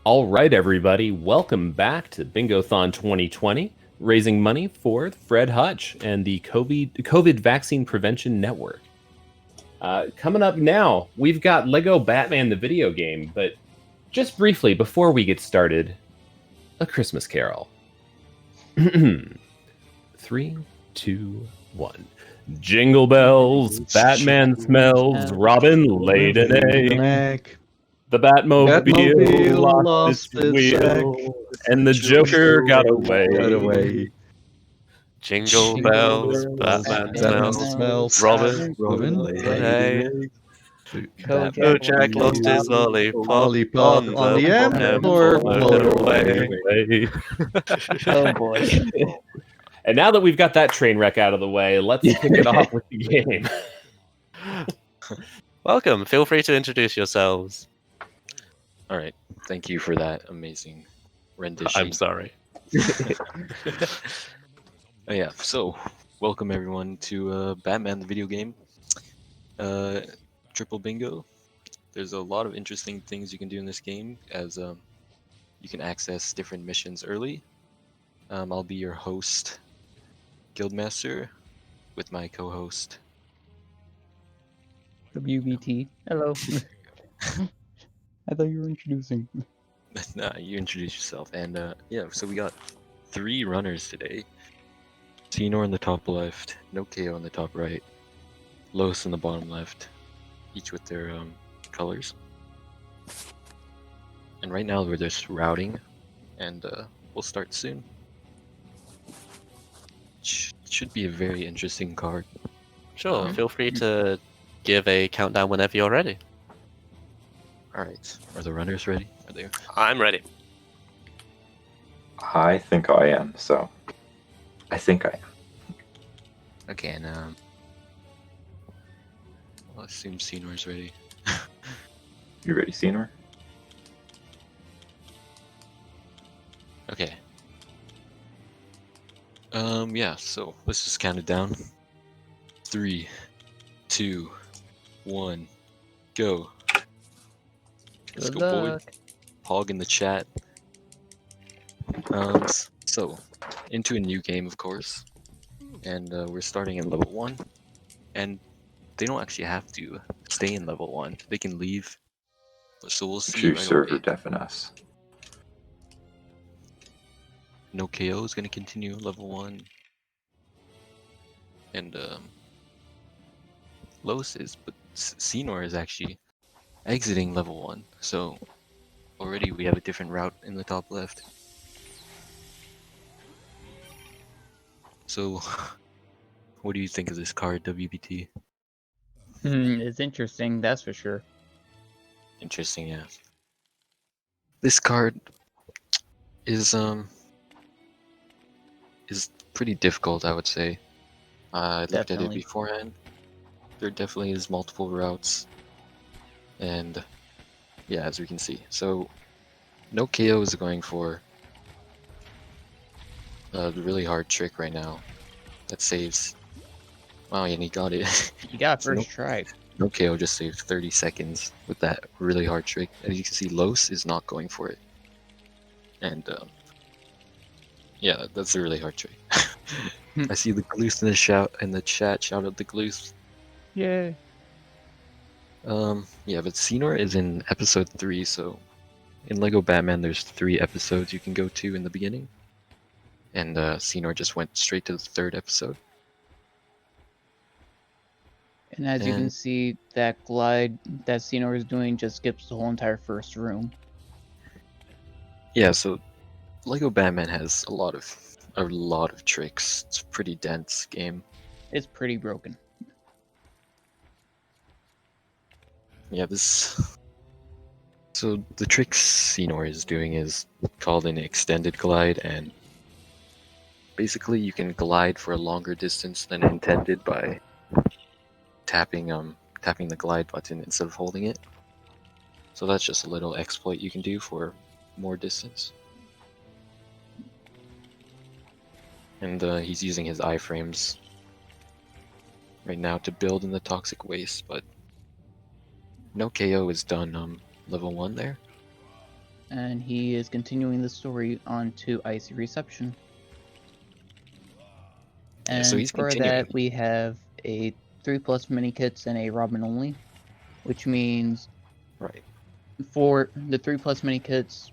All right, everybody, welcome back to Bingothon 2020, raising money for Fred Hutch and the COVID Vaccine Prevention Network. Coming up now, we've got Lego Batman the video game, but just briefly, before we get started, a Christmas Carol. 3, 2, 1. Jingle bells, Batman smells, Robin laid an egg. The Batmobile lost its wheel, and the Joker got away. Jingle bells, Batman smells, Robin laid an egg. Jack lost his lollipop on the M4 motorway. Oh boy. And now that we've got that train wreck out of the way, let's kick it off with the game. Welcome. Feel free to introduce yourselves. All right. Thank you for that amazing rendition. I'm sorry. Yeah. So, welcome everyone to Batman the video game. Triple bingo. There's a lot of interesting things you can do in this game, as you can access different missions early. I'll be your host, Guildmaster, with my co-host WBT. Hello. I thought you were introducing. Nah, you introduce yourself. And yeah, so we got 3 runners today. Xenor in the top left, notek0 in the top right, LoS in the bottom left, each with their colors. And right now we're just routing, and we'll start soon. Should be a very interesting card. Sure, feel free to give a countdown whenever you're ready. Alright, are the runners ready? Are they? I'm ready. I think I am, so I think I am. Okay, and I'll assume Xenor's ready. You ready, Xenor? Okay. Yeah, so let's just count it down. 3, 2, 1, go. Let's Good go, luck. boy. Pog in the chat. So, into a new game, of course. And we're starting at level 1. And they don't actually have to stay in level 1. They can leave. So we'll see. True Right server away. deafen us. notek0 is going to continue level 1. And LoS is, but Xenor is actually exiting level 1. So already we have a different route in the top left. So what do you think of this card, WBT? It's interesting, that's for sure. Interesting, yeah. This card is pretty difficult, I would say. I looked at it Definitely. beforehand. There definitely is multiple routes, and yeah, as we can see. So notek0 is going for the really hard trick right now that saves. Wow, and he got it. You got So first try. notek0 just saved 30 seconds with that really hard trick. As you can see, LoS is not going for it. And yeah, that's a really hard trick. I see the Gloose in the chat. Shout out the Gloose. Yay. Yeah, but Xenor is in episode 3, so in Lego Batman there's 3 episodes you can go to in the beginning. And Xenor just went straight to the 3rd episode. And as you can And- see, that glide that Xenor is doing just skips the whole entire first room. Yeah, so Lego Batman has a lot of tricks. It's a pretty dense game. It's pretty broken. Yeah, so the trick Xenor is doing is called an extended glide, and basically you can glide for a longer distance than intended by tapping the glide button instead of holding it. So that's just a little exploit you can do for more distance. And he's using his iframes right now to build in the toxic waste, but notek0 is done level 1 there. and he is continuing the story on to Icy Reception. Yeah, And so he's for continuing. that, we have a 3+ mini kits and a Robin only, which means Right. for the 3+ mini kits,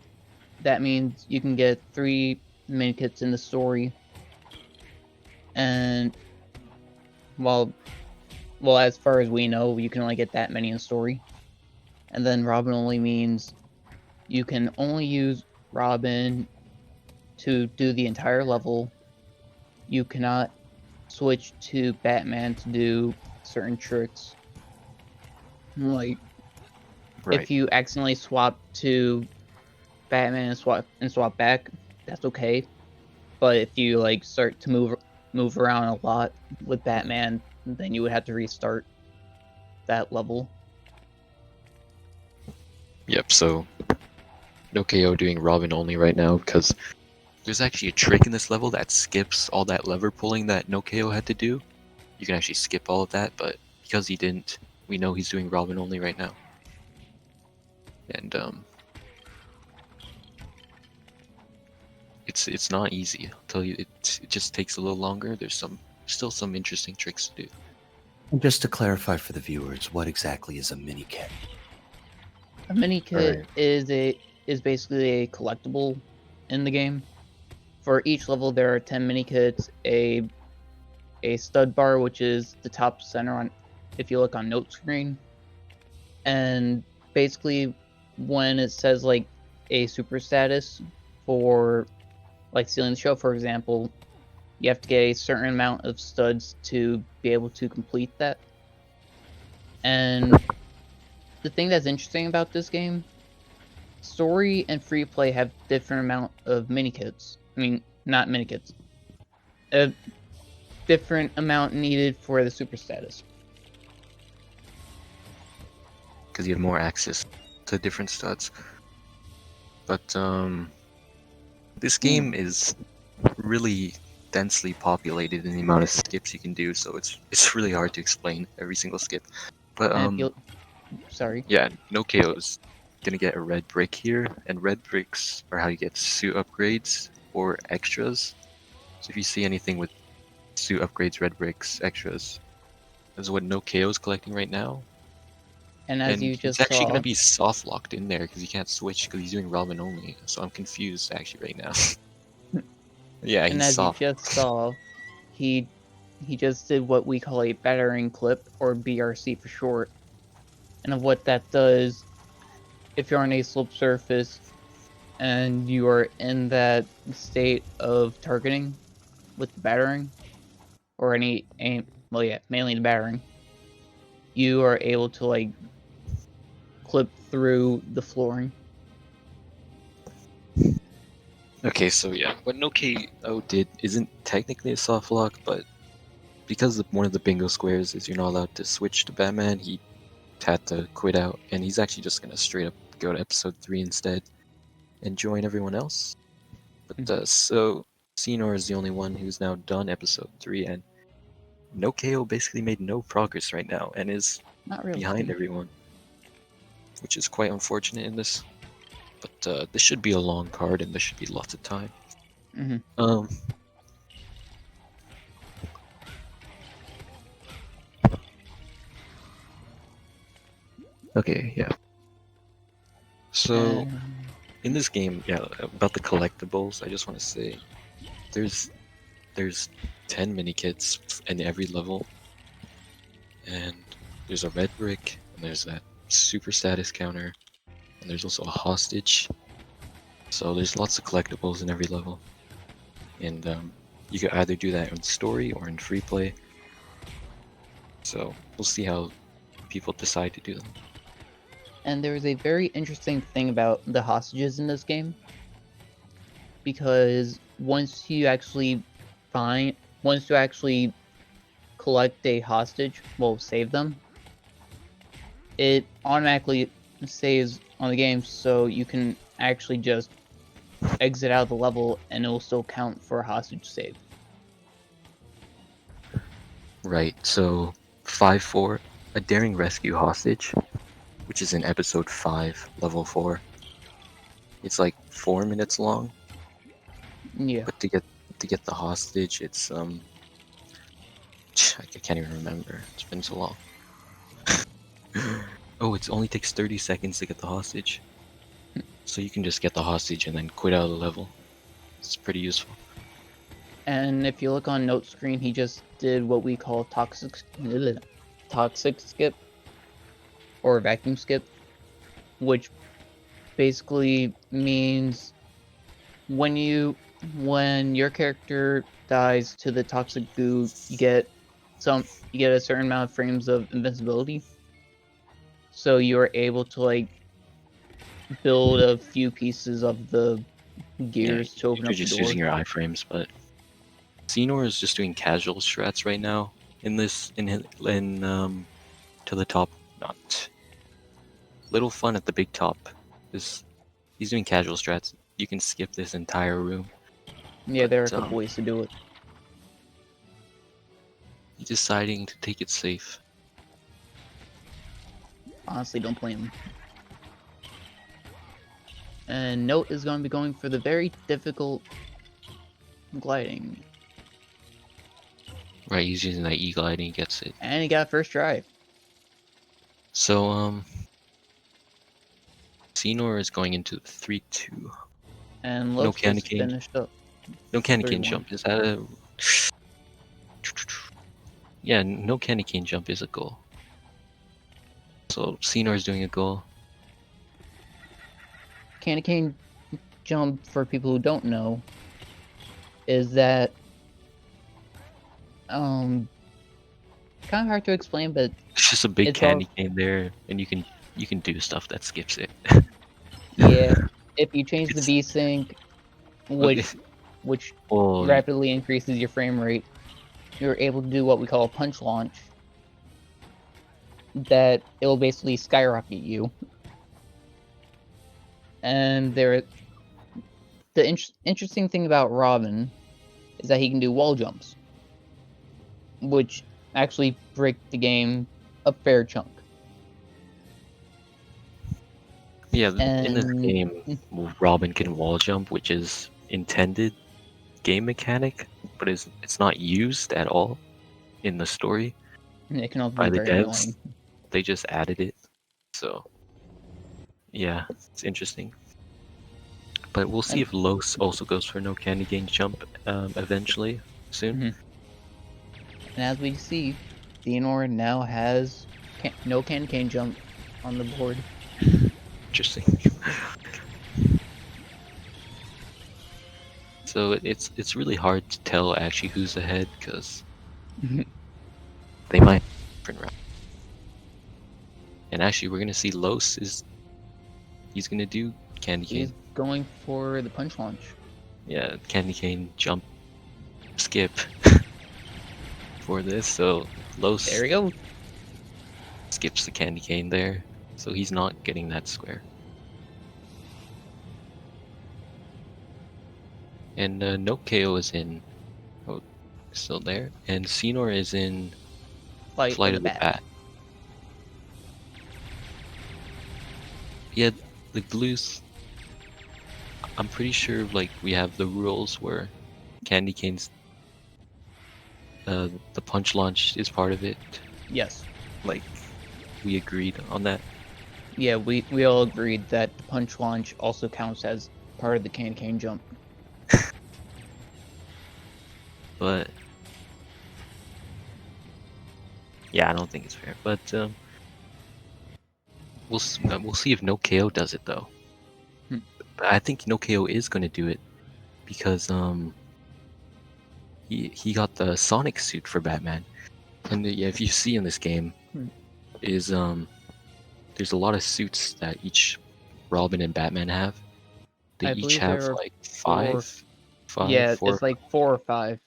that means you can get 3 mini kits in the story. And well, as far as we know, you can only get that many in story. And then Robin only means you can only use Robin to do the entire level. You cannot switch to Batman to do certain tricks. Like, Right. if you accidentally swap to Batman and swap back, that's okay. But if you like start to move around a lot with Batman, then you would have to restart that level. Yep, so notek0 doing Robin only right now because there's actually a trick in this level that skips all that lever pulling that notek0 had to do. You can actually skip all of that, but because he didn't, we know he's doing Robin only right now. And it's not easy. I'll tell you, it just takes a little longer. There's still some interesting tricks to do. And just to clarify for the viewers, what exactly is a mini kit? A mini kit Alright. is basically a collectible in the game. For each level, there are 10 mini kits, a stud bar, which is the top center on if you look on note screen, and basically when it says like a super status for like stealing the show, for example, you have to get a certain amount of studs to be able to complete that. And the thing that's interesting about this game, story and free play have different amount of mini kits. I mean, not mini kits. A different amount needed for the super status. Because you have more access to different studs. But this game is really densely populated in the amount of skips you can do, so it's really hard to explain every single skip. But And if you, sorry. yeah, notek0 is gonna get a red brick here, and red bricks are how you get suit upgrades or extras. So if you see anything with suit upgrades, red bricks, extras, this is what notek0 is collecting right now. And as And you he's just actually saw, gonna be soft locked in there because he can't switch because he's doing Robin only. So I'm confused actually right now. Yeah, and he's as soft. you just saw, he just did what we call a battering clip, or BRC for short. And of what that does, if you're on a slope surface and you are in that state of targeting with the battering, or any aim, well, yeah, mainly the battering, you are able to like clip through the flooring. Okay, so yeah, what notek0 did isn't technically a soft lock, but because one of the bingo squares is you're not allowed to switch to Batman, he had to quit out, and he's actually just gonna straight up go to episode 3 instead and join everyone else. But so Senor is the only one who's now done episode 3, and notek0 basically made no progress right now and is Not really. behind everyone, which is quite unfortunate in this. But this should be a long card, and there should be lots of time. Mhm. Okay, yeah. So in this game, yeah, about the collectibles, I just want to say there's 10 mini kits in every level, and there's a red brick, and there's that super status counter, and there's also a hostage. So there's lots of collectibles in every level, and you could either do that in story or in free play. So we'll see how people decide to do them. And there is a very interesting thing about the hostages in this game, because once you actually collect a hostage, well, save them, it automatically saves on the game, so you can actually just exit out of the level and it will still count for a hostage save. Right, so 5-4, a daring rescue hostage, which is in episode 5, level 4. It's like 4 minutes long, Yeah. but to get the hostage, it's I can't even remember. It's been so long. Oh, it only takes 30 seconds to get the hostage. So you can just get the hostage and then quit out of the level. It's pretty useful. And if you look on note screen, he just did what we call toxic skip or vacuum skip, which basically means when your character dies to the toxic goo, you get a certain amount of frames of invincibility. So you are able to like build a few pieces of the gears to open You're up the just door. using your iframes, but Xenor is just doing casual strats right now in to the top. Not little fun at the big top. He's doing casual strats. You can skip this entire room. Yeah, there are a But, couple ways to do it. He's deciding to take it safe. Honestly, don't blame him. And Note is going to be going for the very difficult gliding. Right, he's using that E-gliding, he gets it. And he got first try. So, Xenor is going into 3-2. And No LoS candy just cane. finished up. No candy cane 3-1. jump. Is that a... Yeah, no candy cane jump is a goal. So, Xenor is doing a goal. Candy cane jump, for people who don't know, is that kind of hard to explain, but It's just a big it's candy all, cane there, and you can do stuff that skips it. yeah. If you change the It's- V-Sync, Okay. which Oh, rapidly increases your frame rate, you're able to do what we call a punch launch. That it will basically skyrocket you. And the interesting thing about Robin is that he can do wall jumps, which actually break the game a fair chunk. yeah, in this And game, Robin can wall jump, which is intended game mechanic, but it's not used at all in the story it can also by be the very devs. annoying. They just added it. So, yeah, it's interesting. But we'll see And- if LoS also goes for no candy cane jump eventually, soon. Mhm. And as we see, Theonor now has no candy cane jump on the board. Interesting. So it's really hard to tell actually who's ahead because they might different route. And actually, we're gonna see LoS he's gonna do candy cane. He's going for the punch launch. Yeah, candy cane jump skip for this. So LoS There we go. skips the candy cane there, so he's not getting that square. And notek0 is in, still there, and Xenor is in Flight of the Bat. Yeah, the blues. I'm pretty sure like we have the rules where candy canes, the punch launch is part of it. Yes. Like we agreed on that. Yeah, we all agreed that the punch launch also counts as part of the candy cane jump. But yeah, I don't think it's fair. But we'll see if notek0 does it though. But I think notek0 is going to do it because he got the Sonic suit for Batman, and yeah, if you see in this game, is there's a lot of suits that each Robin and Batman have. They I each believe have there are like four. five, Yeah, four. it's like 4 or 5.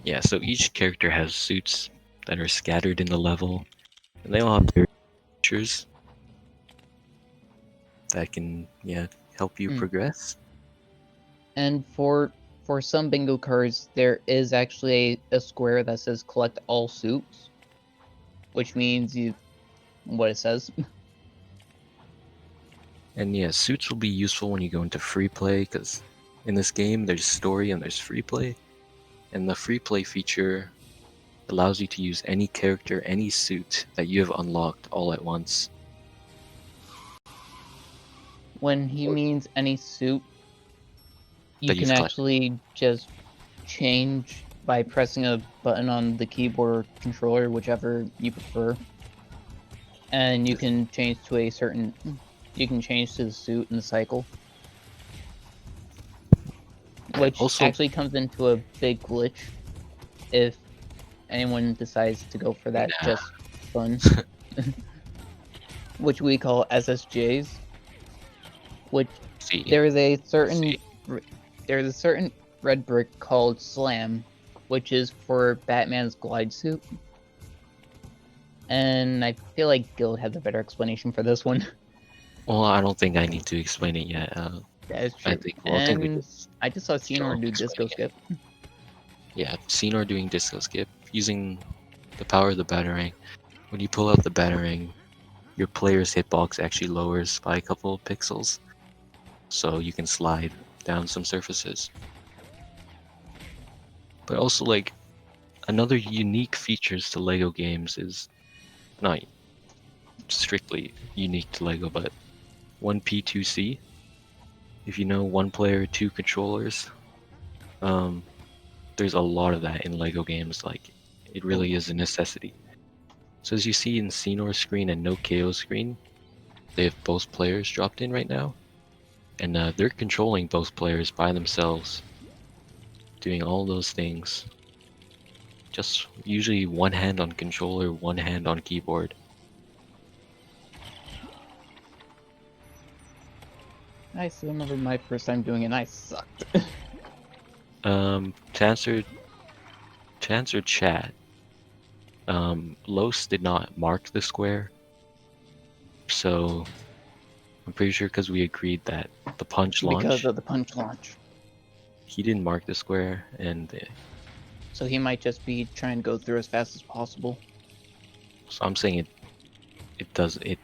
Yeah, so each character has suits that are scattered in the level, and they all have their features that can help you progress. And for some bingo cards, there is actually a square that says collect all suits, which means what it says. And yeah, suits will be useful when you go into free play, because in this game there's story and there's free play. And the free play feature allows you to use any character, any suit that you have unlocked all at once. When he means any suit, you That can you've collected. actually just change by pressing a button on the keyboard or controller, whichever you prefer. And you can change to a certain... You can change to the suit in the cycle. Which Also- actually comes into a big glitch if anyone decides to go for that Nah. just fun. Which we call SSJs. Which See, there's a certain See. there's a certain red brick called Slam, which is for Batman's glide suit. And I feel like Guild has a better explanation for this one. well, I don't think I need to explain it yet. That is true. I think we And just I just saw Senor do explain disco it. skip. Yeah, Senor doing disco skip using the power of the batarang. When you pull out the batarang, your player's hitbox actually lowers by a couple of pixels, so you can slide down some surfaces. But also, like, another unique features to Lego games is not strictly unique to Lego, but 1P2C. If you know, one player, two controllers. There's a lot of that in Lego games. Like, it really is a necessity. So as you see in Senor's screen and notek0's screen, they have both players dropped in right now, and they're controlling both players by themselves, doing all those things. Just usually one hand on controller, one hand on keyboard. I still remember my first time doing it and I sucked. To answer chat, LoS did not mark the square, so I'm pretty sure because we agreed that the punch launch, Because of the punch launch. he didn't mark the square, and So he might just be trying to go through as fast as possible. so I'm saying it does it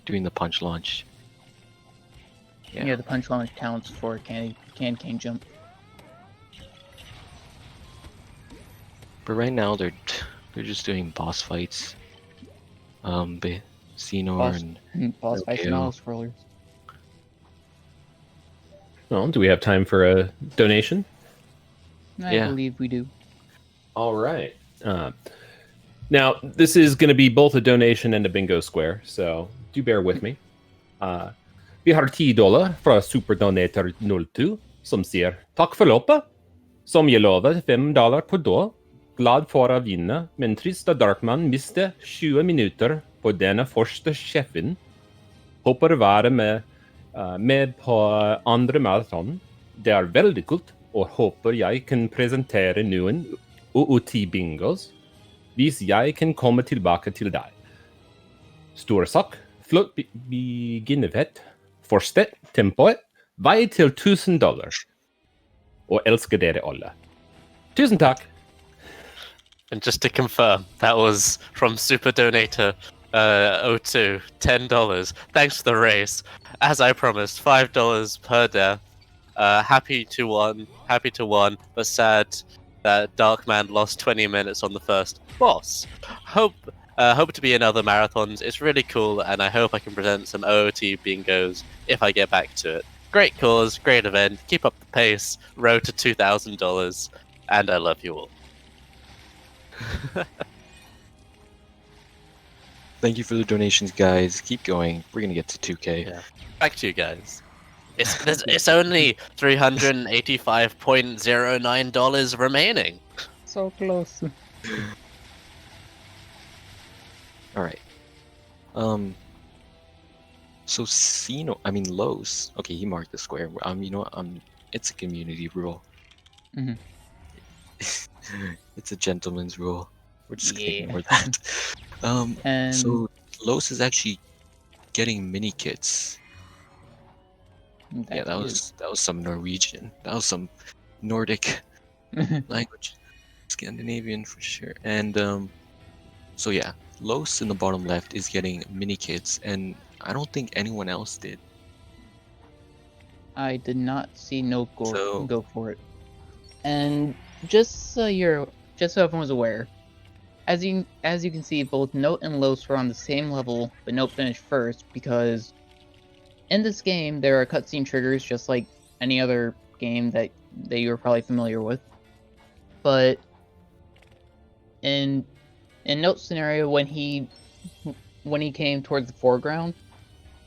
doing the punch launch. Yeah, the punch launch counts for can jump. But right now they're just doing boss fights. Senor Boss- and Boss fights and notek0. auto scrollers. Well, do we have time for a donation? I Yeah. believe we do. All right. Now, this is going to be both a donation and a bingo square, so do bear with me. Vi har $10 fra Superdonator 02 som sier takk for loppet, som jeg lover $5 på da. Glad for å vinne, men trist at Darkman miste 20 minutter på denne første sjefen. Håper å være med på andre maraton. Det er veldig kult, og håper jeg kan presentere noen OOT-bingos hvis jeg kan komme tilbake til deg. Stor sak, flott beginnerfett, fortsett tempoet, vei til $1000. Og elsker dere alle. Tusen takk! And just to confirm, that was from Super Donator 02, $10. Thanks for the race. As I promised, $5 per death. Happy to won, but sad that Darkman lost 20 minutes on the first boss. Hope to be in other marathons. It's really cool, and I hope I can present some OOT bingos if I get back to it. Great cause, great event. Keep up the pace. Road to $2,000, and I love you all. Thank you for the donations, guys. Keep going. We're gonna get to 2K. Yeah. Back to you guys. It's only $385.09 remaining. So close. All right. So LoS. Okay, he marked the square. You know what? It's a community rule. Mhm. It's a gentleman's rule. We're just gonna Yeah. ignore that. And So LoS is actually getting mini kits. Yeah, that was some Norwegian. That was some Nordic language, Scandinavian for sure. And so yeah, LoS in the bottom left is getting mini kits, and I don't think anyone else did. I did not see Note So- go for it. And just so everyone's aware, as you can see, both Note and LoS were on the same level, but Note finished first because in this game there are cutscene triggers just like any other game that you're probably familiar with. But in Note's scenario, when he came towards the foreground,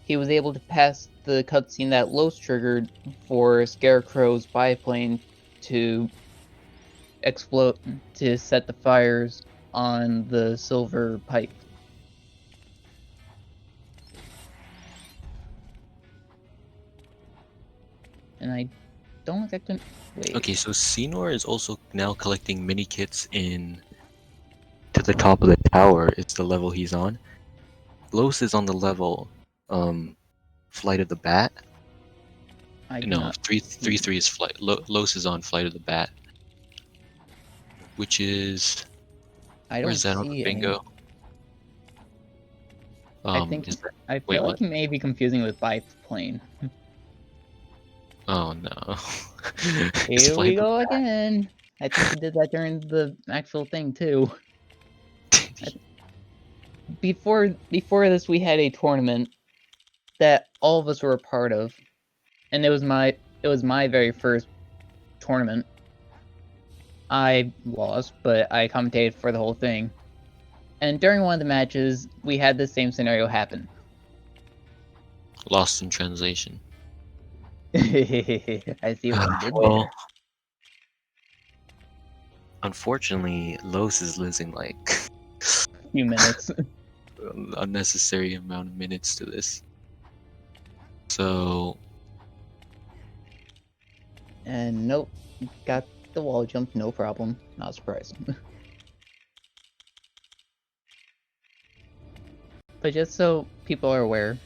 he was able to pass the cutscene that LoS triggered for Scarecrow's biplane to explode, to set the fires on the silver pipe. And I don't exactly... Wait. Okay, so Senor is also now collecting mini kits in to the top of the tower. It's the level he's on. LoS is on the level Flight of the Bat. I do No, not 3-3 is Flight. LoS is on Flight of the Bat, which is I don't where's that on see the bingo? I think is that- I wait, feel like what? you may be confusing with biplane. Oh no. It's Here Flight we of go again. I think he did that during the actual thing too. the Before this, we had a tournament that all of us were a part of, and it was my very first tournament. I lost, but I commentated for the whole thing. And during one of the matches, we had the same scenario happen. Lost in translation. I see what you did Well, there. unfortunately, LoS is losing like Few minutes. unnecessary amount of minutes to this. So And nope, got the wall jump, no problem. Not surprised. But just so people are aware,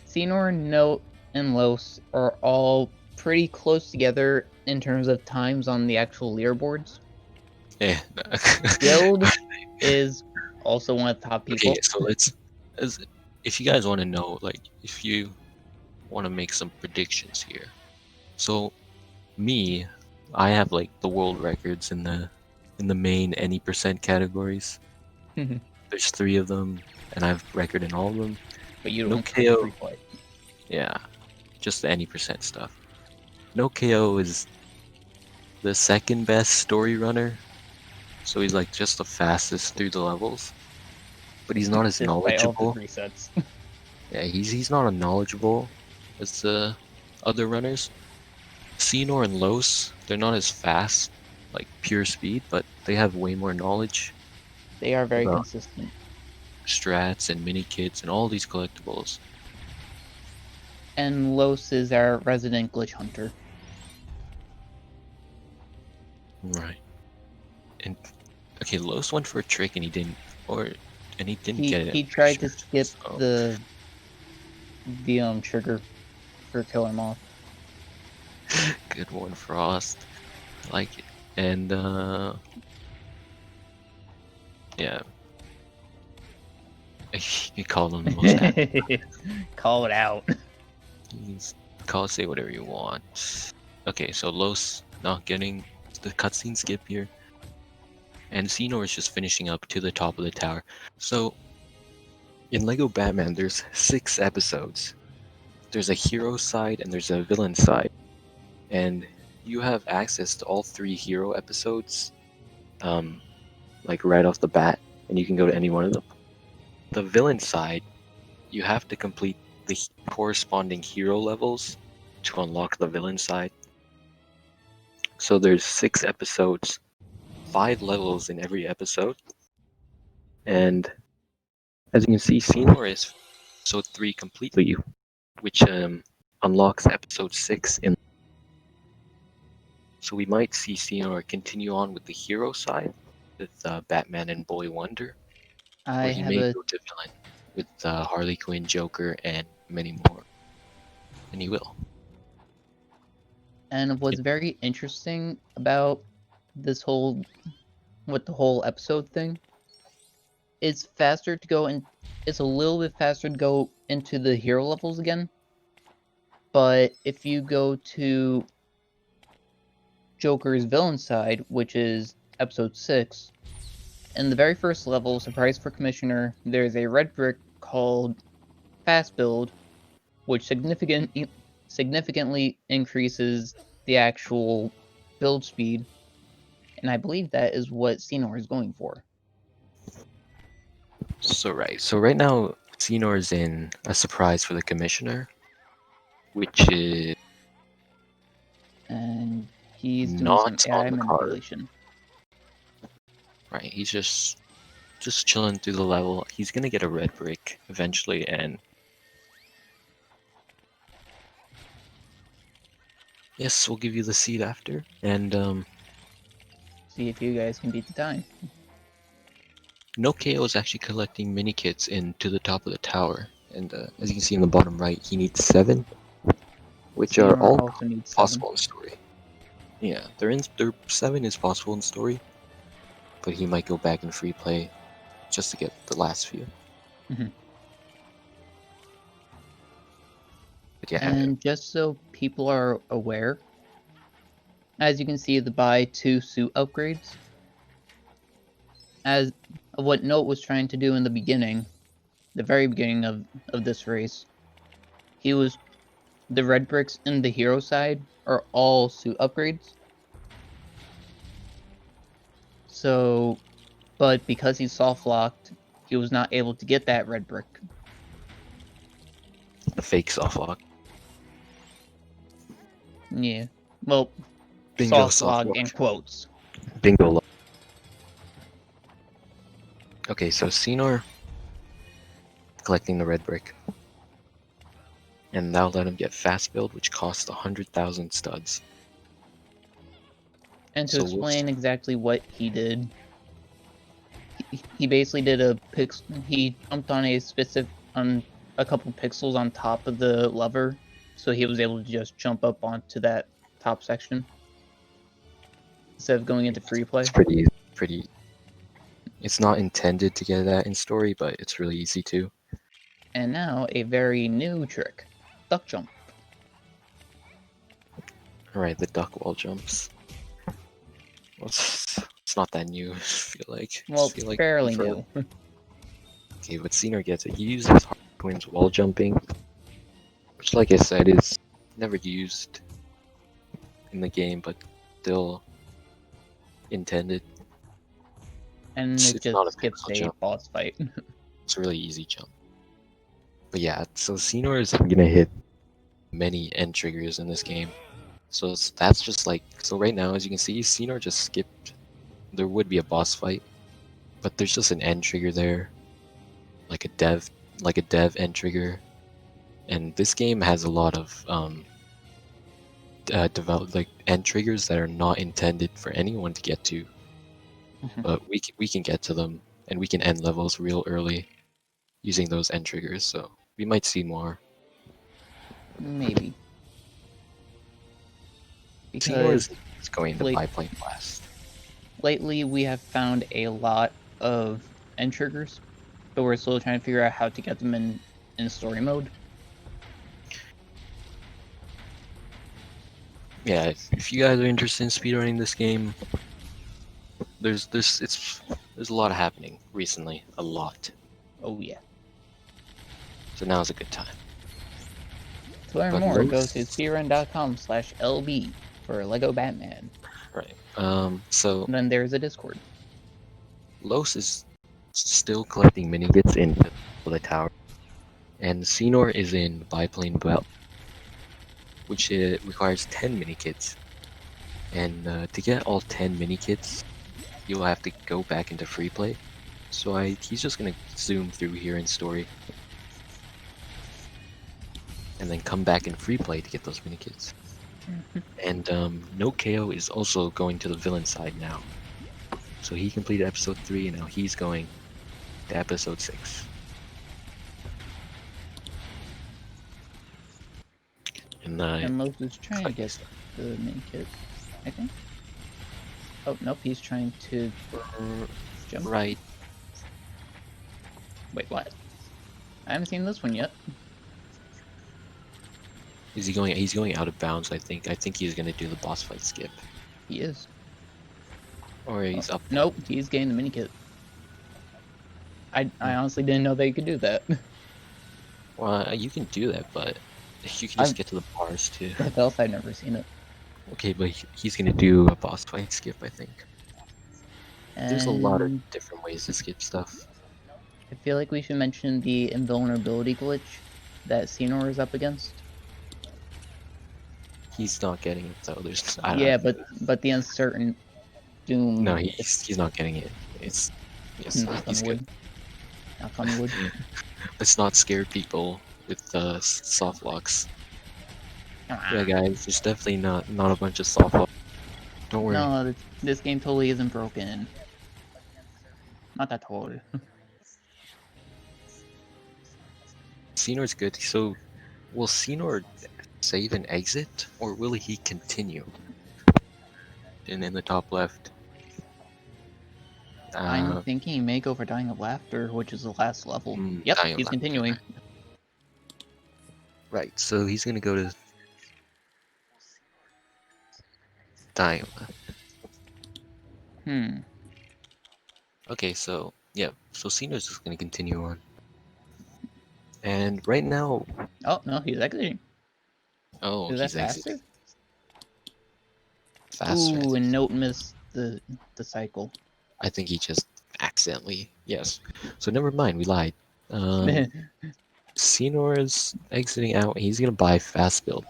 Senor, Note, and LoS are all pretty close together in terms of times on the actual leaderboards. yeah. Guild is also one of the top people. Okay, so if you guys want to know, like, if you want to make some predictions here. So, me, I have like the world records in the main any percent categories. There's 3 of them, and I have record in all of them. But you No don't KO. free play. Yeah, just the any percent stuff. No KO is the second best story runner, so he's like just the fastest through the levels. But he's not as Despite all the knowledgeable. resets. Yeah, he's not as knowledgeable as the other runners. Senor and LoS, they're not as fast, like pure speed, but they have way more knowledge, They are very About- consistent. strats and mini kits and all these collectibles. And LoS is our resident glitch hunter. Right. And okay, LoS went for a trick and he didn't get it. He I'm tried pretty to sure, skip so- the trigger for killing him off. Good one, Frost. I like it. And yeah. You called him the most happy. Call it out. Say whatever you want. Okay, so LoS not getting the cutscene skip here. And Senor is just finishing up to the top of the tower. So in Lego Batman there's 6 episodes. There's a hero side and there's a villain side. And you have access to all 3 hero episodes like right off the bat, and you can go to any one of them. The villain side, you have to complete the corresponding hero levels to unlock the villain side. So there's 6 episodes, 5 levels in every episode. And as you can see, Senor is episode 3 completely, which unlocks episode 6 in. So we might see Senor continue on with the hero side with Batman and Boy Wonder, I or he have may a go to villain with Harley Quinn, Joker, and many more. And he will. and what's very interesting about this whole the whole episode thing is faster to go in. It's a little bit faster to go into the hero levels again, But if you go to Joker's villain side, which is episode 6, in the very first level, Surprise for Commissioner, there's a red brick called Fast Build, which significantly increases the actual build speed, and I believe that is what Xenor is going for. So right now, Xenor is in a surprise for the commissioner, which is And he's doing not some on AI the card. manipulation. Right. He's just chilling through the level. He's gonna get a red brick eventually, and yes, we'll give you the seed after. And See if you guys can beat the time. notek0 is actually collecting mini kits into the top of the tower, and as you can see in the bottom right, he needs 7, which are Xenor all also needs 7. possible in story. Yeah, their 7 is possible in story, but he might go back in free play just to get the last few. Mhm. But yeah, And just so people are aware, as you can see, the buy 2 suit upgrades, as what Note was trying to do in the beginning, the very beginning of this race, the red bricks in the hero side are all suit upgrades. So, but because he's soft locked, he was not able to get that red brick. the fake soft lock. Yeah. Well, Bingo soft soft lock lock. in quotes. Bingo lock. Okay, so Xenor collecting the red brick. And that'll let him get fast build, which costs 100,000 studs. And to So we'll explain exactly what he did, he basically did he jumped on a couple pixels on top of the lever, so he was able to just jump up onto that top section instead of going into free play. It's pretty easy. It's not intended to get that in story, but it's really easy to. And now a very new trick, duck jump. Alright, the duck wall jumps. Well, it's not that new, I feel like. Well, I feel like fairly for- new. Okay, but Xenor gets it. He uses Harpoon's wall jumping, which, like I said, is never used in the game, but still intended. And It's it not a just skips pixel a jump. boss fight. It's a really easy jump. But yeah, so Xenor is gonna hit many end triggers in this game. So that's just like, so right now, as you can see, Xenor just skipped. There would be a boss fight, but there's just an end trigger there, like a dev end trigger. And this game has a lot of like end triggers that are not intended for anyone to get to, but we can get to them, and we can end levels real early using those end triggers. So we might see more. Maybe. Xenor Because is going to Like- biplane blast. lately we have found a lot of end triggers, but we're still trying to figure out how to get them in story mode. Yeah, if you guys are interested in speedrunning this game, there's a lot happening recently, a lot. Oh yeah. So now's a good time. To learn But more, go LoS- to speedrun.com/LB for Lego Batman. Right. So And then there's a Discord. LoS is still collecting minigits in the tower, and Xenor is in biplane belt, which requires 10 minikits. And to get all 10 minikits, you'll have to go back into free play. So he's just gonna zoom through here in story, and then come back in free play to get those minikits. And notek0 is also going to the villain side now. So he completed episode 3, and now he's going to episode 6. And And LoS is trying to get the mini kit, I think. Oh, nope, he's trying to jump. right, Wait, what? I haven't seen this one yet. Is he going? He's going out of bounds. I think. I think he's gonna do the boss fight skip, He is. or he's up. Nope, he's getting the mini kit. I honestly didn't know they could do that. Well, you can do that, but you can just I've- get to the bars too. If else, I've never seen it. Okay, but he's gonna do a boss fight skip. I think. There's a lot And of different ways to skip stuff. I feel like we should mention the invulnerability glitch that Senor is up against. He's not getting it though. There's. Yeah, but the uncertain doom. No, he's not getting it. It's yes, knock on he's good. wood. Knock on wood. Let's not scare people with soft locks. Ah. Yeah, guys, there's definitely not a bunch of soft locks. Don't worry. No, this game totally isn't broken. Not at all. Senor's good. So, will Senor save and exit, or will he continue? And in the top left. I'm thinking he may go for Dying of Laughter, which is the last level. Yep, Dying of he's Laughter. continuing. Right, so he's gonna go to Dying of Laughter. Okay, so yeah, so Senor's just gonna continue on. And right now, Oh no, he's exiting. oh, Is that he's faster? exiting. Faster. Ooh, and Note missed the cycle. I think he just accidentally. Yes. So never mind, we lied. Senor is exiting out. He's gonna buy fast build.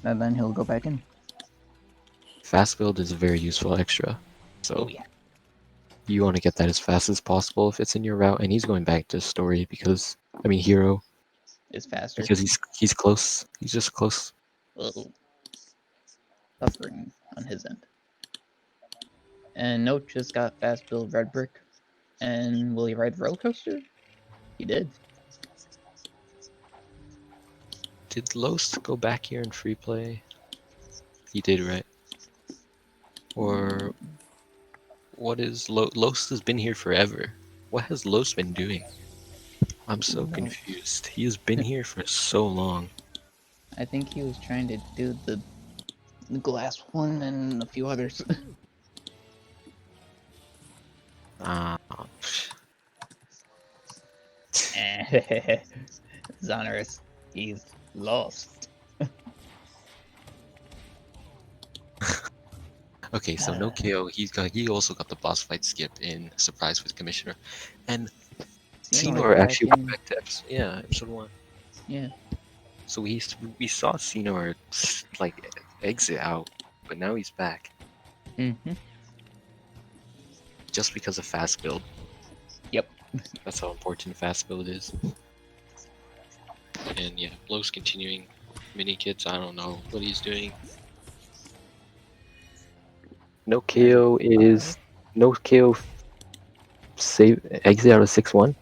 And then he'll go back in. Fast build is a very useful extra. So Oh yeah. you want to get that as fast as possible if it's in your route. And he's going back to story because hero It's faster. because he's close. He's just close. Uh-oh. Suffering on his end. And Note just got fast build red brick. And will he ride the roller coaster? He did. Did LoS go back here in free play? He did, right? Or what is LoS has been here forever. What has LoS been doing? I'm so confused. He has been here for so long. I think he was trying to do the glass one and a few others. Zonorous, he's lost. Okay, so no KO. He also got the boss fight skip in Surprise with Commissioner, and Senor actually went back to episode 1. Yeah. So we saw Senor like exit out, but now he's back just because of fast build. Yep. That's how important fast build is. And yeah, LoS continuing mini kits. I don't know what he's doing. No KO save exit out of 6-1.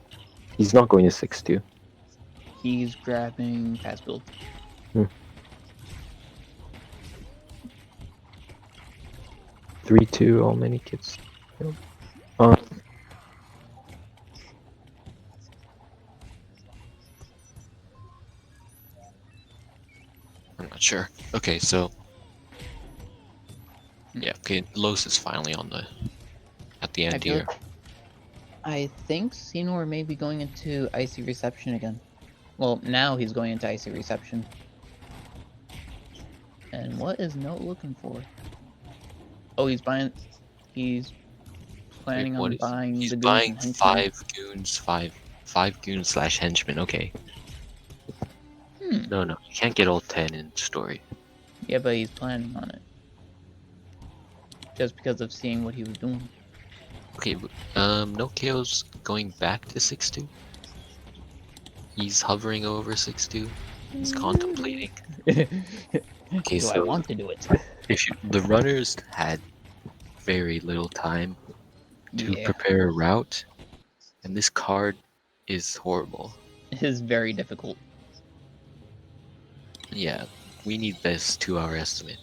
He's not going to 6-2. He's grabbing fast build. 3-2 all mini kits. I'm not sure. Okay, so yeah, okay, LoS is finally at the end here. I think Senor may be going into Icy Reception again. Well, now he's going into Icy Reception. And what is Note looking for? Oh, he's planning on buying He's the goons buying and henchmen. 5 goons, 5 goons / henchmen. Okay. No, you can't get all 10 in story. Yeah, but he's planning on it. Just because of seeing what he was doing. Okay, no KO's going back to 6-2. He's hovering over 6-2. He's contemplating. Okay, Do I so want to do it? the runners had very little time to prepare a route, and this card is horrible. It is very difficult. Yeah, we need this 2-hour estimate.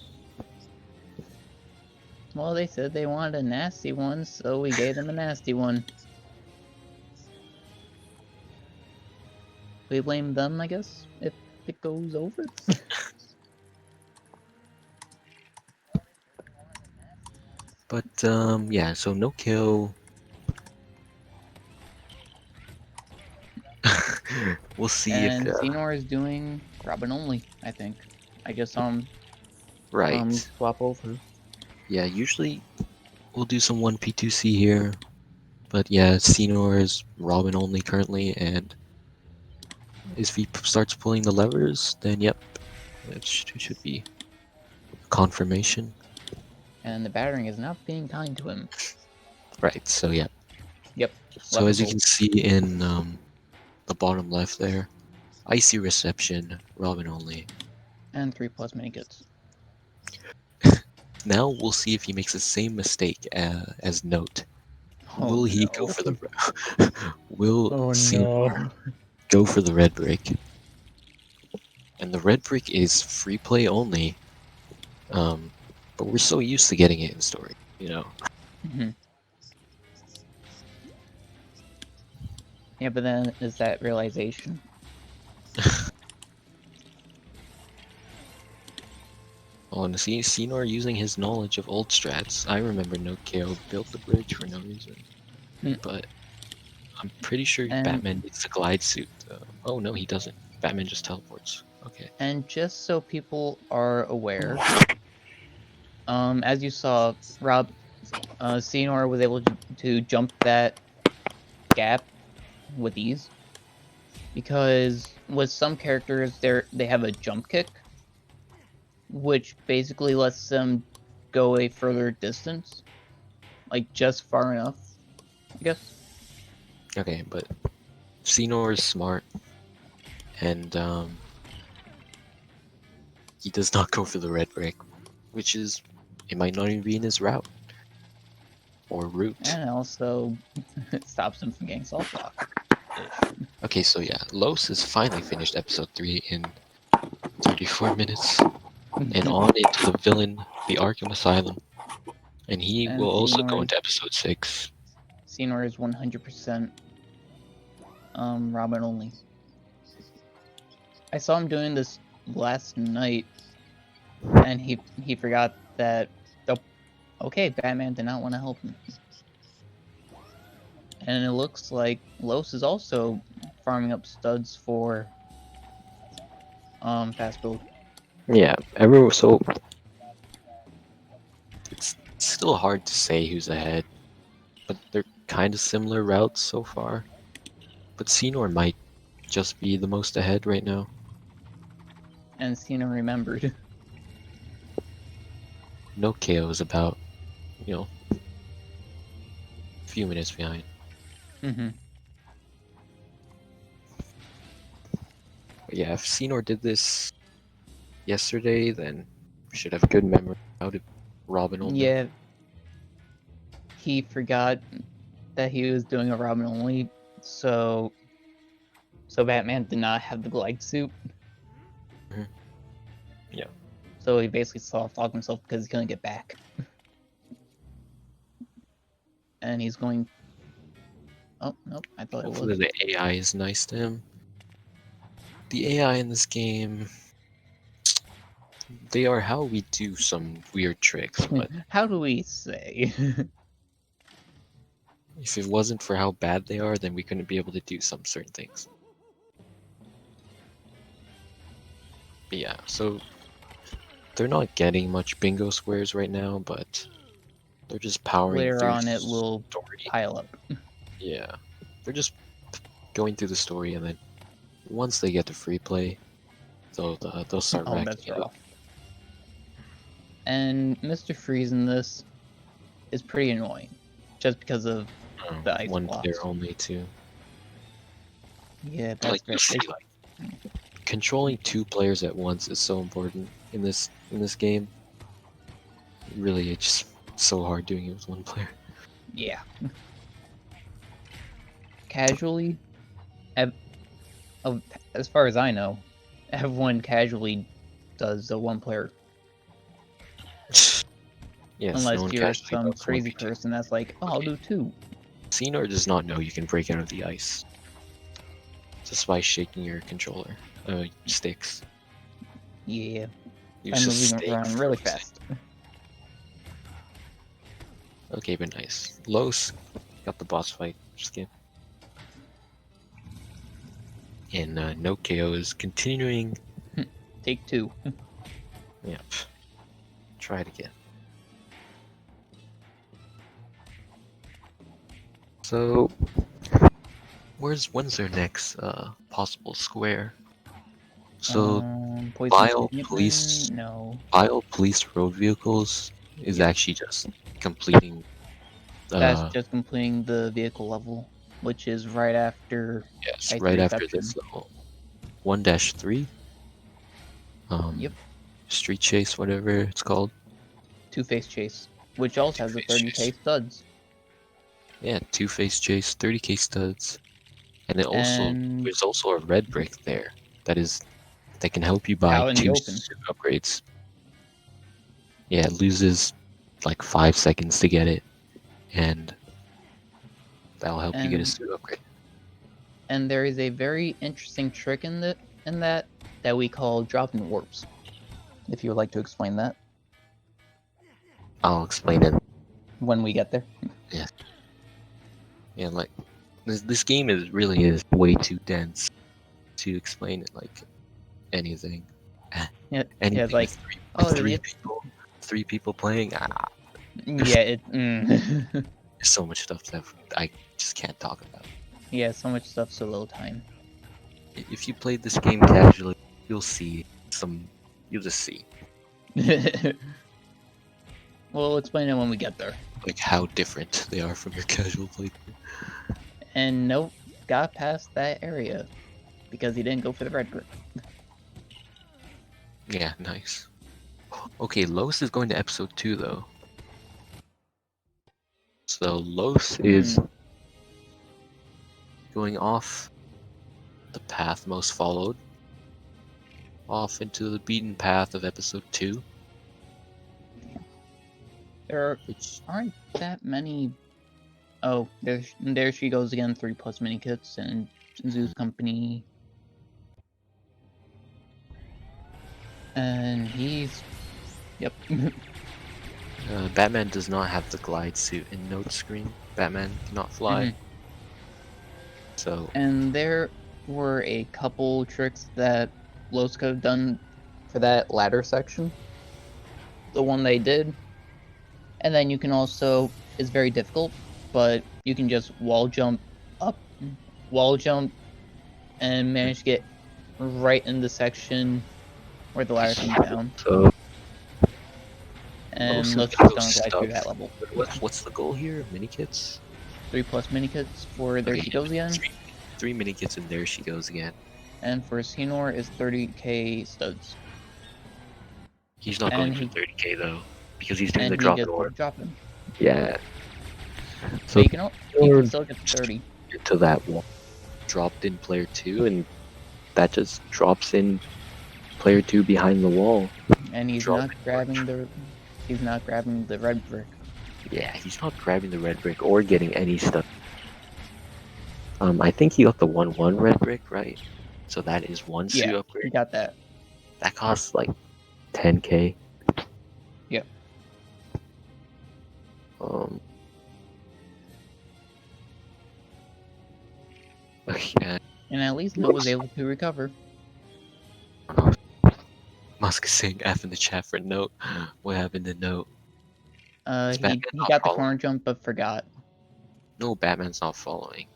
Well, they said they wanted a nasty one, so we gave them a nasty one. We blame them, I guess, if it goes over. But yeah, so no kill. We'll see if And Xenor is doing Robin only, I think. I just saw him right. swap over. Yeah, usually we'll do some 1P2C here. But yeah, Xenor is Robin only currently, and if he starts pulling the levers, then yep, it should be confirmation. And the battering is not being kind to him. Right, so yeah. Yep. So as you level. can see in the bottom left there, Icy Reception, Robin only. And 3+ mini kits. Now we'll see if he makes the same mistake as Note. Oh, Will he go no. for the will Oh, Xenor no. go for the red brick? And the red brick is free play only. But we're so used to getting it in story, you know. Mm-hmm. Yeah, but then is that realization? Honestly, Xenor using his knowledge of old strats. I remember notek0 built the bridge for no reason. Hmm. But I'm pretty sure And- Batman needs the glide suit. Oh no, he doesn't. Batman just teleports. Okay. And just so people are aware, as you saw, Xenor was able to jump that gap with ease. Because with some characters, they have a jump kick, which basically lets them go a further distance, like just far enough, I guess. Okay, but Xenor is smart, and he does not go for the red brick, which is, it might not even be in his route or route. And also, it stops them from getting soft lock. Okay, so yeah, LoS has finally finished episode 3 in 34 minutes, and on into the villain, the Arkham Asylum, and he And will also go Xenor- into episode 6. Xenor is 100% Robin only. I saw him doing this last night, and he forgot that. Oh, okay, Batman did not want to help him. And it looks like LoS is also farming up studs for fast build. Yeah, so it's still hard to say who's ahead, but they're kind of similar routes so far. But Xenor might just be the most ahead right now. And Cena remembered. notek0 is about, a few minutes behind. Mm-hmm. But yeah, if Xenor did this yesterday, then we should have good memory how to Robin only. Yeah. He forgot that he was doing a Robin only, so Batman did not have the glide suit. Mhm. Yeah. So he basically soft-locked himself because he couldn't get back. And he's going... Oh, nope, I thought Hopefully it was. the AI is nice to him. The AI in this game, they are how we do some weird tricks, but How do we say? if it wasn't for how bad they are, then we couldn't be able to do some certain things. But yeah, so they're not getting much bingo squares right now, but they're just powering Later through on, the it will story. pile up. Yeah, they're just going through the story, and then once they get to free play, they'll start Oh, that's racking it up. rough. And Mr. Freeze in this is pretty annoying, just because of the ice One blocks. player only too. Yeah, that's Like very... you see, like controlling 2 players at once is so important in this game. Really, it's just so hard doing it with 1 player. Yeah. Casually, as far as I know, everyone casually does a 1-player. Yes, Unless no one you're casually some does crazy 1v2. person that's like, oh, I'll Okay. do 2. Xenor does not know you can break out of the ice just by shaking your controller. Sticks. Yeah, Use I'm a moving stick around really frozen. fast. Okay, but nice. LoS got the boss fight skip. And notek0 is continuing. Take 2. Yeah, try it again. So, when's their next possible square? So, Poison Vile Enchantment? Police, No. Vile Police Road Vehicles is Yep. actually just completing. That's just completing the vehicle level, which is right after Yes, Ice right after Reception. this level. 1-3. Yep. Street Chase, whatever it's called. Two-Face Chase, which also has the Two-Face 30k Chase. studs. Yeah, Two-Face Chase, 30k studs. And it And there's also a red brick there that can help you buy out in the 2 open. suit upgrades. Yeah, it loses like 5 seconds to get it, and that'll help you get a suit upgrade. And there is a very interesting trick in that we call dropping warps. If you would like to explain that I'll explain it. when we get there. Yeah, like this game really is way too dense to explain it like anything. Yeah, Anything it's like, with oh, three people playing. yeah, There's so much stuff that I just can't talk about. yeah, so much stuff, so little time. If you played this game casually, you'll just see We'll explain it when we get there. like how different they are from your casual playthrough. And nope, got past that area because he didn't go for the red brick. Yeah, nice. Okay, LoS is going to episode 2 though. So LoS is going off the path most followed, off into the beaten path of episode 2. There Which aren't that many. Oh, there she goes again. 3+ mini kits and Zeus Company. And he's, yep. Batman does not have the glide suit in note screen. Batman cannot fly. So And there were a couple tricks that LoS could have done for that ladder section. The one they did. And then you can also, it's very difficult, but you can just wall jump up, wall jump, and manage to get right in the section where the ladder comes down. So And most let's of just those don't glide through stuff- that level. What's the goal here? Mini kits? 3+ mini kits for There Okay, She Goes Again. Three mini kits and there she goes again. And for Sinor is 30k studs. He's not And going for 30k though, because he's doing And the he drop gets door. dropping. Yeah. So you can still get 30. To that wall, dropped in player 2, and that just drops in player 2 behind the wall. And he's Drop not grabbing the red brick. Yeah, he's not grabbing the red brick or getting any stuff. I think he got the 1/1 red brick, right? So that is one suit Yeah, he upgrade. got that. That costs like 10k. Yep. Okay. And at least Mo was able to recover. Musk is saying F in the chat for note. What happened to note? Is He Batman not got the following? corner jump but forgot. No, Batman's not following.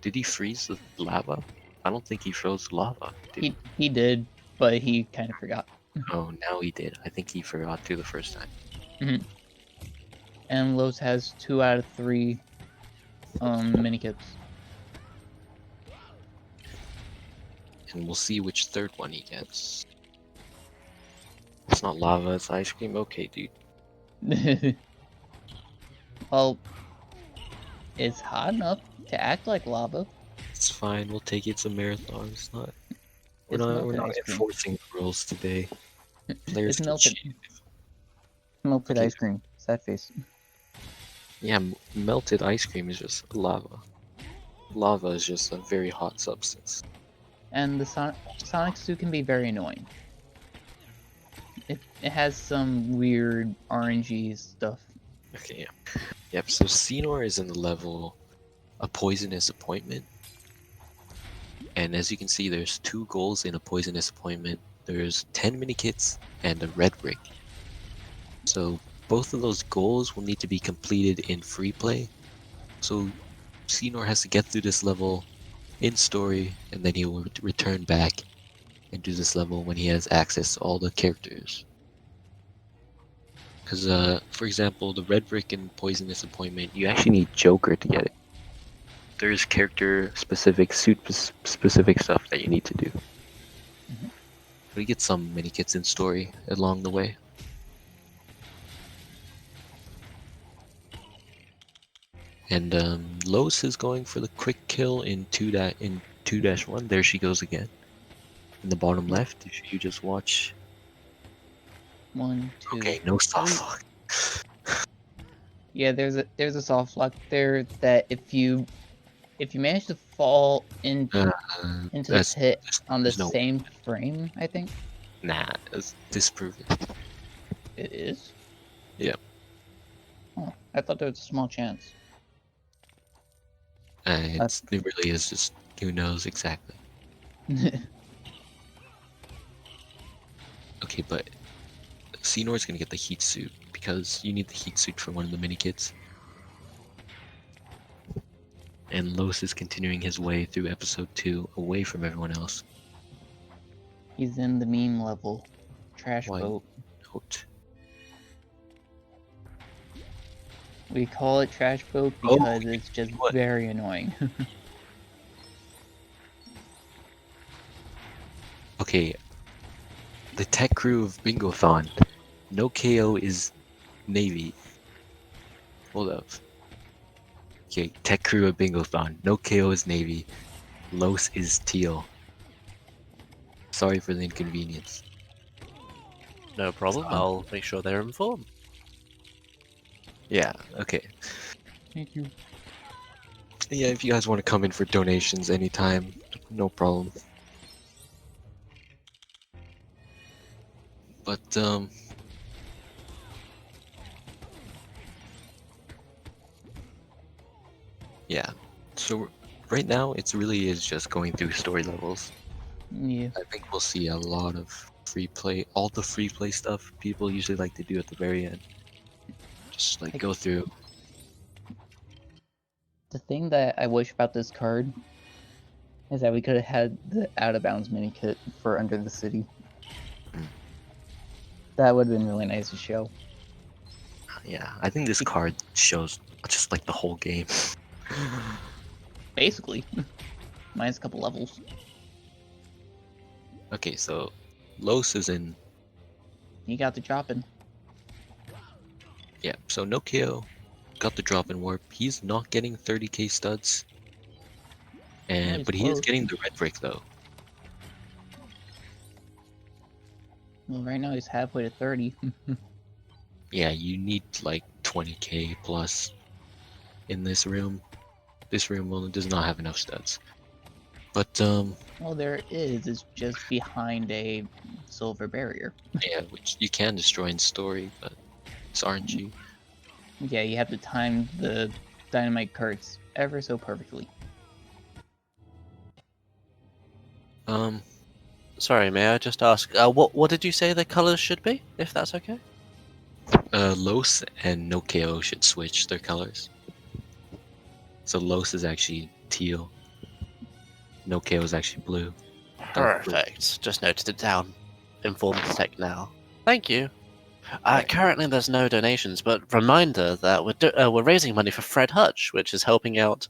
Did he freeze the lava? I don't think he froze lava. Did He did, but he kind of forgot. Oh, now he did. I think he forgot to the first time. And LoS has 2 out of 3 mini kits. And we'll see which third one he gets. It's not lava, it's ice cream. Okay, dude. Well, it's hot enough to act like lava. It's fine. We'll take it. It's a marathon. It's not. We're It's not melted ice cream. enforcing the rules today. Players It's can melted. cheat. Melted Okay. ice cream. Sad face. Yeah, melted ice cream is just lava. Lava is just a very hot substance. and the Sonic suit can be very annoying. It has some weird RNG stuff. Okay, yeah. Yep, so Xenor is in the level A Poisonous Appointment. And as you can see, there's 2 goals in A Poisonous Appointment. There's 10 mini-kits and a red brick. So both of those goals will need to be completed in free play. So Xenor has to get through this level in story, and then he will return back and do this level when he has access to all the characters. Because, for example, the red brick and poisonous appointment, you actually need Joker to get it. There's character-specific, suit-specific stuff that you need to do. But you get some mini-kits in story along the way. And LoS is going for the quick kill in 2-1. There she goes again. In the bottom left, if you just watch. 1, 2. Okay, no soft lock. Yeah, there's a soft lock there that if you manage to fall into the pit on the same frame, I think. Nah, it's disproven. It is? Yep. Oh, I thought there was a small chance. It really is just who knows exactly. Okay, but Xenor's gonna get the heat suit because you need the heat suit for one of the mini kits. And LoS is continuing his way through episode 2 away from everyone else. He's in the meme level. Trash Why? boat. Note. We call it trash boat Oh, because it's just what? very annoying. Okay, the tech crew of Bingothon. No KO is Navy. Hold up. Okay, tech crew of Bingothon. No KO is Navy. LoS is teal. Sorry for the inconvenience. No problem. I'll make sure they're informed. Yeah, okay. Thank you. Yeah, if you guys want to come in for donations anytime, no problem. But, yeah. So, right now, it really is just going through story levels. Yeah. I think we'll see a lot of free play, all the free play stuff people usually like to do at the very end. Just, like, go through. The thing that I wish about this card is that we could have had the out of bounds mini kit for Under the City. That would have been really nice to show. Yeah, I think this card shows just, like, the whole game. Basically. Minus a couple levels. Okay, so LoS is in. He got the drop in. Yeah, so no KO got the drop in warp. He's not getting 30k studs. And he's but he is close. getting the red brick though. Well, right now he's halfway to 30. Yeah, you need like 20k plus in this room. This room only does not have enough studs. But Well, there is. It's just behind a silver barrier. yeah, which you can destroy in story, but it's RNG. Yeah, you have to time the dynamite carts ever so perfectly. Sorry, may I just ask, what did you say the colors should be, if that's okay? LoS and no KO should switch their colors. So LoS is actually teal. No KO is actually blue. Dark blue. Perfect. Just noted it down. Informed the tech now. Thank you. Right. Currently, there's no donations, but reminder that we're raising money for Fred Hutch, which is helping out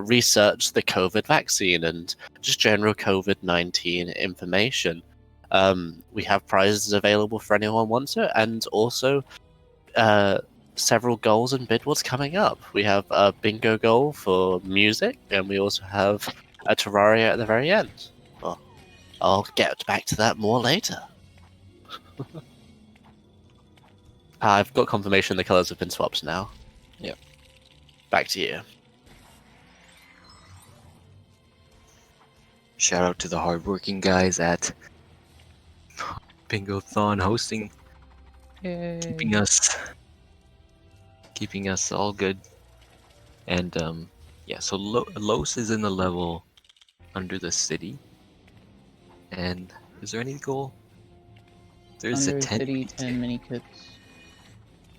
research the COVID vaccine and just general COVID-19 information. We have prizes available for anyone who wants it, and also several goals and bid wars coming up. We have a bingo goal for music, and we also have a Terraria at the very end. Well, I'll get back to that more later. I've got confirmation the colors have been swapped now. Yep. Back to you. Shout out to the hardworking guys at Bingothon hosting, keeping Yay. us all good. And yeah, so LoS is in the level under the city. And is there any goal? There's Under a the 10 city, mini 10 mini kits. kit.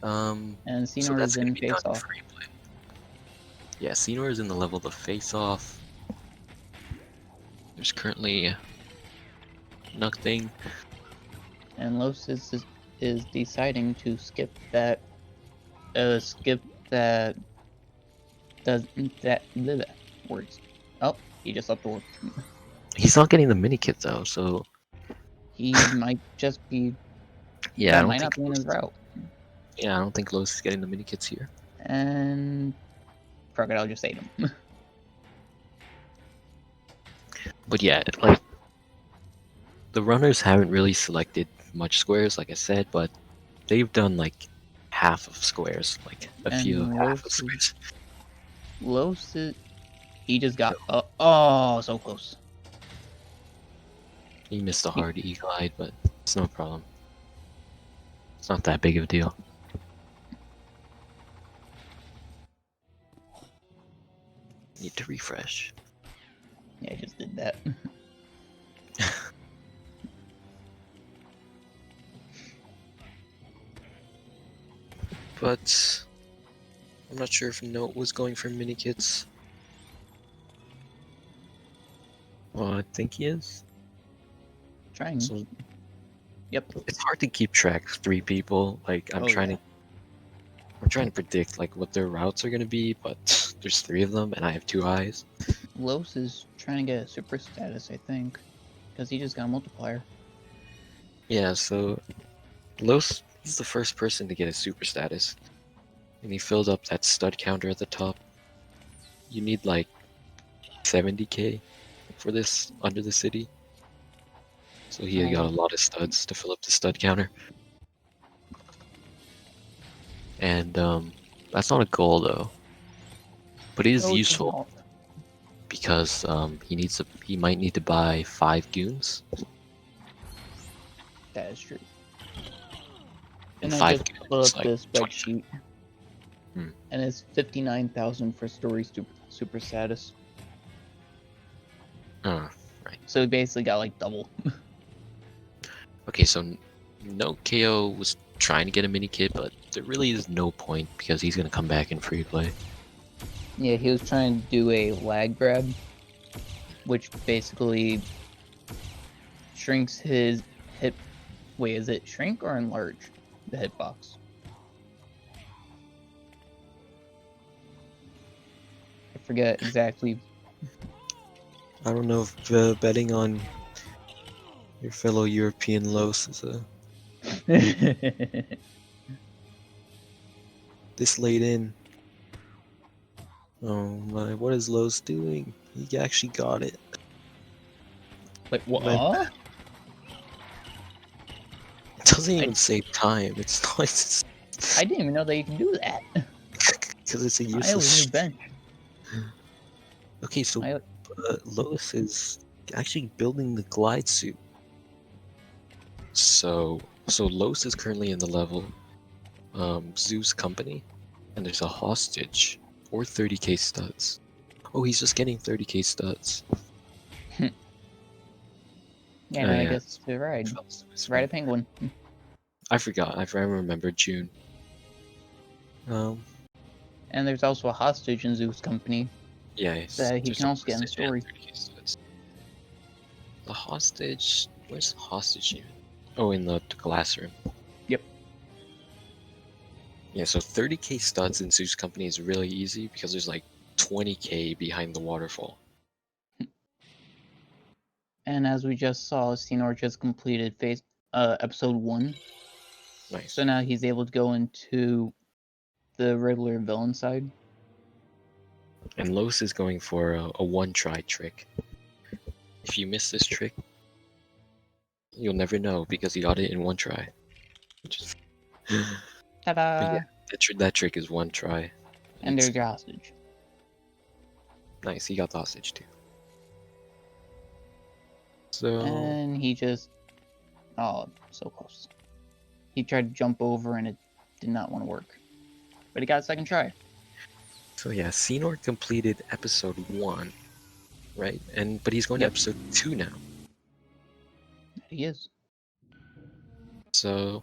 And So Senor that's is gonna in be done face off. free play. Yeah, Senor is in the level of face off. There's currently nothing. And LoS is deciding to skip that does that bleh, words. Oh, he just left the word. He's not getting the mini kit though, so He might just be yeah, I that don't might think not be in his route. yeah, I don't think LoS is getting the mini kits here. And Crocodile just ate him. But yeah, like the runners haven't really selected much squares, like I said, but they've done like half of squares, like a few And half of squares. Los he just got oh so close. He missed a hard E-glide, but it's no problem. It's not that big of a deal. Need to refresh. Yeah, I just did that. But I'm not sure if Note was going for mini kits. Well, I think he is. Trying. So Yep. it's hard to keep track of 3 people. Like I'm Oh, trying yeah. to predict like what their routes are gonna be, but there's 3 of them and I have 2 eyes. Los is trying to get a super status, I think, because he just got a multiplier. Yeah, so Los is the first person to get a super status. And he filled up that stud counter at the top. You need like 70k for this under the city. So he got a lot of studs to fill up the stud counter. And that's not a goal though. But it is Oh, it's useful not. because he might need to buy 5 goons. That is true. And And I 5 just goons pulled is up like this 20. spreadsheet, Hmm. and it's 59,000 for story super status. Right. So he basically got like double. Okay, so notek0 was trying to get a mini kit, but there really is no point because he's gonna come back in free play. Yeah, he was trying to do a lag grab, which basically shrinks his hit. Wait, is it shrink or enlarge the hitbox? I forget exactly. I don't know if betting on your fellow European LoS is this late in. Oh my, what is LoS doing? He actually got it. Wait, what? Man. It doesn't even say time. It's not. I didn't even know that you can do that. Because it's a I useless. always knew bench. Okay, so LoS is actually building the glide suit. So LoS is currently in the level Zeus company, and there's a hostage or 30k studs. Oh, he's just getting 30k studs. Yeah, no, I guess to ride. Ride a penguin. I forgot. I remember June. And there's also a hostage in Zeus company. Yeah, That he can also get in the story. The hostage. Where's the hostage even? Oh, in the glass room. Yep. Yeah, so 30k studs in Zeus company is really easy because there's like 20k behind the waterfall. And as we just saw, Senor just completed episode 1. Nice. So now he's able to go into the regular villain side. And LoS is going for a one-try trick. If you miss this trick, you'll never know because he got it in one try. Ta-da! Yeah, that trick is one try. And there's your hostage. Nice, he got the hostage too. So And he just... Oh, so close. He tried to jump over and it did not want to work. But he got a second try. yeah, Xenor completed episode 1, right? But he's going Yep. to episode 2 now. He is. So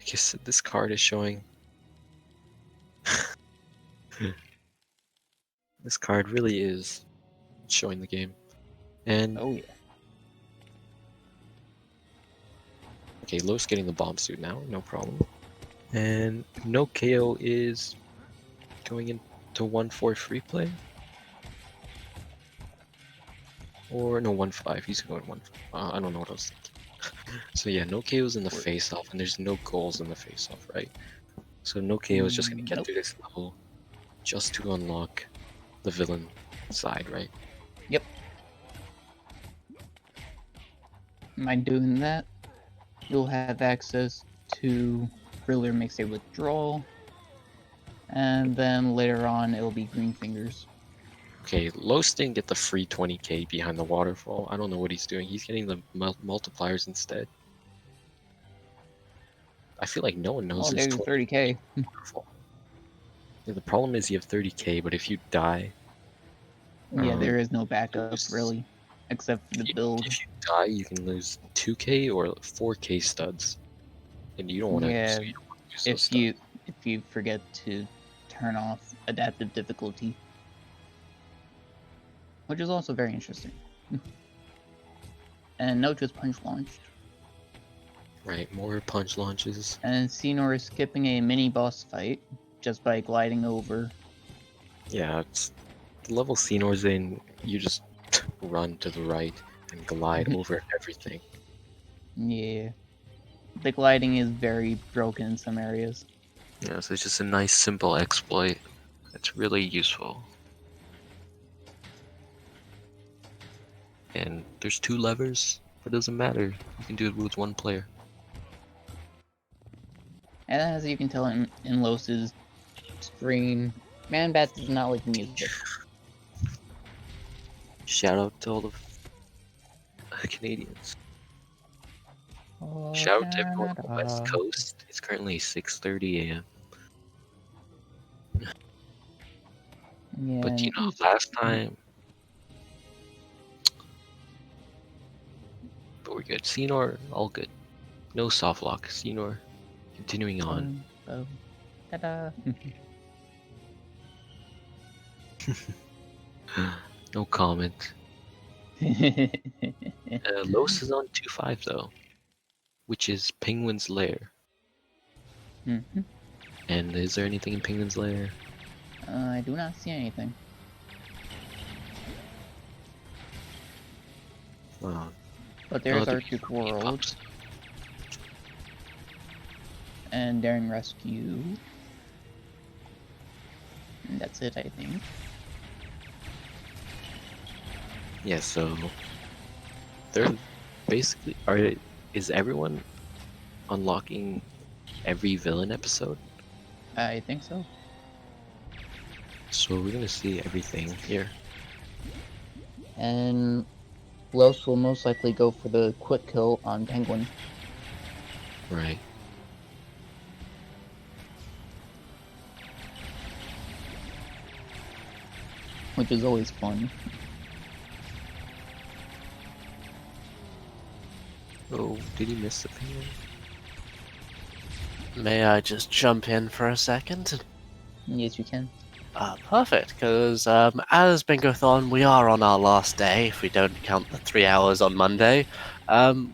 I guess this card is showing. This card really is showing the game. And Oh, yeah. okay, LoS getting the bomb suit now, no problem. And notek0 is going into 1-4 free play. Or no, 1-5. He's going 1. I don't know what I was thinking. So yeah, notek0 is in the face-off, and there's no goals in the face-off, right? So notek0 is just gonna get Nope. through this level just to unlock the villain side, right? Yep. By doing that, you'll have access to Thriller makes a withdrawal, and then later on it'll be Green Fingers. Okay, LoS didn't get the free 20k behind the waterfall. I don't know what he's doing. He's getting the multipliers instead. I feel like no one knows Oh, this there's 20k 30k. waterfall. Yeah, the problem is you have 30k, but if you die, Yeah, there is no backup lose- really, except for the build. if you die, you can lose 2k or 4k studs, and you don't want to. Yeah, So you don't wanna use those if you forget to turn off adaptive difficulty, which is also very interesting. And no, just punch launched. Right, more punch launches. And Xenor is skipping a mini boss fight just by gliding over. Yeah, it's the level Xenor's in. You just run to the right and glide over everything. Yeah. The gliding is very broken in some areas. Yeah, so it's just a nice simple exploit. It's really useful. And there's 2 levers, but it doesn't matter. You can do it with 1 player. And as you can tell in LoS's screen, Man-Bat does not like the music. Shout out to all the Canadians. Shout out to everyone on the West Coast. It's currently 6:30 a.m. Yeah, But you know, and last time. But we're good. Xenor, all good. No soft lock. Xenor, continuing on. Ta-da. No comment. LoS is on 2-5 though, which is Penguin's Lair. Mhm. And is there anything in Penguin's Lair? I do not see anything. But there's other Arctic people get World pops. and Daring Rescue. And that's it, I think. Yeah, so they're basically is everyone unlocking every villain episode? I think so. So we're gonna see everything here. And LoS will most likely go for the quick kill on Penguin. Right. Which is always fun. Oh, did he miss the penguin? May I just jump in for a second? Yes, you can. Perfect, because as Bingothon, we are on our last day, if we don't count the 3 hours on Monday.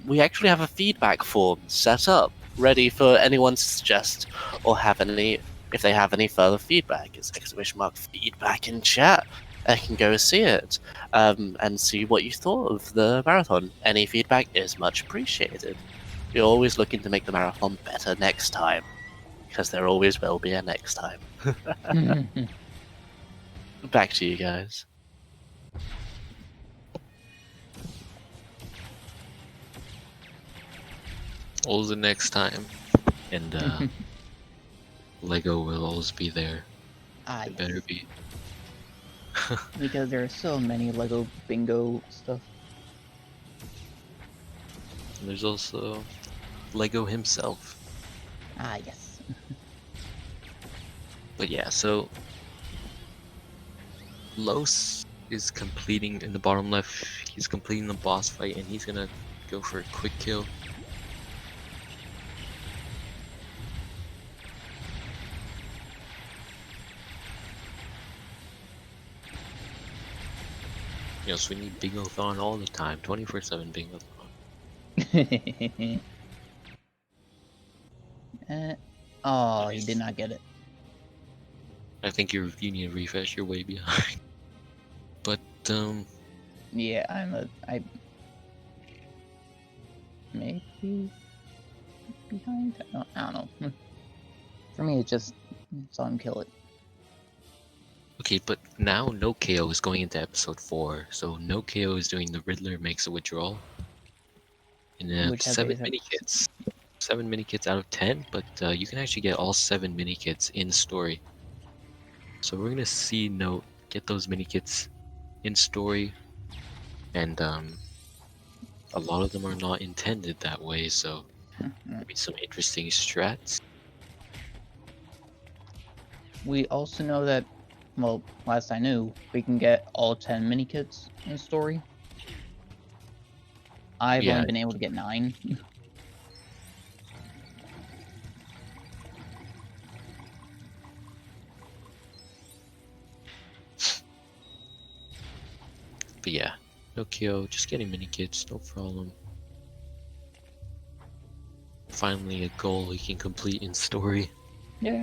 We actually have a feedback form set up, ready for anyone to suggest or have any, if they have any further feedback. It's !feedback in chat. I can go see it and see what you thought of the marathon. Any feedback is much appreciated. We're always looking to make the marathon better next time, because there always will be a next time. Back to you guys. Always the next time. And Lego will always be there. It better Yes. be. Because there are so many Lego bingo stuff. And there's also Lego himself. Ah, yes. But yeah, so LoS is completing in the bottom left. He's completing the boss fight, and he's gonna go for a quick kill. Yes, we need Bingothon all the time, 24/7 Bingothon. Oh, he Nice. did not get it. I think you need to refresh. You're way behind. But Yeah, I maybe behind. I don't know. For me, it's just saw him kill it. okay, but now No KO is going into episode 4. So No KO is doing the Riddler makes a withdrawal. And Which has 7 a- mini kits. 7 mini kits out of 10, but you can actually get all 7 mini kits in story. So we're gonna see Note get those mini kits in story, and a lot of them are not intended that way. So maybe some interesting strats. We also know that, well, last I knew, we can get all 10 mini kits in story. I've Yeah. only been able to get 9. But yeah, Nokia just getting mini kits, no problem. Finally, a goal he can complete in story. Yeah.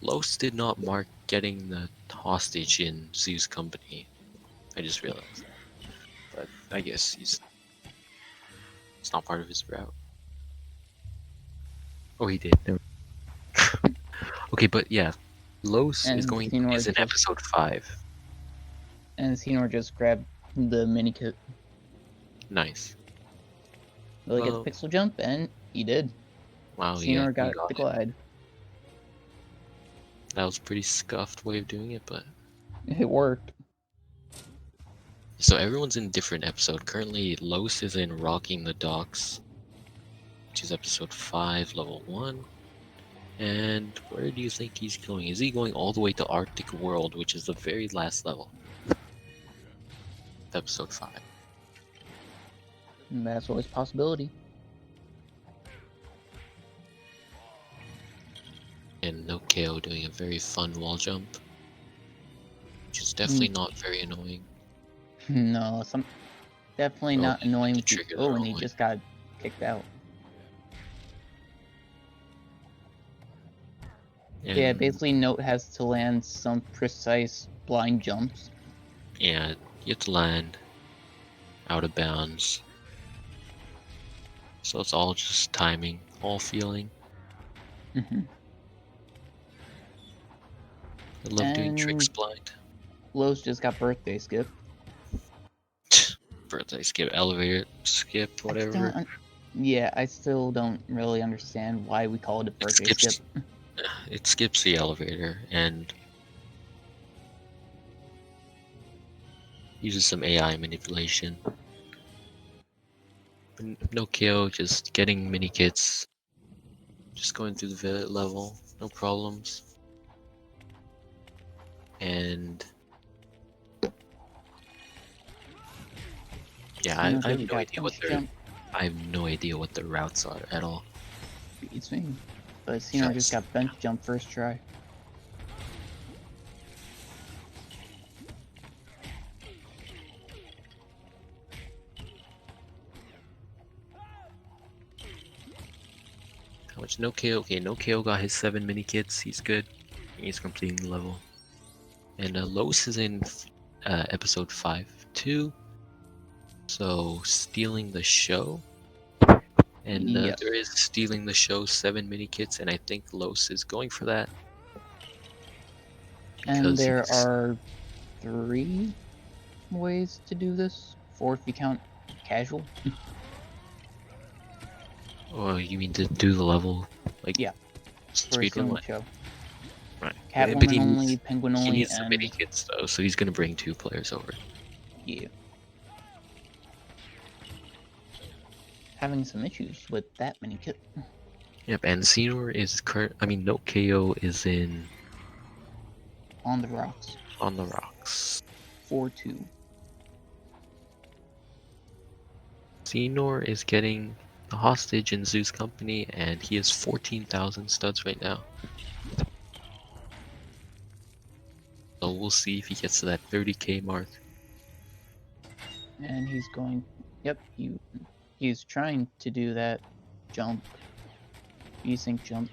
LoS did not mark getting the hostage in Zeus' company. I just realized. But I guess it's not part of his route. Oh, he did. No. Okay, but yeah, LoS is And in Xenor episode 5. And Xenor just grabbed the mini kit. Nice. Will he get Well, the pixel jump? And he did. wow, Xenor he got the it. glide. That was a pretty scuffed way of doing it, but It worked. so everyone's in different episode. Currently, LoS is in Rocking the Docks, which is episode 5, level 1. And where do you think he's going? Is he going all the way to Arctic World, which is the very last level? Episode 5. And that's always a possibility. And No KO doing a very fun wall jump, which is definitely not very annoying. No, definitely Oh, not he hit annoying. the trigger the Oh, and wrong he way. just got kicked out. Yeah, And, basically Note has to land some precise blind jumps. yeah, you have to land out of bounds. So it's all just timing, all feeling. Mm-hmm. I love doing And- tricks blind. LoS just got birthday skip. Birthday skip, elevator skip, whatever. I still don't really understand why we call it a birthday skips- skip. It skips the elevator and uses some AI manipulation. No KO, just getting mini kits, just going through the level, no problems. And yeah, I have no idea what I have no idea what the routes are at all. Beats me. But Xenor just got bench jump first try. How much no KO? Okay, no KO got his 7 mini kits. He's good. He's completing the level. And LoS is in episode 5 too. So stealing the show. And Yes. there is stealing the show 7 mini kits, and I think LoS is going for that. And there he's- are 3 ways to do this. 4 if you count casual. Oh, you mean to do the level like Yeah. For speedrun stealing one? the show. Right. Catwoman But he only, needs, Penguin he only, needs the and mini kits though, so he's gonna bring 2 players over. yeah. having some issues with that many kits. Yep, and Xenor is notek0 is in On the rocks. on the rocks. 4-2. Xenor is getting the hostage in Zeus company, and he has 14,000 studs right now. So we'll see if he gets to that 30k mark. And he's going. Yep, he's trying to do that jump. Desync jump.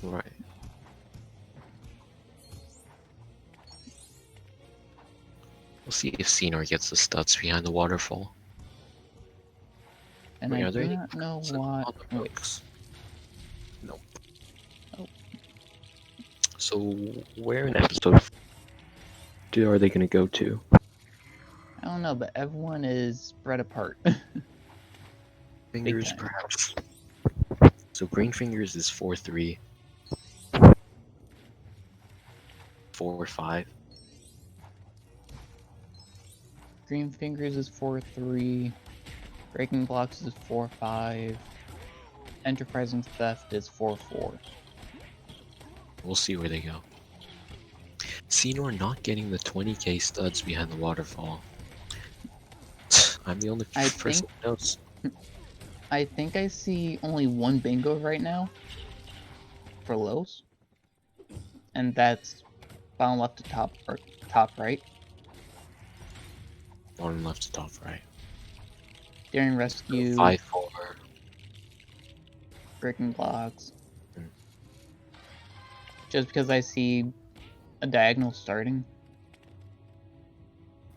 Right. We'll see if Xenor gets the studs behind the waterfall. And Wait, I are there do any not know blocks on what. the Wait, rocks? Nope. Oh. So where in episode are they going to go to? I don't know, but everyone is spread apart. Fingers, time. perhaps. So Green Fingers is 4-3. 4-5. Green Fingers is 4-3. Breaking Blocks is 4-5. Enterprising Theft is 4-4. We'll see where they go. Xenor not getting the 20k studs behind the waterfall. I'm the only I person who knows. I think I see only one bingo right now for LoS, and that's bottom left to top or top right. Bottom left to top right. Daring Rescue, 5-4. Breaking Blocks. Hmm. Just because I see a diagonal starting.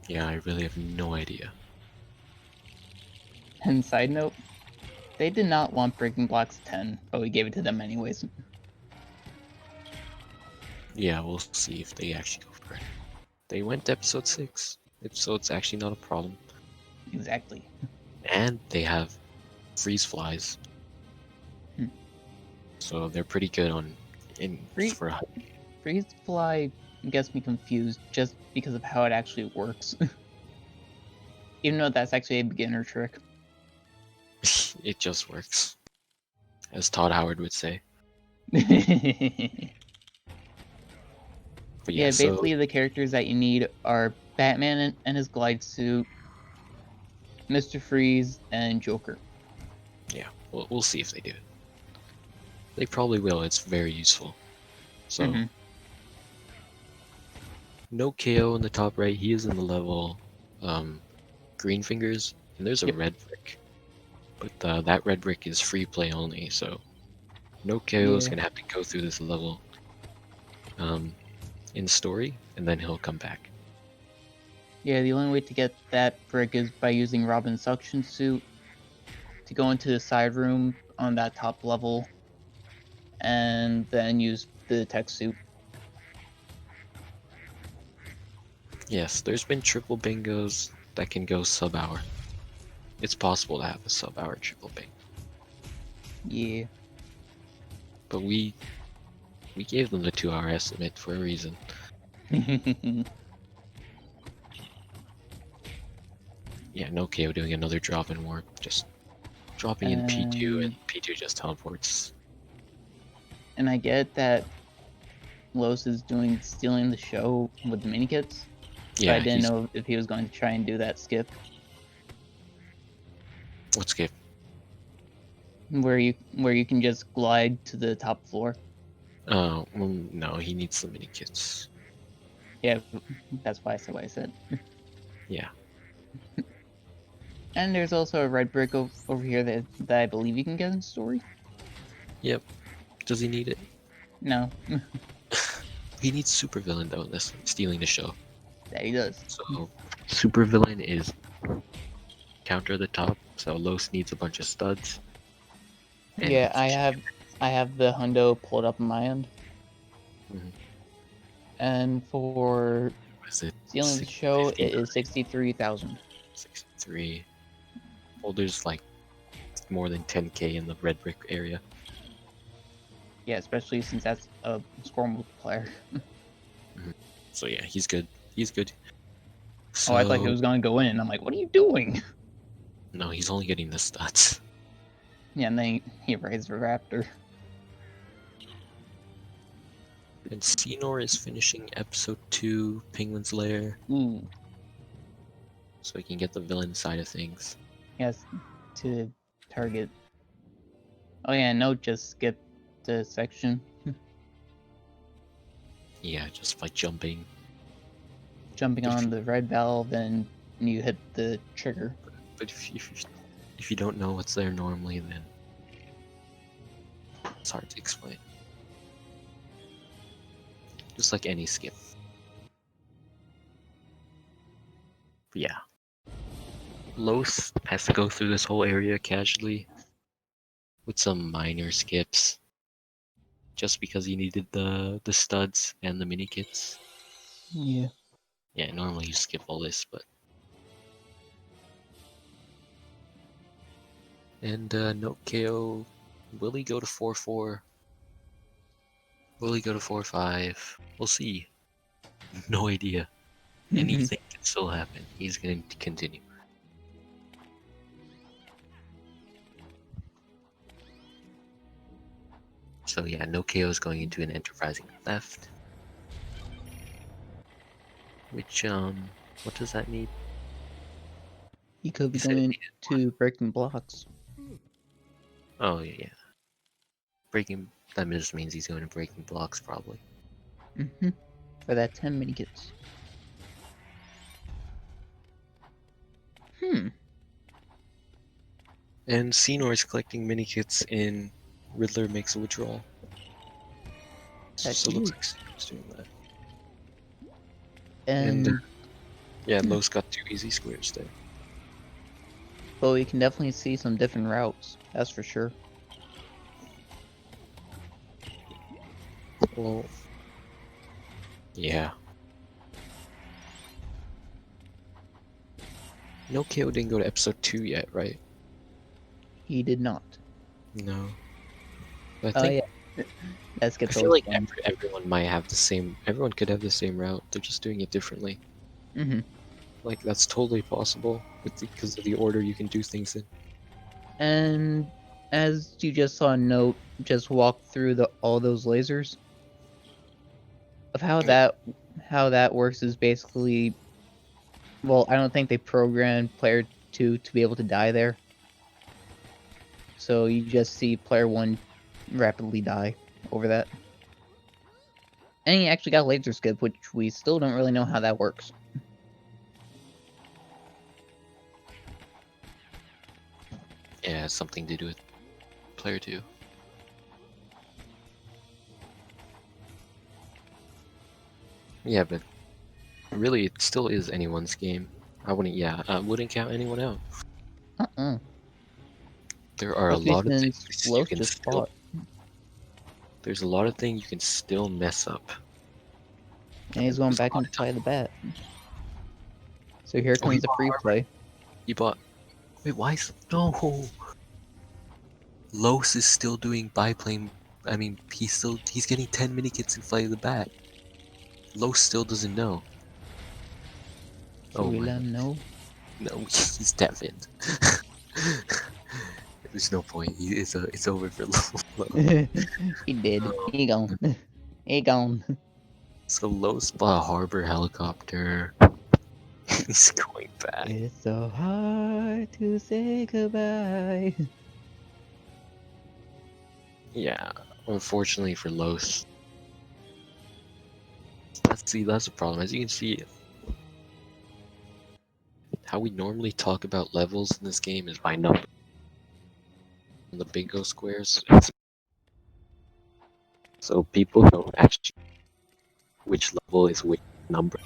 Yeah, I really have no idea. And side note, they did not want Breaking Blocks 10, but we gave it to them anyways. Yeah, we'll see if they actually go for it. They went to episode 6, so it's actually not a problem. Exactly. And they have freeze flies. Hmm. So they're pretty good for Freeze Fly gets me confused just because of how it actually works. Even though that's actually a beginner trick. it just works. As Todd Howard would say. But Yeah, yeah, so basically the characters that you need are Batman and his glide suit, Mr. Freeze, and Joker. yeah, we'll see if they do it. They probably will. It's very useful. So Mhm. no KO in the top right. He is in the level Green Fingers, and there's a Yep. red brick. But that red brick is free play only, so no KO is Yeah. gonna have to go through this level in story, and then he'll come back. Yeah, the only way to get that brick is by using Robin's suction suit to go into the side room on that top level, and then use the tech suit. Yes, there's been triple bingos that can go sub-hour. It's possible to have a sub-hour triple bingo. Yeah. But we gave them the 2-hour estimate for a reason. Yeah, no KO doing another drop in warp, just dropping in P2 and P2 just teleports. And I get that LoS is stealing the show with the mini kits. Yeah, But I didn't know if he was going to try and do that skip What skip? where you can just glide to the top floor. Oh, well, no, he needs the mini kits. Yeah, that's why I said what I said. Yeah. And there's also a red brick over here that I believe you can get in story. Yep. Does he need it? No, He needs supervillain though, that's stealing the show. that he does. So supervillain is counter the top, so LoS needs a bunch of studs. And Yeah, I have the hundo pulled up on my end. Mhm. And for What is it? stealing the show, it is 63,000. 63. Well, there's like more than 10k in the red brick area. Yeah, especially since that's a score multiplier. So yeah, he's good. He's good. So, Oh, I thought he was gonna go in. I'm like, what are you doing? No, he's only getting the stats. Yeah, and then he rides the raptor. And Xenor is finishing episode 2, Penguin's Lair, Ooh, so he can get the villain side of things. yes, to target. Oh yeah, no, just skip the section. Yeah, just by jumping. Jumping But if on you- the red valve and you hit the trigger. But if you don't know what's there normally, then it's hard to explain. Just like any skip. But yeah. LoS has to go through this whole area casually with some minor skips. Just because he needed the studs and the mini kits. Yeah. Yeah, normally you skip all this, but and notek0, will he go to 4-4? Will he go to 4-5? We'll see. No idea. Anything can still happen. He's going to continue. So yeah, notek0 is going into an enterprising theft. Which, what does that mean? He could be You said going it to breaking blocks. Oh, yeah. Breaking, that just means he's going to breaking blocks, probably. For that 10 mini kits. Hmm. And Xenor is collecting mini kits in Riddler Makes a Withdrawal. That's So it looks huge. like Xenor's doing that. And Yeah, LoS got 2 easy squares there. but we can definitely see some different routes. That's for sure. Well, yeah. notek0 didn't go to episode 2 yet, right? He did not. No. But Oh I think yeah. Let's I get feel those like ones. everyone might have the same. Everyone could have the same route. They're just doing it differently. Mm-hmm. Like that's totally possible because of the order you can do things in. And as you just saw, Note just walk through all those lasers. Of how that works is basically, well, I don't think they programmed player 2 to be able to die there. So you just see player 1 rapidly die over that. And he actually got laser skip, which we still don't really know how that works. Yeah, it has something to do with player 2. Yeah, but really, it still is anyone's game. I wouldn't. Yeah, I wouldn't count anyone out. There are a lot of Since things you LoS can just still. fought, There's a lot of things you can still mess up. and he's going There's a back lot into play the bat. So here comes the free play. He bought. Wait, why is no? LoS is still doing biplane. I mean, he's getting 10 mini kits in Flight of the Bat. LoS still doesn't know. So we my let him know. No, he's deafened. There's no point. It's over for LoS. He did. Oh. He gone. He gone. So LoS bought a harbor helicopter. He's going back. It's so hard to say goodbye. Yeah, unfortunately for LoS. That's the problem. As you can see, how we normally talk about levels in this game is by number. On the bingo squares. So people don't actually which level is which number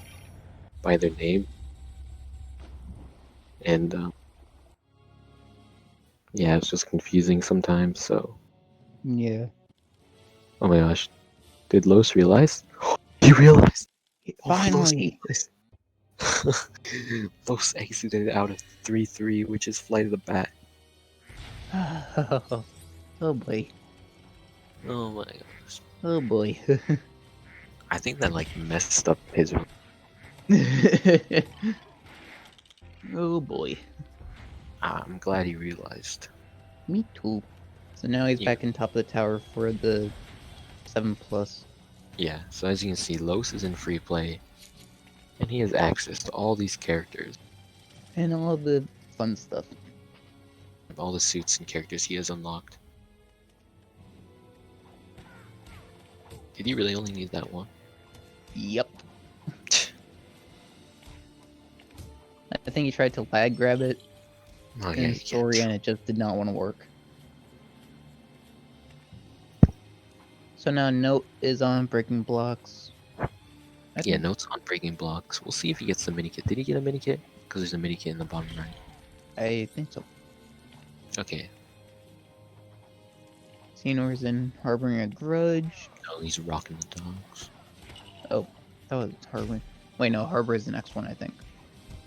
by their name. And yeah, it's just confusing sometimes, so Yeah. oh my gosh. Did LoS realize? He realized! Finally. LoS exited out of 3-3, which is Flight of the Bat. Oh boy. Oh my gosh. Oh boy. I think that like messed up his. Oh boy. I'm glad he realized. Me too. So now he's Yeah. back in top of the tower for the 7+. Yeah, so as you can see, LoS is in free play, and he has access to all these characters, And all the fun stuff. all the suits and characters he has unlocked. Did he really only need that one? Yep. I think he tried to lag grab it Oh yeah, in you story can't. and it just did not want to work. So now Note is on breaking blocks. Yeah, notes on breaking blocks. We'll see if he gets the mini kit. Did he get a mini kit? Because there's a mini kit in the bottom right. I think so. Okay. Xenor's in harboring a grudge. No, he's rocking the dogs. Oh, that was Harbor. Wait, no, Harbor is the next one, I think.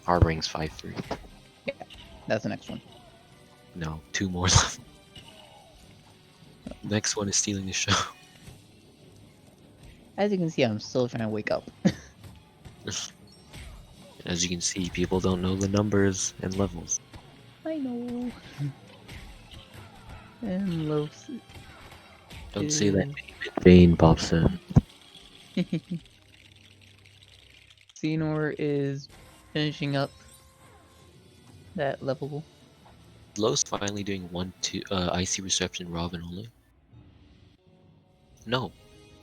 Harboring's 5-3. That's the next one. No, 2 more left. Next one is stealing the show. As you can see, I'm still trying to wake up. As you can see, people don't know the numbers and levels. I know. And LoS. Don't say that Vane pops in. Xenor is finishing up that level. LoS finally doing 1-2 IC reception Robin only. No,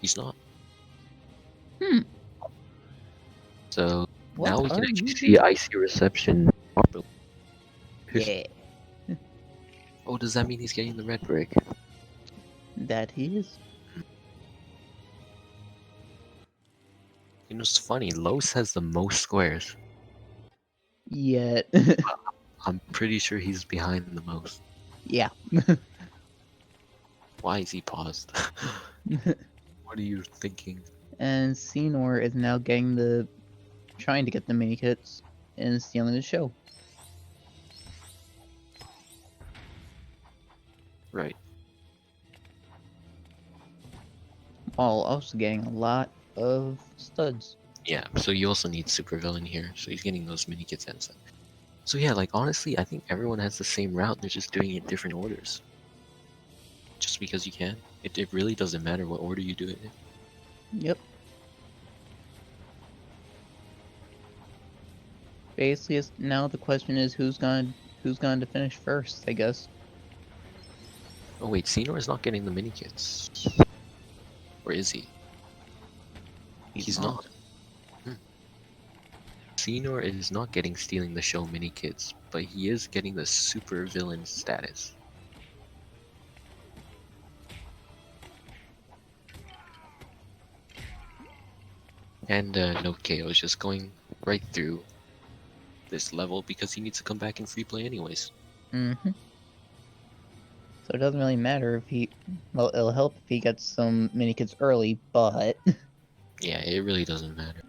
he's not. Hmm. So What now we can are actually you see IC reception properly. Yeah, Oh, does that mean he's getting the red brick? that he is. You know, it's funny. LoS has the most squares. Yet. I'm pretty sure he's behind the most. Yeah. Why is he paused? What are you thinking? And Xenor is now trying to get the mini kits and stealing the show. Right. While also getting a lot of studs. Yeah, so you also need supervillain here, so he's getting those mini kits and stuff. So yeah, like honestly, I think everyone has the same route, they're just doing it in different orders. Just because you can. It really doesn't matter what order you do it in. Yep. Basically, now the question is who's going to finish first, I guess. Oh wait, Xenor is not getting the mini kits. Or is he? He's not. Xenor is not getting stealing the show mini kits, but he is getting the super villain status. And notek0 is just going right through this level because he needs to come back in free play anyways. Mm-hmm. So it doesn't really matter if well, it'll help if he gets some mini kits early, but Yeah, it really doesn't matter.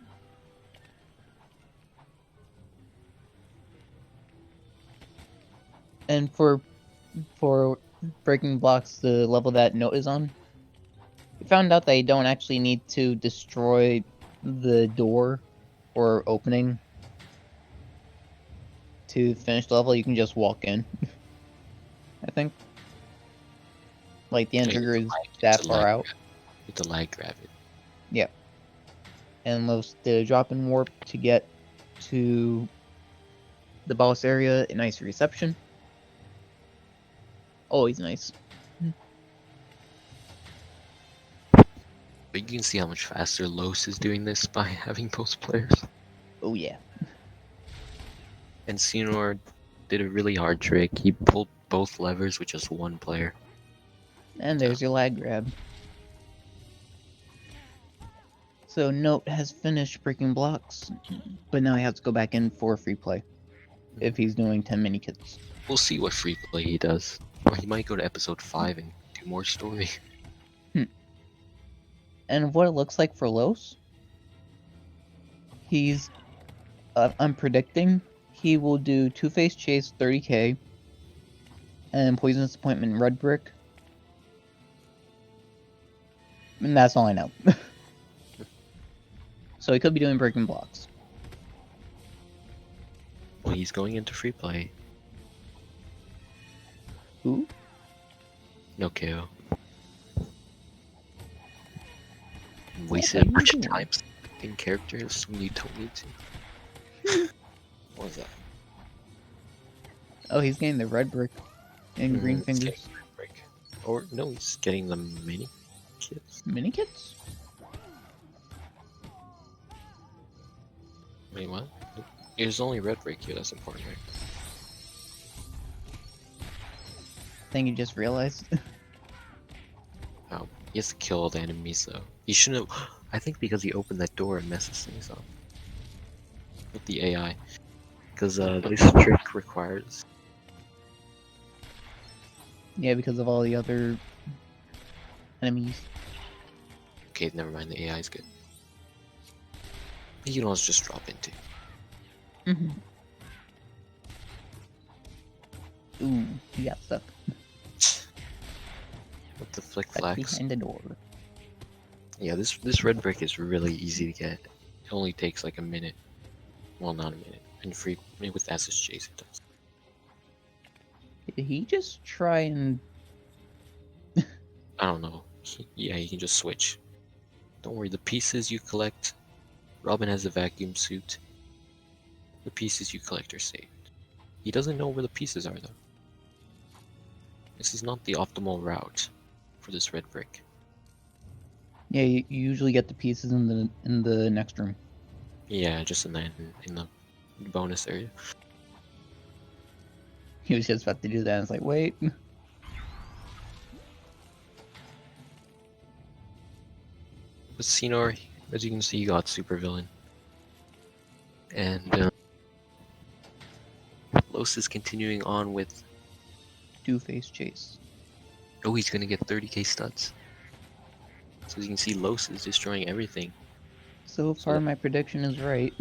and for breaking blocks, the level that Note is on, we found out that you don't actually need to destroy the door or opening to finish the level. You can just walk in. I think. Like the end trigger is that far out. With the lag grab it. Yeah. And the drop in warp to get to the boss area in nice reception. Always nice. But you can see how much faster LoS is doing this by having both players. Oh yeah. And Xenor did a really hard trick. He pulled both levers with just one player. And there's your lag grab. So Note has finished breaking blocks, but now he has to go back in for free play if he's doing 10 mini kits. We'll see what free play he does. Or he might go to episode 5 and do more story. And what it looks like for LoS, I'm predicting he will do Two-Face Chase 30k and Poisonous Appointment Red Brick. And that's all I know. So he could be doing breaking blocks. Well, he's going into free play. Who? No KO. What Wasted a are you bunch of doing? time selecting characters when you don't need to. What was that? Oh, he's getting the red brick and green He's getting fingers. the red brick. Or no, he's getting the mini kits. Mini kits? Wait, what? There's only red brick here. That's important, right? Thing you just realized. Oh, he has to kill all the enemies though. He shouldn't have. I think because he opened that door and messes things up with the AI. Because this trick requires. Yeah, because of all the other enemies. Okay, never mind. The AI is good. You can always just drop into. Mm-hmm. Ooh, he got stuck. With the flick Stuck flags. behind the door. Yeah, this red brick is really easy to get. It only takes like a minute. Well, not a minute. And free with SSJs it does. Did he just try and... I don't know. Yeah, you can just switch. Don't worry, the pieces you collect. Robin has a vacuum suit. The pieces you collect are saved. He doesn't know where the pieces are though. This is not the optimal route for this red brick. Yeah, you usually get the pieces in the next room. Yeah, just in the bonus area. He was just about to do that, and it's like, wait. But Senor, as you can see, got super villain. And LoS is continuing on with. Two-face chase. Oh, he's gonna get 30k studs. So as you can see, LoS is destroying everything. So So far, that- my prediction is right.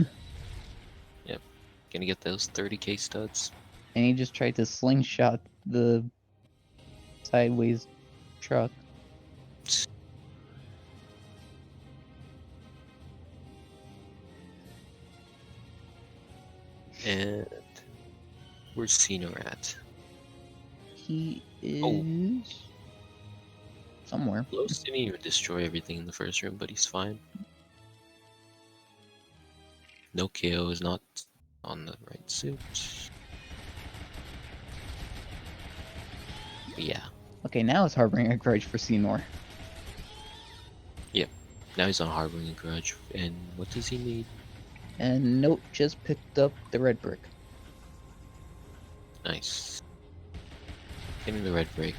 Gonna get those 30k studs. And he just tried to slingshot the sideways truck. And where's Senor at? He is Oh. somewhere. LoS didn't even destroy everything in the first room, but he's fine. No KO is not on the right suit. But yeah, Okay, now it's harboring a grudge for Seymour. now he's on Harboring a Grudge. And what does he need? And Note just picked up the red brick. Nice. Getting the red brick.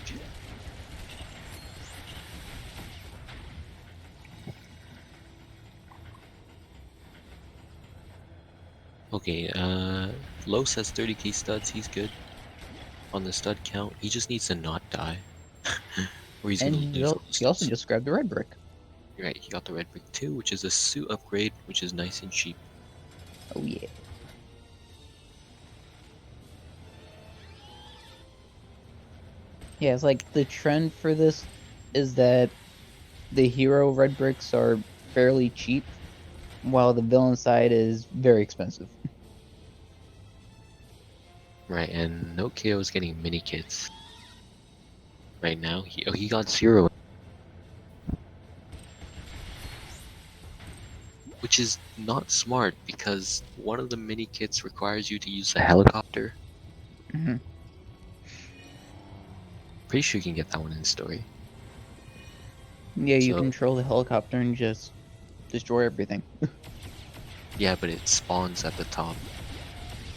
Okay, LoS has 30k studs, he's good. On the stud count, he just needs to not die. Or he's And gonna lose all the he also studs. just grabbed the red brick. Right, he got the red brick too, which is a suit upgrade, which is nice and cheap. Oh yeah. Yeah, it's like the trend for this is that the hero red bricks are fairly cheap, while the villain side is very expensive. Right, and no KO is getting mini kits. Right now, he got 0. Which is not smart because one of the mini kits requires you to use a helicopter. Mhm. Pretty sure you can get that one in the story. Yeah, you So- control the helicopter and just destroy everything. Yeah, but it spawns at the top.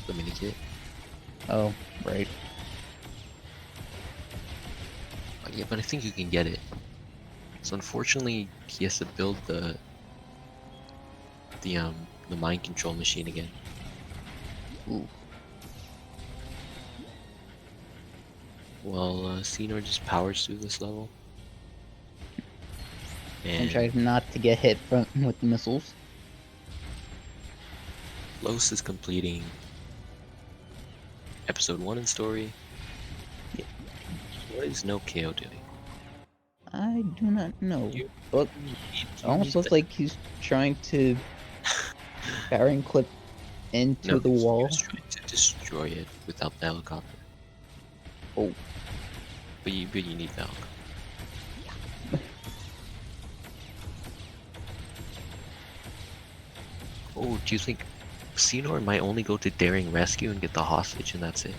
The mini kit. Oh, right. Yeah, but I think you can get it. So unfortunately, he has to build the mind control machine again. Ooh. Well, Senor just powers through this level. And tries not to get hit with the missiles. LoS is completing episode 1 in story. Yeah. What is no KO doing? I do not know. You- But it almost looks like he's trying to barren clip into the wall. He's trying to destroy it without the helicopter. Oh. but you need Valk. Oh, do you think Xenor might only go to Daring Rescue and get the hostage and that's it?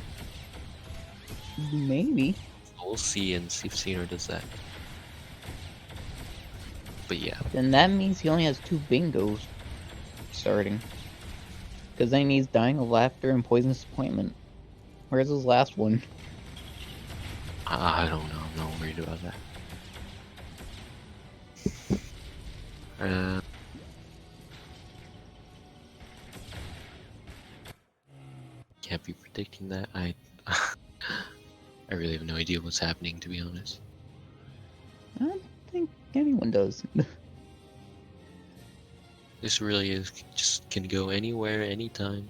Maybe. We'll see and see if Xenor does that. But yeah, Then that means he only has 2 bingos starting. Because then he needs Dying of Laughter and Poisonous Disappointment. Where's his last one? I don't know. I'm not worried about that. Can't be predicting that. I really have no idea what's happening, to be honest. I don't think anyone does. This really is just can go anywhere, anytime.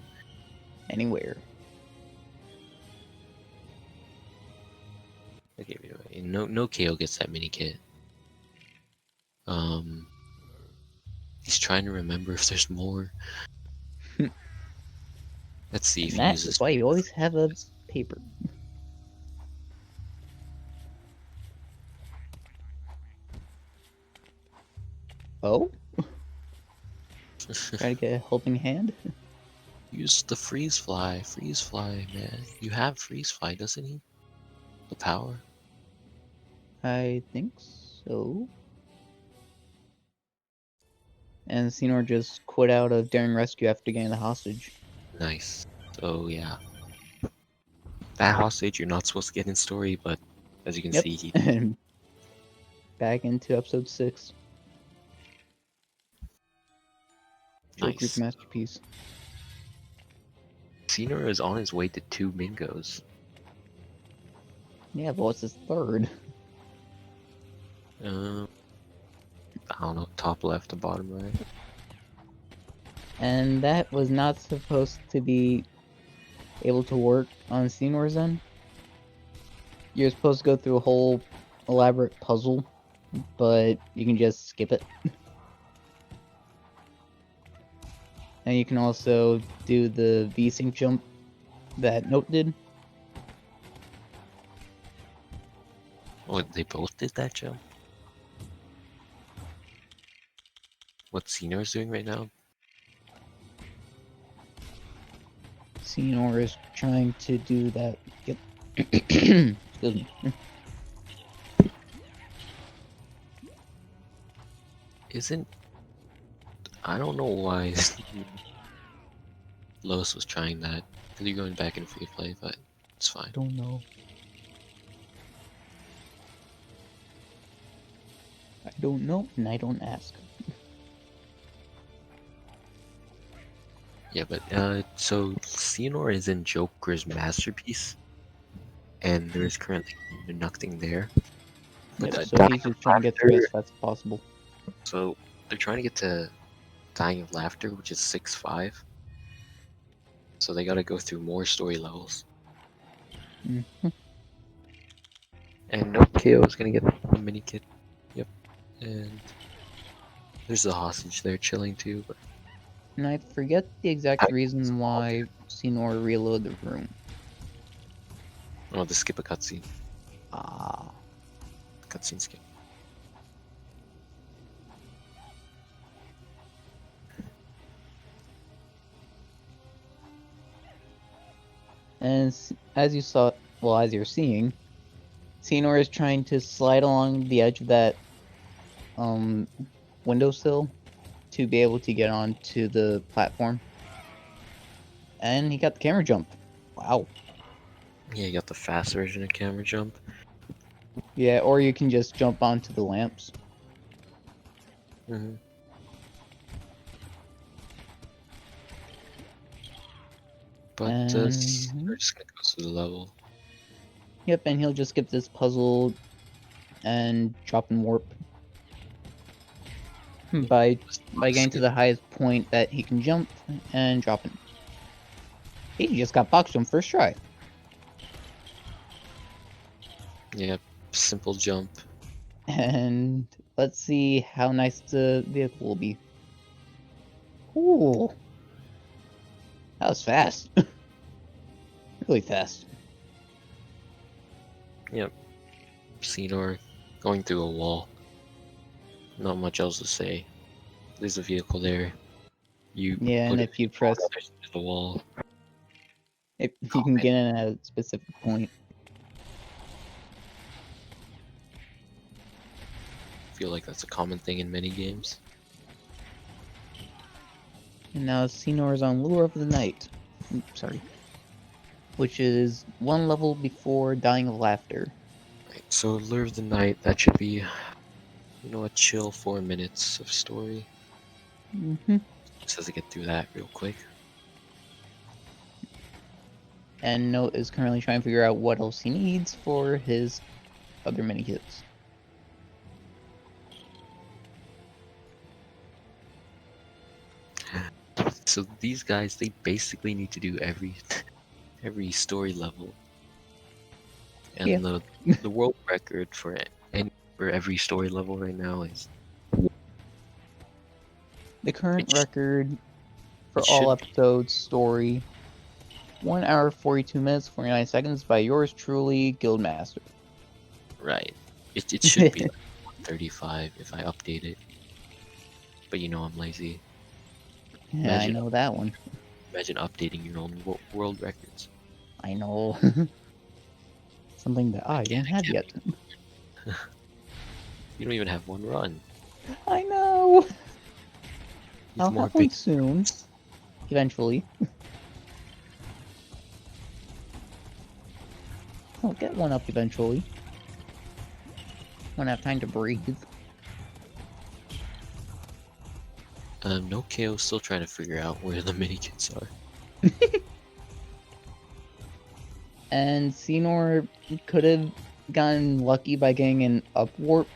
Anywhere. Okay, anyway, no KO gets that mini kit. He's trying to remember if there's more. Let's see if And he that uses. is why you always have a paper. Oh? Try to get a helping hand? Use the freeze fly, man. You have freeze fly, doesn't he? The power. I think so. And Xenor just quit out of Daring Rescue after getting the hostage. Nice. So yeah, that hostage you're not supposed to get in story, but as you can Yep. see, he And back into episode 6. Joker's nice. masterpiece. Xenor is on his way to 2 bingos. Yeah, but what's his third? I don't know, top left or bottom right. And that was not supposed to be able to work on Xenor's end. You're supposed to go through a whole elaborate puzzle, but you can just skip it. And you can also do the V-sync jump that Note did. Oh, they both did that jump? What Xenor's doing right now? Xenor is trying to do that. Yep. Excuse me. Isn't... I don't know why LoS was trying that. Because you're going back in free play, but it's fine. Don't know. I don't know, and I don't ask. Yeah, but so Xenor is in Joker's masterpiece, and there is currently nothing there. But Yep, so he's just trying to get through as fast as possible. So they're trying to get to Dying of Laughter, which is 6-5. So they gotta go through more story levels. Mhm. And no KO is gonna get a mini kit. Yep. And there's the hostage there chilling too, but And I forget the exact reason why Xenor reloaded the room. oh, to skip a cutscene. Ah. Cutscene skip. And as you saw, well, as you're seeing, Xenor is trying to slide along the edge of that windowsill to be able to get onto the platform. And he got the camera jump. Wow. Yeah, you got the fast version of camera jump. Yeah, or you can just jump onto the lamps. Mm-hmm. But And- we're just gonna go through the level. Yep, and he'll just skip this puzzle and drop and warp. By getting to the highest point that he can jump and drop it. He just got box jump first try. Yeah, simple jump. And let's see how nice the vehicle will be. Ooh. That was fast. Really fast. Yep. Senor going through a wall. Not much else to say. There's a vehicle there. You Yeah, put and it if you press, to the wall. if you can get in at a specific point. I feel like that's a common thing in many games. And now Senor is on Lure of the Night. Sorry. Which is one level before Dying of Laughter. Right, so Lure of the Night, that should be, a chill 4 minutes of story. Mm-hmm. Just has to get through that real quick. And Note is currently trying to figure out what else he needs for his other mini kits. So these guys, they basically need to do every story level. And Yeah. the world record for every story level right now is The current It sh- record for it all should be- episodes story 1 hour 42 minutes 49 seconds by yours truly, Guildmaster. right. It should be like 35 if I update it. But I'm lazy. Yeah, Imagine- I know that one. Imagine updating your own world records. I know. Something that I don't Again, have yet. You don't even have one run. I know. You've I'll more have one big- soon. Eventually. I'll get one up eventually. When I have time to breathe. notek0's still trying to figure out where the mini kits are. And Senor could have gotten lucky by getting an up warp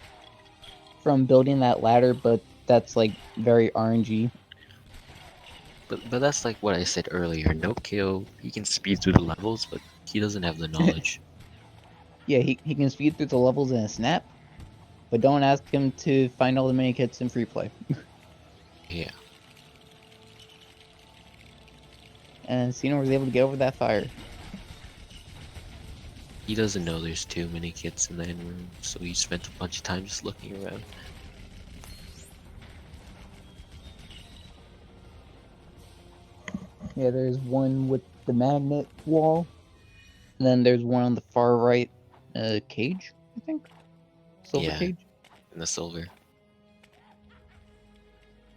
from building that ladder, but that's like very RNG. But that's like what I said earlier. notek0, he can speed through the levels, but he doesn't have the knowledge. Yeah, he can speed through the levels in a snap, but don't ask him to find all the mini kits in free play. Yeah. And Senor was able to get over that fire. He doesn't know there's too many kits in the end room, so he spent a bunch of time just looking around. Yeah, there's one with the magnet wall. And then there's one on the far right cage, I think. Silver Yeah. cage. In the silver.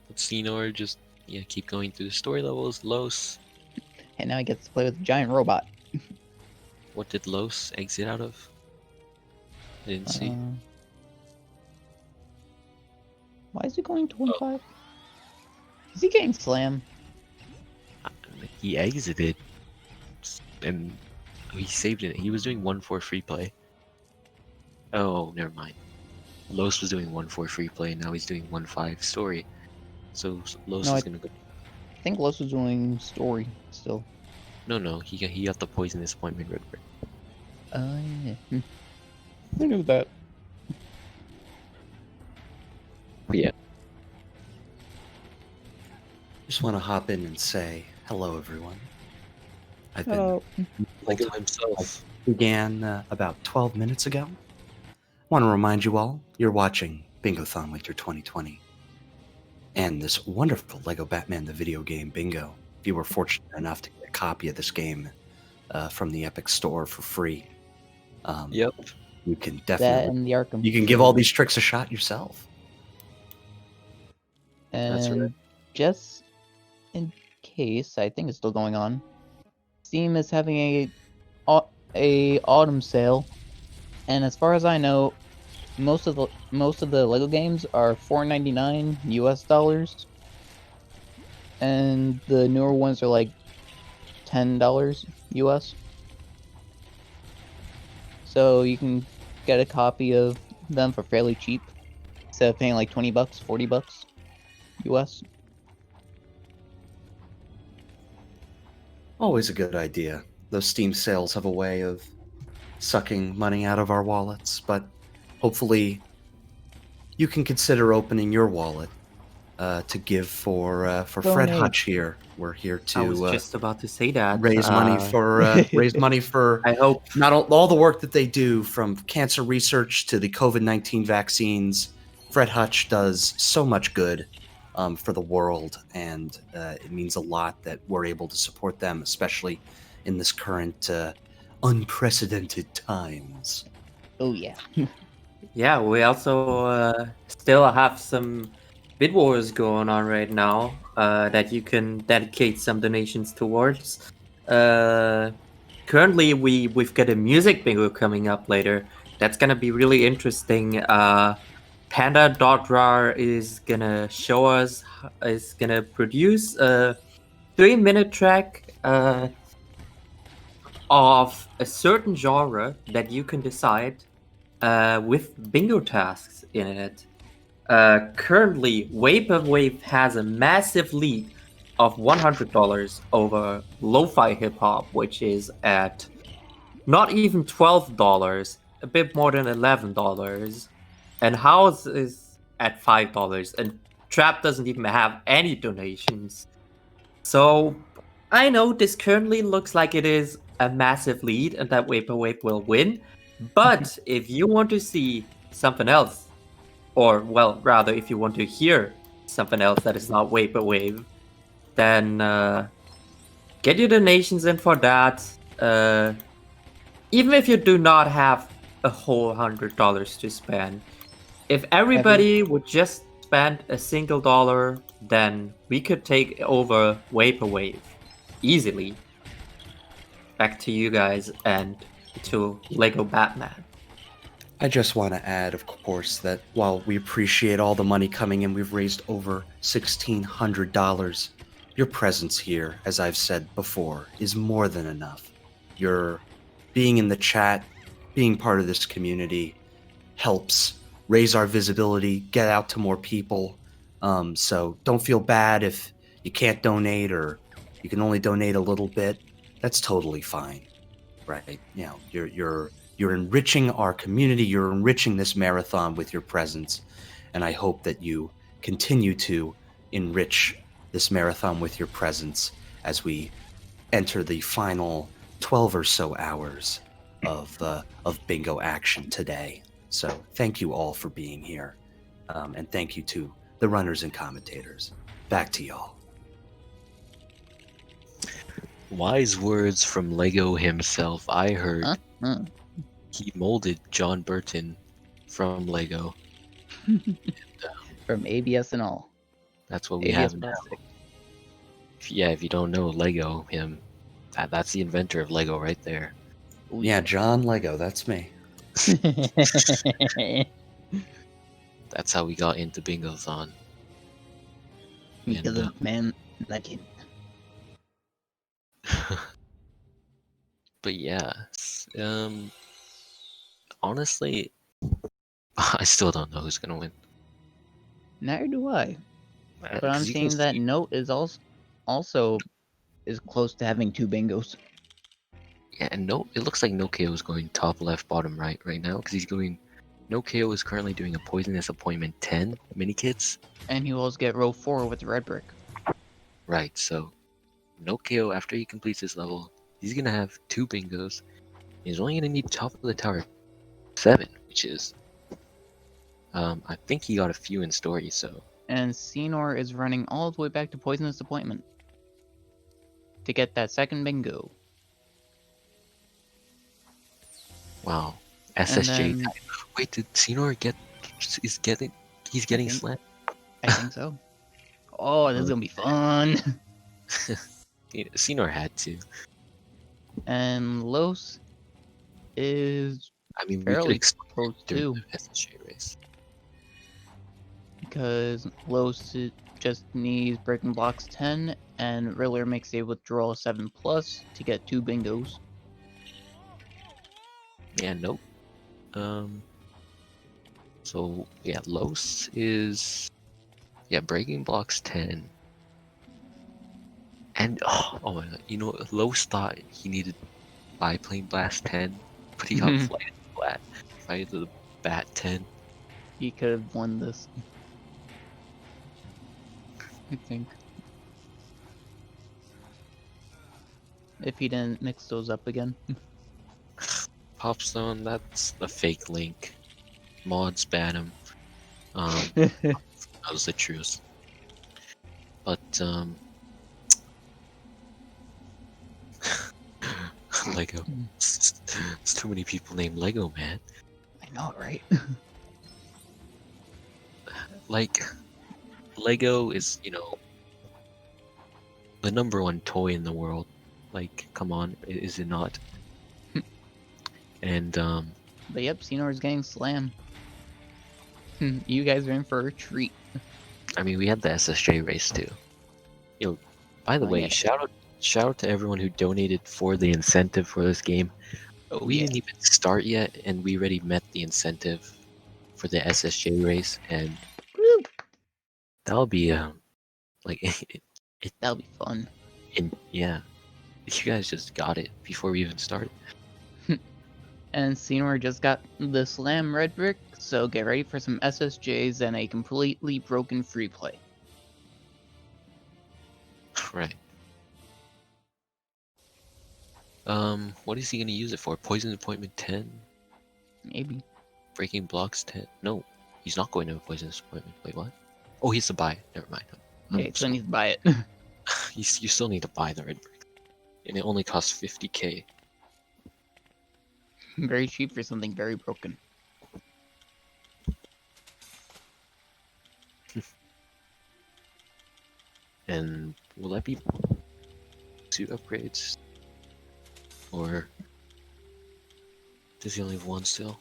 But Senor just, keep going through the story levels. LoS. And now he gets to play with a giant robot. What did LoS exit out of? I didn't see. Why is he going to 1-5? Is he getting slammed? He exited. And he saved it. He was doing 1-4 free play. Oh, never mind. LoS was doing 1-4 free play, and now he's doing 1-5 story. So LoS No, is gonna go. I think LoS was doing story still. No, he got the poisonous appointment real quick. Yeah. I knew that. Yeah. Just want to hop in and say hello, everyone. I've been Oh, Like himself. began about 12 minutes ago. Want to remind you all, you're watching Bingothon Winter 2020, and this wonderful Lego Batman The Videogame bingo. If you were fortunate enough to get a copy of this game from the Epic Store for free, Yep. you can that definitely and the Arkham. you can give all these tricks a shot yourself. That's And right. just in case, I think it's still going on. Steam is having a autumn sale, and as far as I know, most of the Lego games are $4.99 US dollars, and the newer ones are like $10 US. So you can get a copy of them for fairly cheap instead of paying like $20, $40 US. Always a good idea. Those Steam sales have a way of sucking money out of our wallets, but hopefully you can consider opening your wallet to give for Fred Donate. Hutch here. We're here I was to just about to say that. raise money for I hope. not all the work that they do, from cancer research to the COVID-19 vaccines. Fred Hutch does so much good for the world, and it means a lot that we're able to support them, especially in this current unprecedented times. Oh yeah. Yeah, we also still have some bid wars going on right now that you can dedicate some donations towards. Currently, we've got a music bingo coming up later. That's gonna be really interesting. Panda.rar is gonna produce a 3-minute track of a certain genre that you can decide with bingo tasks in it. Currently, Vaporwave has a massive lead of $100 over lo-fi hip-hop, which is at not even $12, a bit more than $11. And house is at $5, and trap doesn't even have any donations. So I know this currently looks like it is a massive lead and that Vaporwave will win. But if you want to see something else, or well, rather, if you want to hear something else that is not Vaporwave, then get your donations in for that. Even if you do not have a whole $100 to spend, if everybody would just spend a single dollar, then we could take over Vaporwave easily. Back to you guys and to Lego Batman. I just want to add, of course, that while we appreciate all the money coming in, we've raised over $1,600. Your presence here, as I've said before, is more than enough. Your being in the chat, being part of this community, helps raise our visibility, get out to more people. So don't feel bad if you can't donate or you can only donate a little bit. That's totally fine, right? You know, you're enriching our community. You're enriching this marathon with your presence, and I hope that you continue to enrich this marathon with your presence as we enter the final 12 or so hours of bingo action today. So thank you all for being here, and thank you to the runners and commentators. Back to y'all. Wise words from Lego himself. I heard he molded John Burton from Lego. From ABS and all. That's what we ABS have now. plastic. If you don't know Lego, that's the inventor of Lego right there. Yeah, John Lego, that's me. That's how we got into Bingothon. Because of man like him. But yeah, honestly, I still don't know who's gonna win. Neither do I. But I'm 'Cause you can seeing that see- Note is also is close to having 2 bingos. Yeah, and it looks like notek0 is going top left, bottom right now because he's going. notek0 is currently doing a Poisonous Appointment 10 mini kits. And he will also get row 4 with the red brick. Right, so notek0, after he completes this level, he's gonna have 2 bingos. He's only gonna need top of the tower 7, which is I think he got a few in story, so And Senor is running all the way back to Poisonous Appointment to get that second bingo. wow. SSJ. then- Wait, did Senor he's getting think- slammed? I think so. Oh, this is gonna be fun. Senor had to. And Los is I mean, we Fairly could explain close it during too. the SSJ race. because Los just needs Breaking Blocks 10, and Riddler makes a withdrawal 7+ to get 2 bingos. Yeah, nope. So yeah, LoS is Breaking Blocks 10. And oh my god, LoS thought he needed Biplane Blast 10, but he got Flight of the Bat 10. He could have won this. I think. If he didn't mix those up again. Popstone, that's a fake link. Mods ban him. Yeah, That was the truth. But Lego. It's too many people named Lego, man. I know, right? Like, Lego is, the #1 toy in the world. Like, come on, is it not? And But yep, Xenor's getting slammed. You guys are in for a treat. I mean, we had the SSJ race too. By the Oh, way, yeah. shout out to everyone who donated for the incentive for this game. Oh, We yeah. didn't even start yet, and we already met the incentive for the SSJ race, and Woo! that'll be like That'll be fun. yeah. You guys just got it before we even started. And Xenor just got the slam red brick, so get ready for some SSJs and a completely broken free play. Right. What is he gonna use it for? Poison Appointment 10? Maybe. Breaking Blocks 10? No, he's not going to a Poison Appointment. Wait, what? Oh, he has to buy it. Never mind. Okay, so I need to buy it. You still need to buy the red brick. And it only costs 50k. Very cheap for something very broken. And will that be suit upgrades? Or does he only have one still?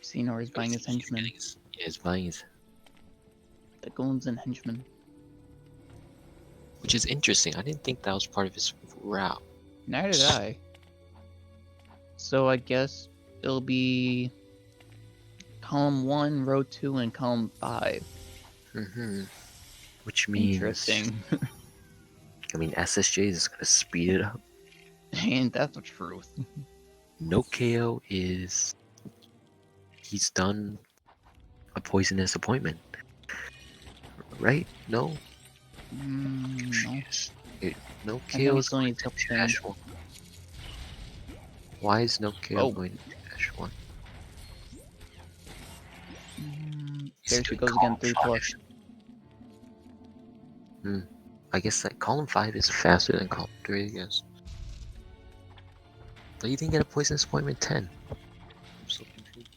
Xenor is buying his henchmen. Yeah, he's buying his. The goons and henchmen. Which is interesting. I didn't think that was part of his route. Neither did I. So I guess it'll be column 1, row 2, and column 5. Which means. Interesting. I mean, SSJ is gonna speed it up. Ain't that the truth? notek0 is. He's done a poisonous appointment. Right? No? No. Confused. I think notek0 we is still going need a to couple dash things. 1. Why is notek0 Oh. going to dash 1? There she goes again, 3 plus. I guess that column 5 is faster than column 3, I guess. But you didn't get a poisonous appointment 10. I'm so confused.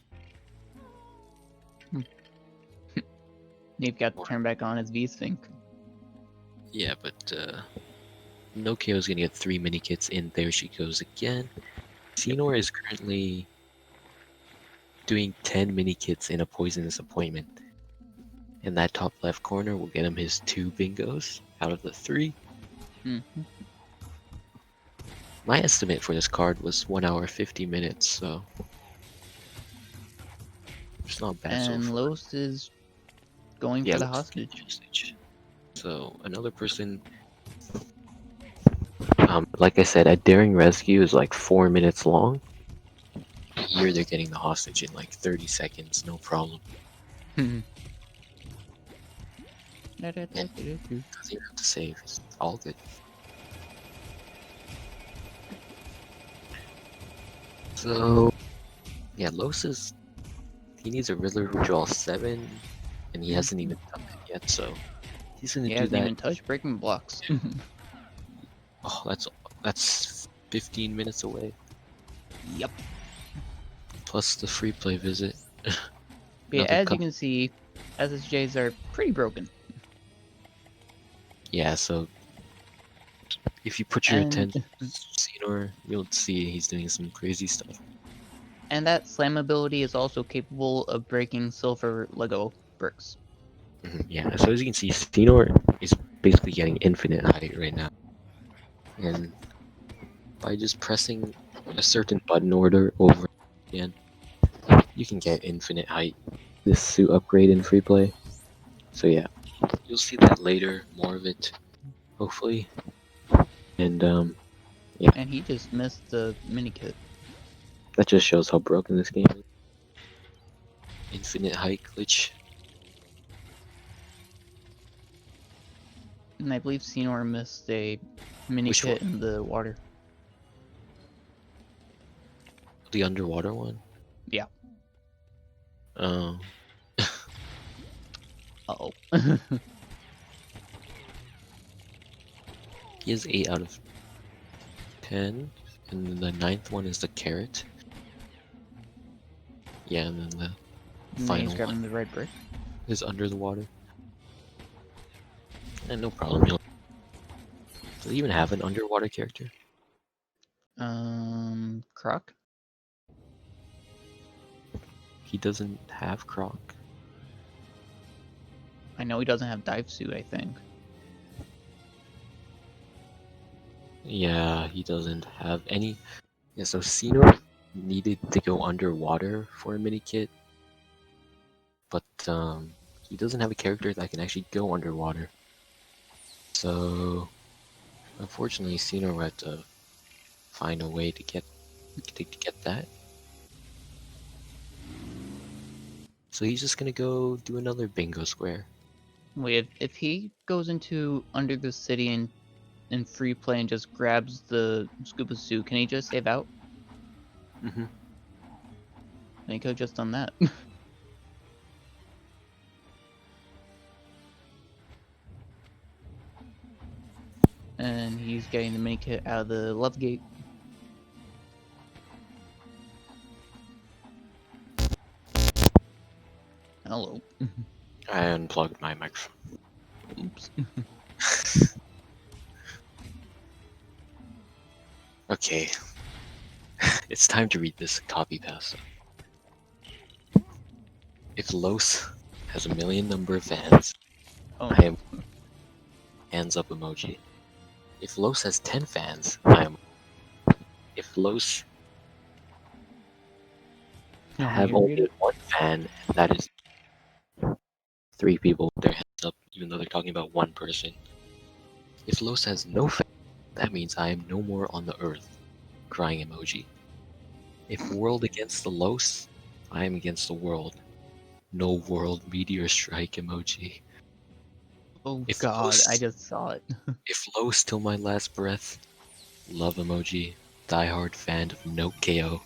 You've got to turn back on his V-Sync. Yeah, but notek0 is gonna get 3 mini kits in. There she goes again. Xenor is currently doing 10 mini kits in a poisonous appointment. And that top left corner will get him his 2 bingos out of the 3. My estimate for this card was 1 hour 50 minutes, so it's not bad so And far. LoS is going for the hostage. So another person, like I said, a daring rescue is like 4 minutes long. Here they're getting the hostage in like 30 seconds, no problem. Doesn't even have to save. It's all good. So, yeah, LoS is. He needs a Riddler who draws 7, and he hasn't even done it yet, so he's gonna He do hasn't that. even touched breaking blocks. Oh, that's 15 minutes away. Yep. Plus the free play visit. Yeah, Another as you can see, SSJs are pretty broken. Yeah, so if you put your And- attention to Xenor, you'll see he's doing some crazy stuff. And that slam ability is also capable of breaking silver Lego bricks. Yeah, so as you can see, Xenor is basically getting infinite height right now. And by just pressing a certain button order over again, you can get infinite height. This suit upgrade in free play. So yeah, you'll see that later, more of it, hopefully. And yeah, And he just missed the mini kit. that just shows how broken this game is. Infinite height glitch. And I believe Senor missed a mini Which kit in the water. The underwater one? Yeah. Oh. Uh-oh. He has 8 out of 10. And then the 9th one is the carrot. Yeah, and then the And then final he's grabbing one the red brick. is under the water. And no problem. Does he even have an underwater character? Croc? He doesn't have Croc. I know he doesn't have dive suit, I think. Yeah, he doesn't have any. Yeah, so Sino needed to go underwater for a mini kit, but he doesn't have a character that can actually go underwater. So unfortunately, Sino had to find a way to get that. So he's just gonna go do another bingo square. Wait, if he goes into under the city and in free play and just grabs the scuba suit, can he just save out? Mm-hmm. And he could have just done that. And he's getting the mini kit out of the love gate. Hello. I unplugged my microphone. Oops. Okay. It's time to read this copy pasta. If LoS has a million number of fans, Oh, I am hands up emoji. If LoS has 10 fans, I am. If LoS have you read only it? one fan, that is 3 people with their hands up, even though they're talking about one person. If LoS has no fans, that means I am no more on the earth. Crying emoji. If world against the LoS, I am against the world. No world meteor strike emoji. Oh If god, LoS, I just saw it. if LoS till my last breath, love emoji. Diehard fan of notek0.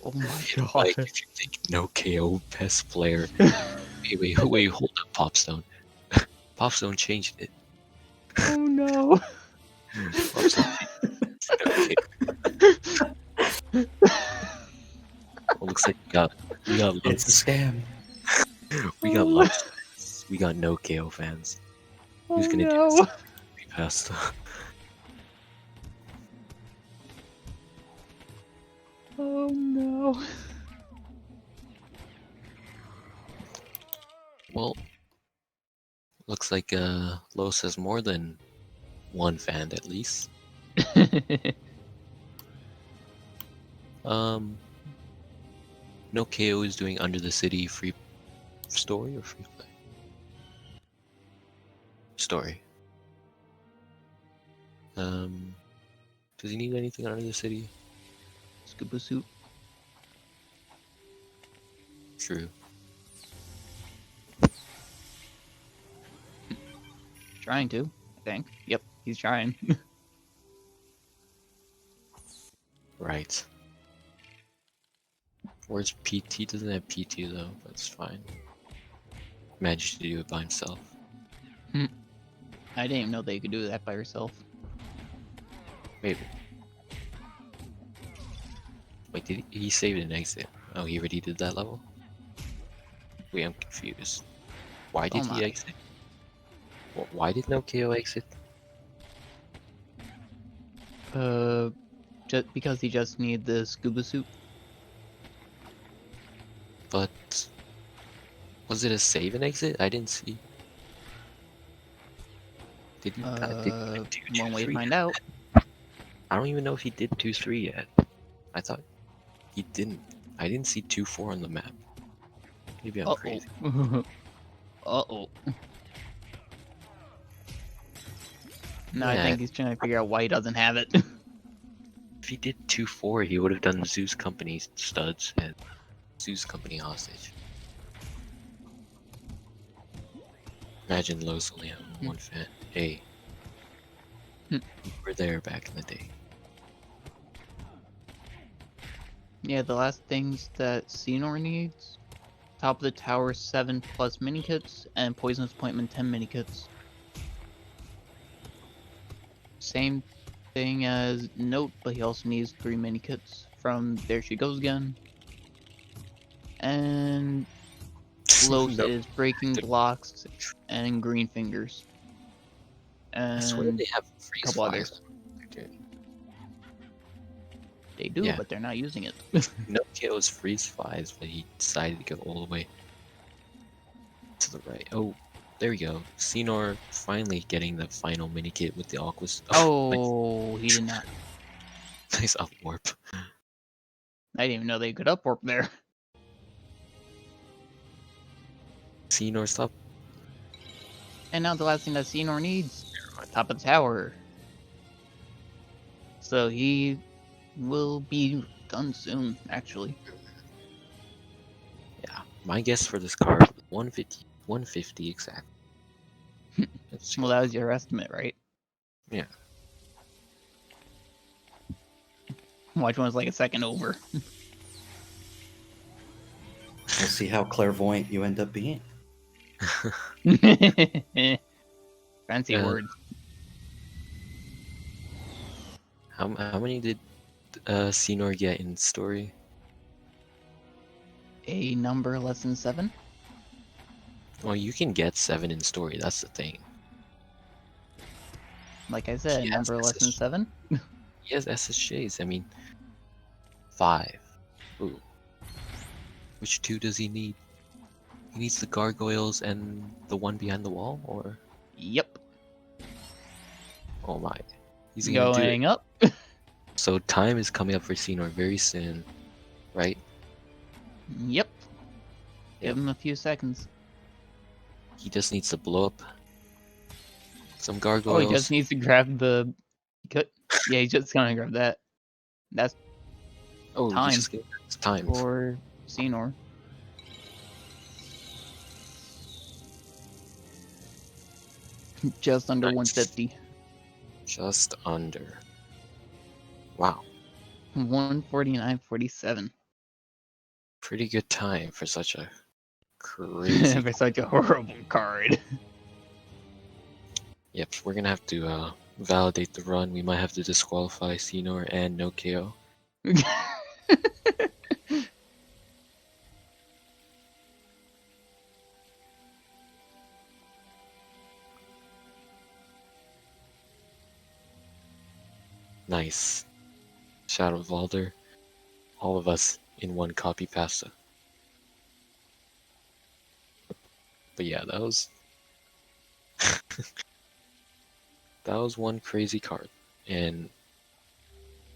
Oh my Like, god. if you think notek0 best player. wait, hold up, Popstone. Popstone changed it. Oh no. Popstone changed it. Well, looks like we got It's a scam. we got lots. We got notek0 fans. Who's Oh gonna do no. this? Pasta. Oh no. Well, looks like LoS has more than one fan at least. notek0 is doing Under the City free story or free play? Story. Does he need anything Under the City? Scuba suit. True. Trying to, I think. Yep, he's trying. Right. Where's PT? He doesn't have PT though, but it's fine. Managed to do it by himself. I didn't even know they could do that by herself. Maybe. Wait, did he saved an exit? Oh, he already did that level? Wait, I'm confused. Why did Oh he my. exit? Why did notek0 exit? Just because he just needed the scuba suit. But was it a save and exit? I didn't see. Did he? Did he do One way to 2-3 find yet? out. I don't even know if he did 2-3 yet. I thought he didn't. I didn't see 2-4 on the map. Maybe I'm crazy. Uh-oh. No, I Yeah. think he's trying to figure out why he doesn't have it. If he did 2-4, he would have done Zeus Company studs and Zeus Company hostage. Imagine LoS only having one fan. Hey, Hmm. we were there back in the day. Yeah, the last things that Xenor needs: top of the tower 7 plus mini kits, and Poisonous Appointment 10 mini kits. Same thing as Note, but he also needs 3 mini kits from There She Goes Again. And LoS No, is Breaking Blocks and Green Fingers. I swear And they have a freeze couple fires. others. They do, Yeah. but they're not using it. notek0's freeze flies, but he decided to go all the way to the right. Oh, there we go. Xenor finally getting the final mini kit with the Aquas. Oh, he did not. Nice up warp. I didn't even know they could upwarp there. Xenor, stop. And now the last thing that Xenor needs: top of the tower. So he will be done soon, actually. Yeah, my guess for this card was 150, 150 exactly. Let's Well, go. that was your estimate, right? Yeah. Which one was like a second over? We'll see how clairvoyant you end up being. Fancy Uh, words. How many did Xenor get in story? A number less than 7? Well, you can get 7 in story. That's the thing. Like I said, He has number less than SSJ. 7? He has SSJs. I mean, 5. Ooh. Which 2 does he need? He needs the gargoyles and the one behind the wall, or Yep. oh my, he's gonna do it. Going up. So time is coming up for Xenor very soon, right? Yep. Yep. Give him a few seconds. He just needs to blow up some Oh, gargoyles. he just needs to grab the... Yeah, he's just gonna grab that. That's Oh, time. he just gave it's time. for Xenor. Just under Nice. 150. Just under. Wow, 149.47. pretty good time for such a crazy. For such a horrible card. Yep, we're gonna have to validate the run. We might have to disqualify Xenor and notek0. Nice. Shadow of Alder. All of us in one copy pasta. But yeah, that was that was one crazy card. And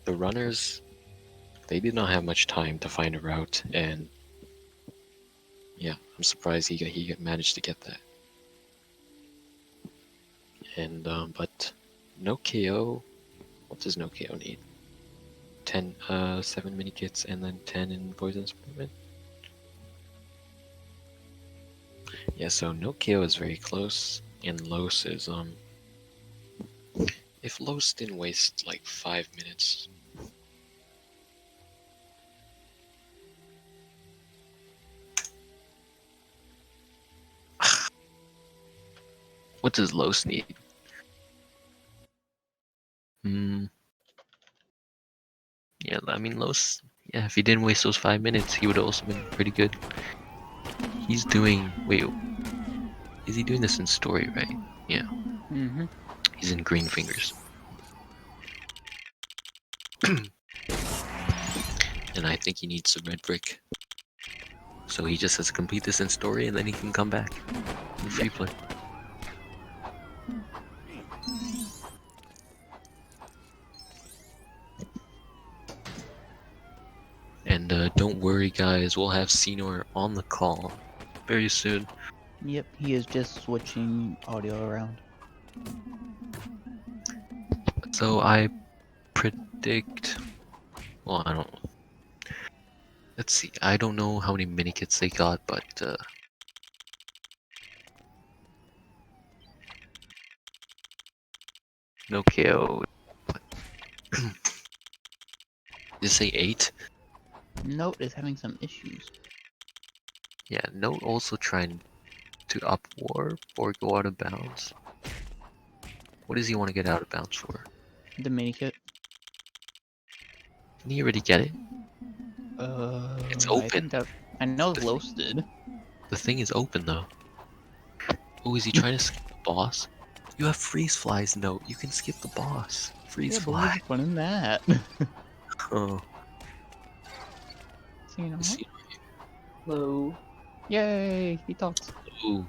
the runners, they did not have much time to find a route, and yeah, I'm surprised he managed to get that. And but notek0, what does notek0 need? 10 7 mini kits and then 10 in Poisonous Appointment. Yeah, so notek0 is very close, and LoS is if LoS didn't waste like 5 minutes. What does LoS need? Yeah, I mean LoS. Yeah, if he didn't waste those 5 minutes, he would have also been pretty good. He's doing. Wait, is he doing this in story? Right? Yeah. Mm-hmm. He's in Green Fingers. And I think he needs the red brick. So he just has to complete this in story, and then he can come back in free play. And don't worry, guys, we'll have Xenor on the call very soon. Yep, he is just switching audio around. So I predict. Well, I don't. Let's see. I don't know how many mini kits they got, but No KO. Did you say 8? Note is having some issues. Yeah, Note also trying to up warp or go out of bounds. What does he want to get out of bounds for? The mini kit. Didn't he already get it? It's I open. think that I know The LoS did. The thing is open though. Oh, is he trying to skip the boss? You have freeze flies, Note. You can skip the boss. Freeze Yeah, but fly. what's fun in that? Oh, So, you know let's what? see. Hello. Yay! He talks. Ooh,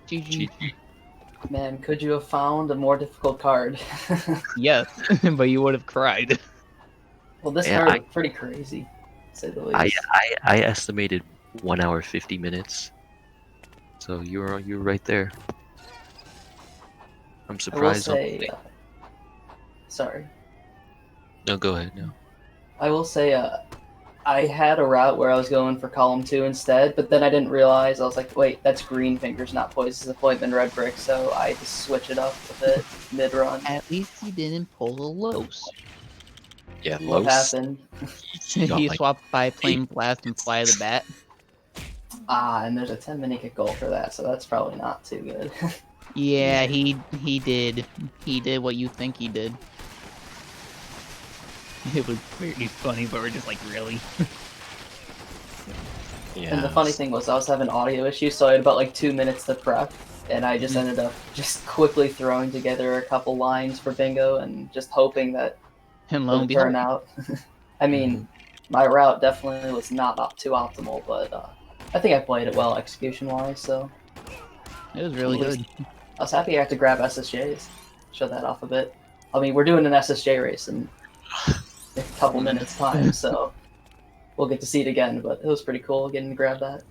GG. GG. Man, could you have found a more difficult card? Yes, but you would have cried. Well, this Yeah, card was pretty crazy, to say the least. I estimated 1 hour 50 minutes. So you're right there. I'm I will surprised. say, sorry. No, go ahead. No. I will say, I had a route where I was going for column 2 instead, but then I didn't realize. I was like, wait, that's green fingers, not poison's appointment, red brick. So I had to switch it up a bit mid run. At least he didn't pull a LoS. Yeah, What Los. happened? got He like swapped Biplane Blast and Fly the Bat. And there's a 10-minute kick goal for that, so that's probably not too good. Yeah, he did. He did what you think he did. It was pretty funny, but we're just like, really? Yeah. And the funny thing was, I was having audio issues, so I had about like 2 minutes to prep, and I just ended up just quickly throwing together a couple lines for bingo and just hoping that And it lo and would behold, turn out. I mean, my route definitely was not too optimal, but I think I played it well execution-wise, so it was really At least- good. I was happy I had to grab SSJs. Show that off a bit. I mean, we're doing an SSJ race in a couple minutes' time, so we'll get to see it again, but it was pretty cool getting to grab that.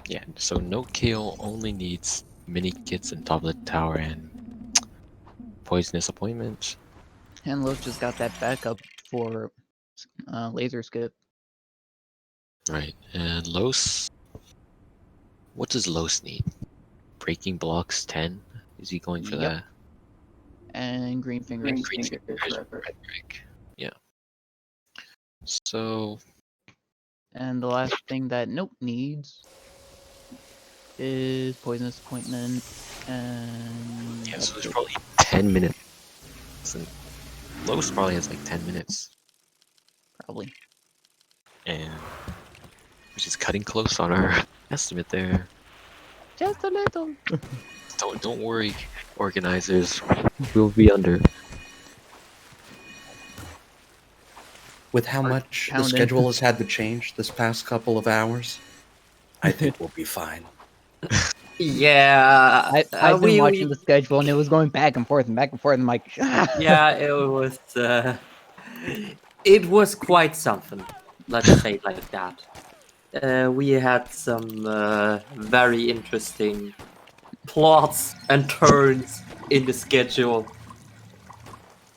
Yeah. So no KO only needs mini kits and top of the tower and poisonous appointments. And LoS just got that backup for laser skip. Right. And Los. What does Los need? Breaking blocks 10? Is he going for Yep. that? And green fingers. Green fingers, red brick. Rhetoric. Yeah. So And the last thing that Nope needs is poisonous appointment and yeah, so there's probably 10 minutes. And Los probably has like 10 minutes. probably. And which is cutting close on our estimate there. Just a little. Don't worry, organizers. We'll be under. With how much the Pounding. schedule has had to change this past couple of hours, I think we'll be fine. Yeah, I've been we- watching the schedule and it was going back and forth and back and forth. And I'm like, Yeah, it was quite something. Let's say it like that. We had some very interesting plots and turns in the schedule.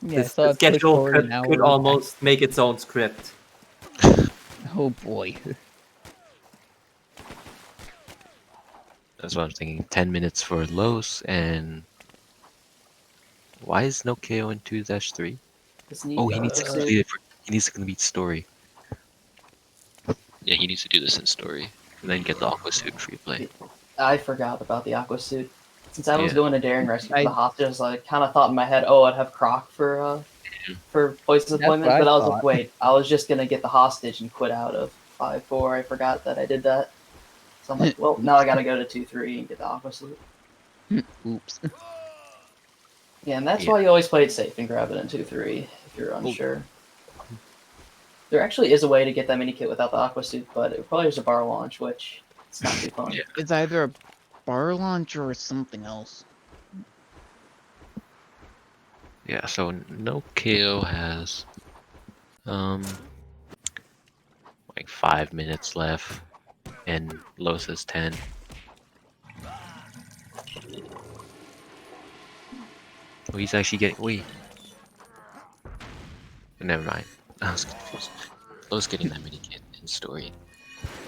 yeah, The so I pushed schedule forward an hour. could almost make its own script. Oh boy. That's what I'm thinking. 10 minutes for Los and why is no KO in 2-3? Oh, he needs to complete it. He needs to complete story. Yeah, he needs to do this in story, and then get the aqua suit free play. I forgot about the aqua suit. Since I was Yeah. doing a daring rescue for the hostages, I kind of thought in my head, oh, I'd have Croc for poison's That's appointment, what I but I was like, thought. wait, I was just gonna get the hostage and quit out of 5-4. I forgot that I did that. So I'm like, well, now I gotta go to 2-3 and get the aqua suit. Oops. Yeah, and that's Yeah. why you always play it safe and grab it in 2-3 if you're unsure. There actually is a way to get that mini kit without the aqua suit, but it requires a bar launch, which it's not too fun. Yeah. It's either a bar launcher or something else. Yeah, so no KO has like 5 minutes left, and Los has 10. Oh, he's actually getting. Wait. Never mind. I was confused. Los getting that mini kit in story,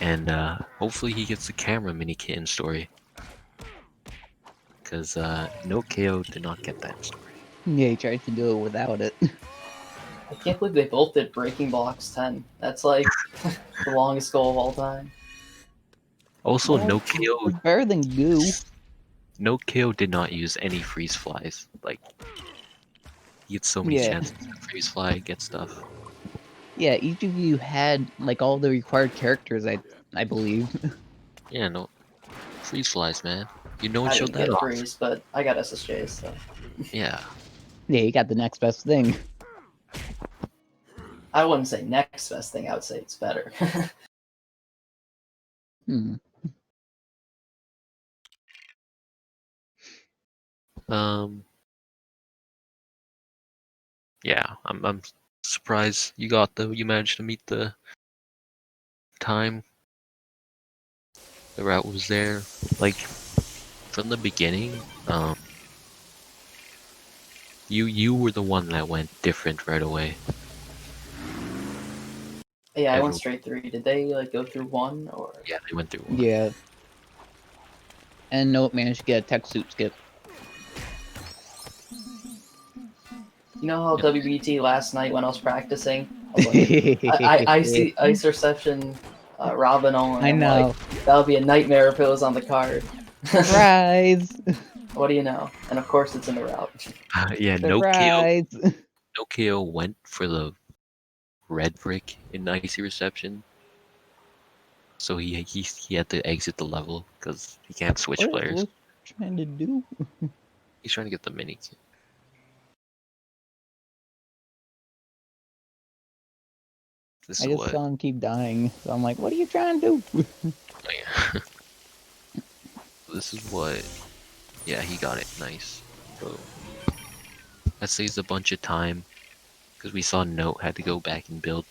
and hopefully he gets the camera mini kit in story. because notek0 did not get that story. Yeah, he tried to do it without it. I can't believe they both did Breaking Blocks 10. That's like the longest goal of all time. Also, Well, notek0 it's better than goo. notek0 did not use any freeze flies. Like, he had so many Yeah. chances to freeze fly, get stuff. Yeah, each of you had like all the required characters, I believe. Yeah, no freeze flies, man. You know I what didn't showed that get off? freeze, but I got SSJs, so. Yeah. Yeah, you got the next best thing. I wouldn't say next best thing, I would say it's better. Hmm. Yeah, I'm surprised you managed to meet the time. The route was there. Like, from the beginning, you were the one that went different right away. Yeah, I went straight through. Did they like go through one or? Yeah, they went through one. Yeah. And Note managed to get a tech suit skip. You know how WBT last night when I was practicing? I was like, I see Ice Reception, Robin Owen. I know. Like, that would be a nightmare if it was on the card. Surprise! What do you know? And of course it's in the route. Yeah, Surprise! notek0 went for the red brick in Icy Reception. So he had to exit the level because he can't switch What players. is Luke trying to do? He's trying to get the mini kit. I just saw him keep dying, so I'm like, what are you trying to do? Oh, yeah. This is what. Yeah, he got it. Nice. So that saves a bunch of time because we saw Note had to go back and build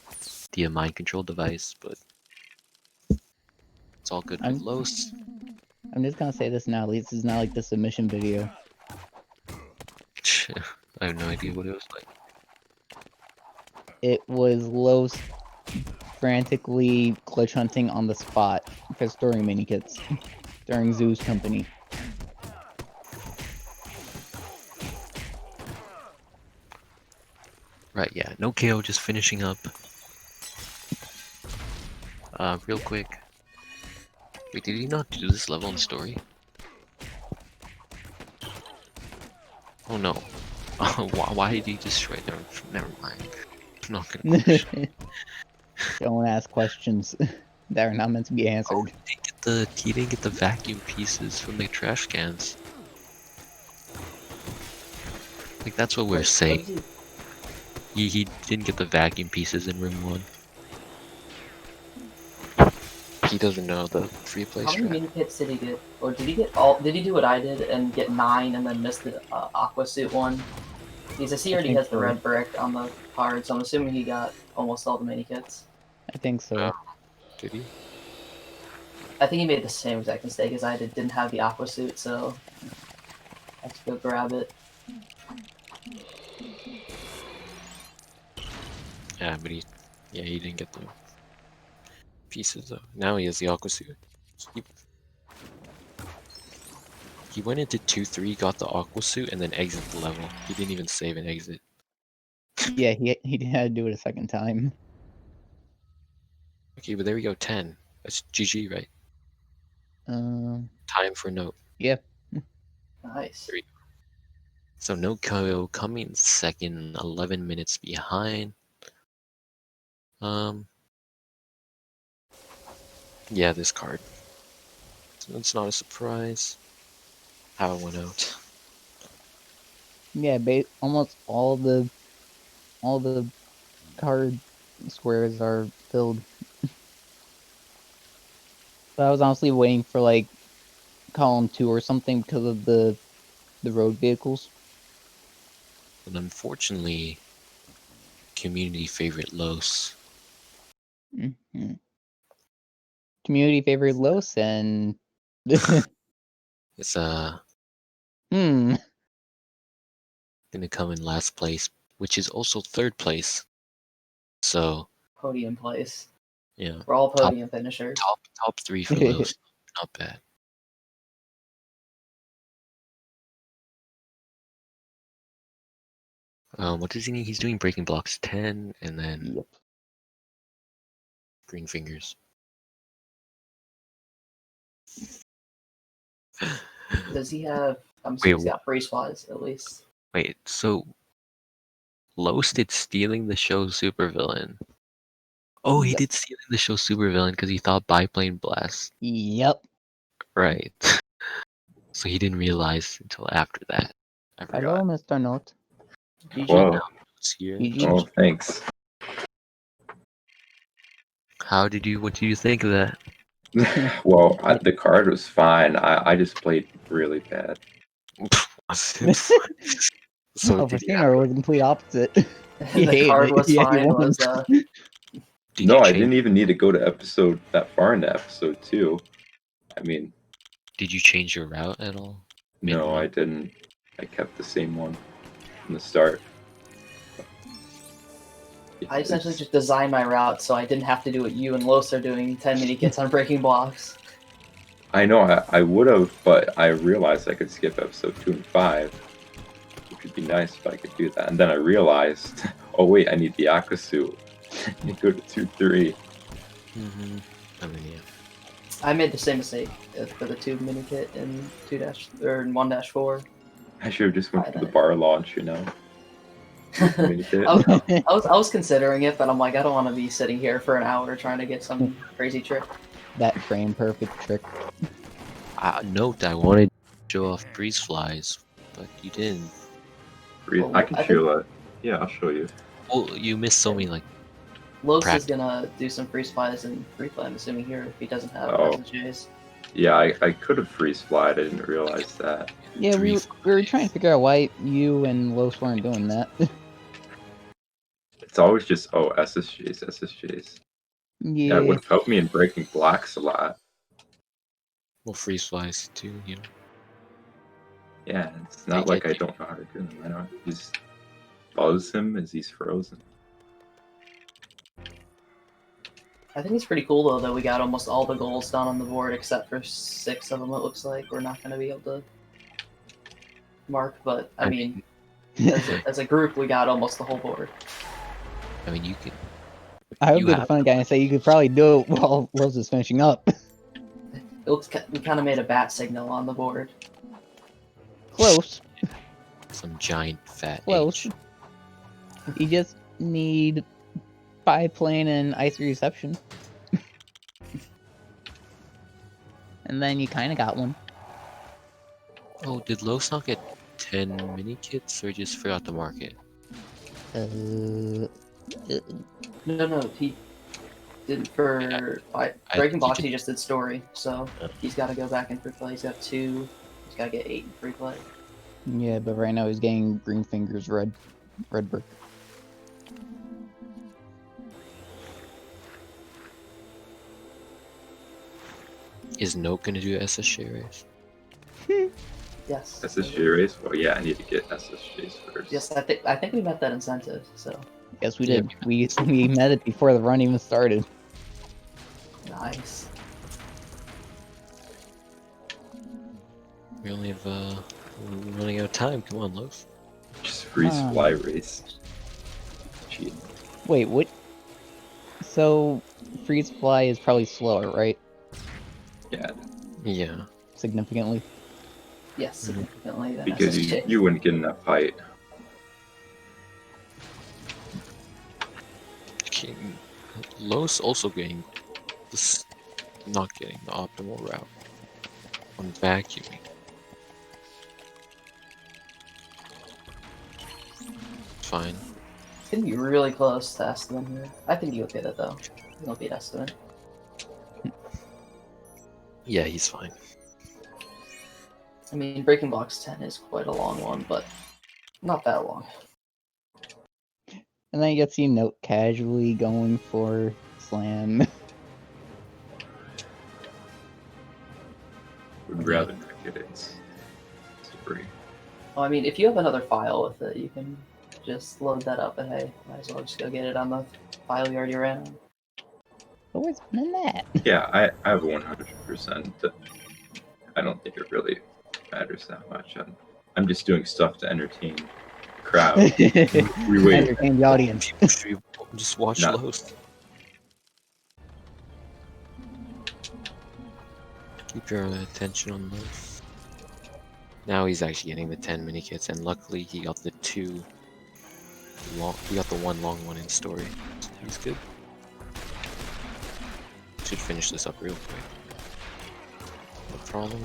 the mind control device, but it's all good with LoS. I'm just gonna say this now. At least it's not like the submission video. I have no idea what it was like. It was LoS frantically glitch hunting on the spot for storing mini kits during Zoo's company. Right, yeah. notek0 just finishing up. Real quick. Wait, did he not do this level in story? Oh no. Why did he destroy them? Never mind. I'm not gonna question. Don't ask questions that are not meant to be answered. Oh, he didn't get the vacuum pieces from the trash cans. Like, that's what we're saying. He didn't get the vacuum pieces in room 1. He doesn't know the free play How many strat. mini kits did he get? Or did he get all? Did he do what I did and get 9 and then miss the Aqua Suit one? Because I see he already has the red brick on the card, so I'm assuming he got almost all the mini kits. I think so. Did he? I think he made the same exact mistake as I did. Didn't have the Aqua Suit, so I have to go grab it. Yeah, but he didn't get the pieces though. Now he has the aqua suit. He went into 2-3, got the aqua suit, and then exited the level. He didn't even save and exit. Yeah, he had to do it a second time. Okay, but there we go, 10. That's GG, right? Time for Note. Yeah. Nice. So notek0 coming second, 11 minutes behind. Yeah, this card. So it's not a surprise how it went out. Yeah, almost all the card squares are filled. But I was honestly waiting for like column 2 or something because of the road vehicles. But unfortunately, community favorite LoS. Mm-hmm. Community favorite LoS and It's gonna come in last place, which is also third place. So Podium place. yeah, We're all podium finishers. top 3 for LoS. Not bad. What does he need? He's doing breaking blocks 10 and then Yep. green fingers. Does he have? I'm Wait, assuming he's got freeze flies at least. Wait, so LoS did stealing the show supervillain. Oh, he Yep. did stealing the show supervillain because he thought biplane blast. Yep. Right. So he didn't realize until after that. I Hello, forgot. Mr. Note. Whoa. It's here. GG. Oh, thanks. What did you think of that? Well, the card was fine. I just played really bad. So Oh, did you Christina was the complete opposite. He The hated card it. was Yeah, he fine. won. Was did No, you I change, didn't even need to go to that far into episode 2. I mean, Did you change your route at all? no, I Mid-run? didn't. I kept the same one from the start. I essentially It's- just designed my route so I didn't have to do what you and Los are doing, 10 mini kits on breaking blocks. I know I would have, but I realized I could skip episode 2 and 5, which would be nice if I could do that. And then I realized, oh wait, I need the Aqua suit. You go to 2-3. Mm-hmm. I mean, yeah. I made the same mistake for the tube mini kit in 1-4. I should have just went Why for the not? bar launch, you know. Mini kit. I was considering it, but I'm like, I don't want to be sitting here for an hour trying to get some crazy trick. That frame perfect trick. Note, I wanted to show off breeze flies, but you didn't. Well, I can I show that. Yeah, I'll show you. Well, you missed so many, like, Los is Practice. gonna do some freeze flies and free play, I'm assuming here, if he doesn't have Oh. SSJs. Yeah, I could have freeze flied. I didn't realize that. Yeah, we were trying to figure out why you and Los weren't doing that. It's always just SSJs. Yeah, it would have helped me in breaking blocks a lot. well, freeze flies too, you know. Yeah, it's not like I don't know how to do them. I know just buzz him as he's frozen. I think it's pretty cool though that we got almost all the goals done on the board except for 6 of them. It looks like we're not going to be able to mark, but I mean, as a group, we got almost the whole board. I mean, you can. I would You be the have- fun guy and say you could probably do it while Los is finishing up. It looks, we kind of made a bat signal on the board. Close. Some giant fat Close. H. You just need biplane and ice reception. And then you kind of got one. Oh, did LoS not get 10 mini kits, or just forgot to mark it? No, he didn't for breaking blocks. He just did story, so he's got to go back in free play. He's got 2. He's got to get 8 in free play. Yeah, but right now he's getting green fingers red brick. Is Note gonna do SSJ race? Yes. SSJ race? Well, yeah, I need to get SSJs first. Yes, I think we met that incentive. So Yes, we did. We met it before the run even started. nice. We only have we're running out of time. Come on, LoS. Just freeze fly race. Cheating. Wait, what? So, freeze fly is probably slower, right? Yeah, Yeah. Significantly. Yes, significantly. Than because SSJ. you wouldn't get enough height. Okay. LoS also getting this, not getting the optimal route on vacuuming. Fine. It's gonna be really close to Estimate here. I think you'll get it though. You'll beat Estimate. Yeah, he's fine. I mean, Breaking Blocks 10 is quite a long one, but not that long. And then you get to see Note casually going for slam. Would rather not get it. It's free. Well, I mean, if you have another file with it, you can just load that up, and hey, might as well just go get it on the file you already ran on. But what's been that? Yeah, I have 100%. I don't think it really matters that much. I'm just doing stuff to entertain crowd. We wait. Entertain the audience. People should just watch No. LoS. Keep your attention on LoS. Now he's actually getting the 10 mini kits, and luckily he got the 2 long. He got the 1 long one in story. So he's good. Should finish this up real quick. No problem.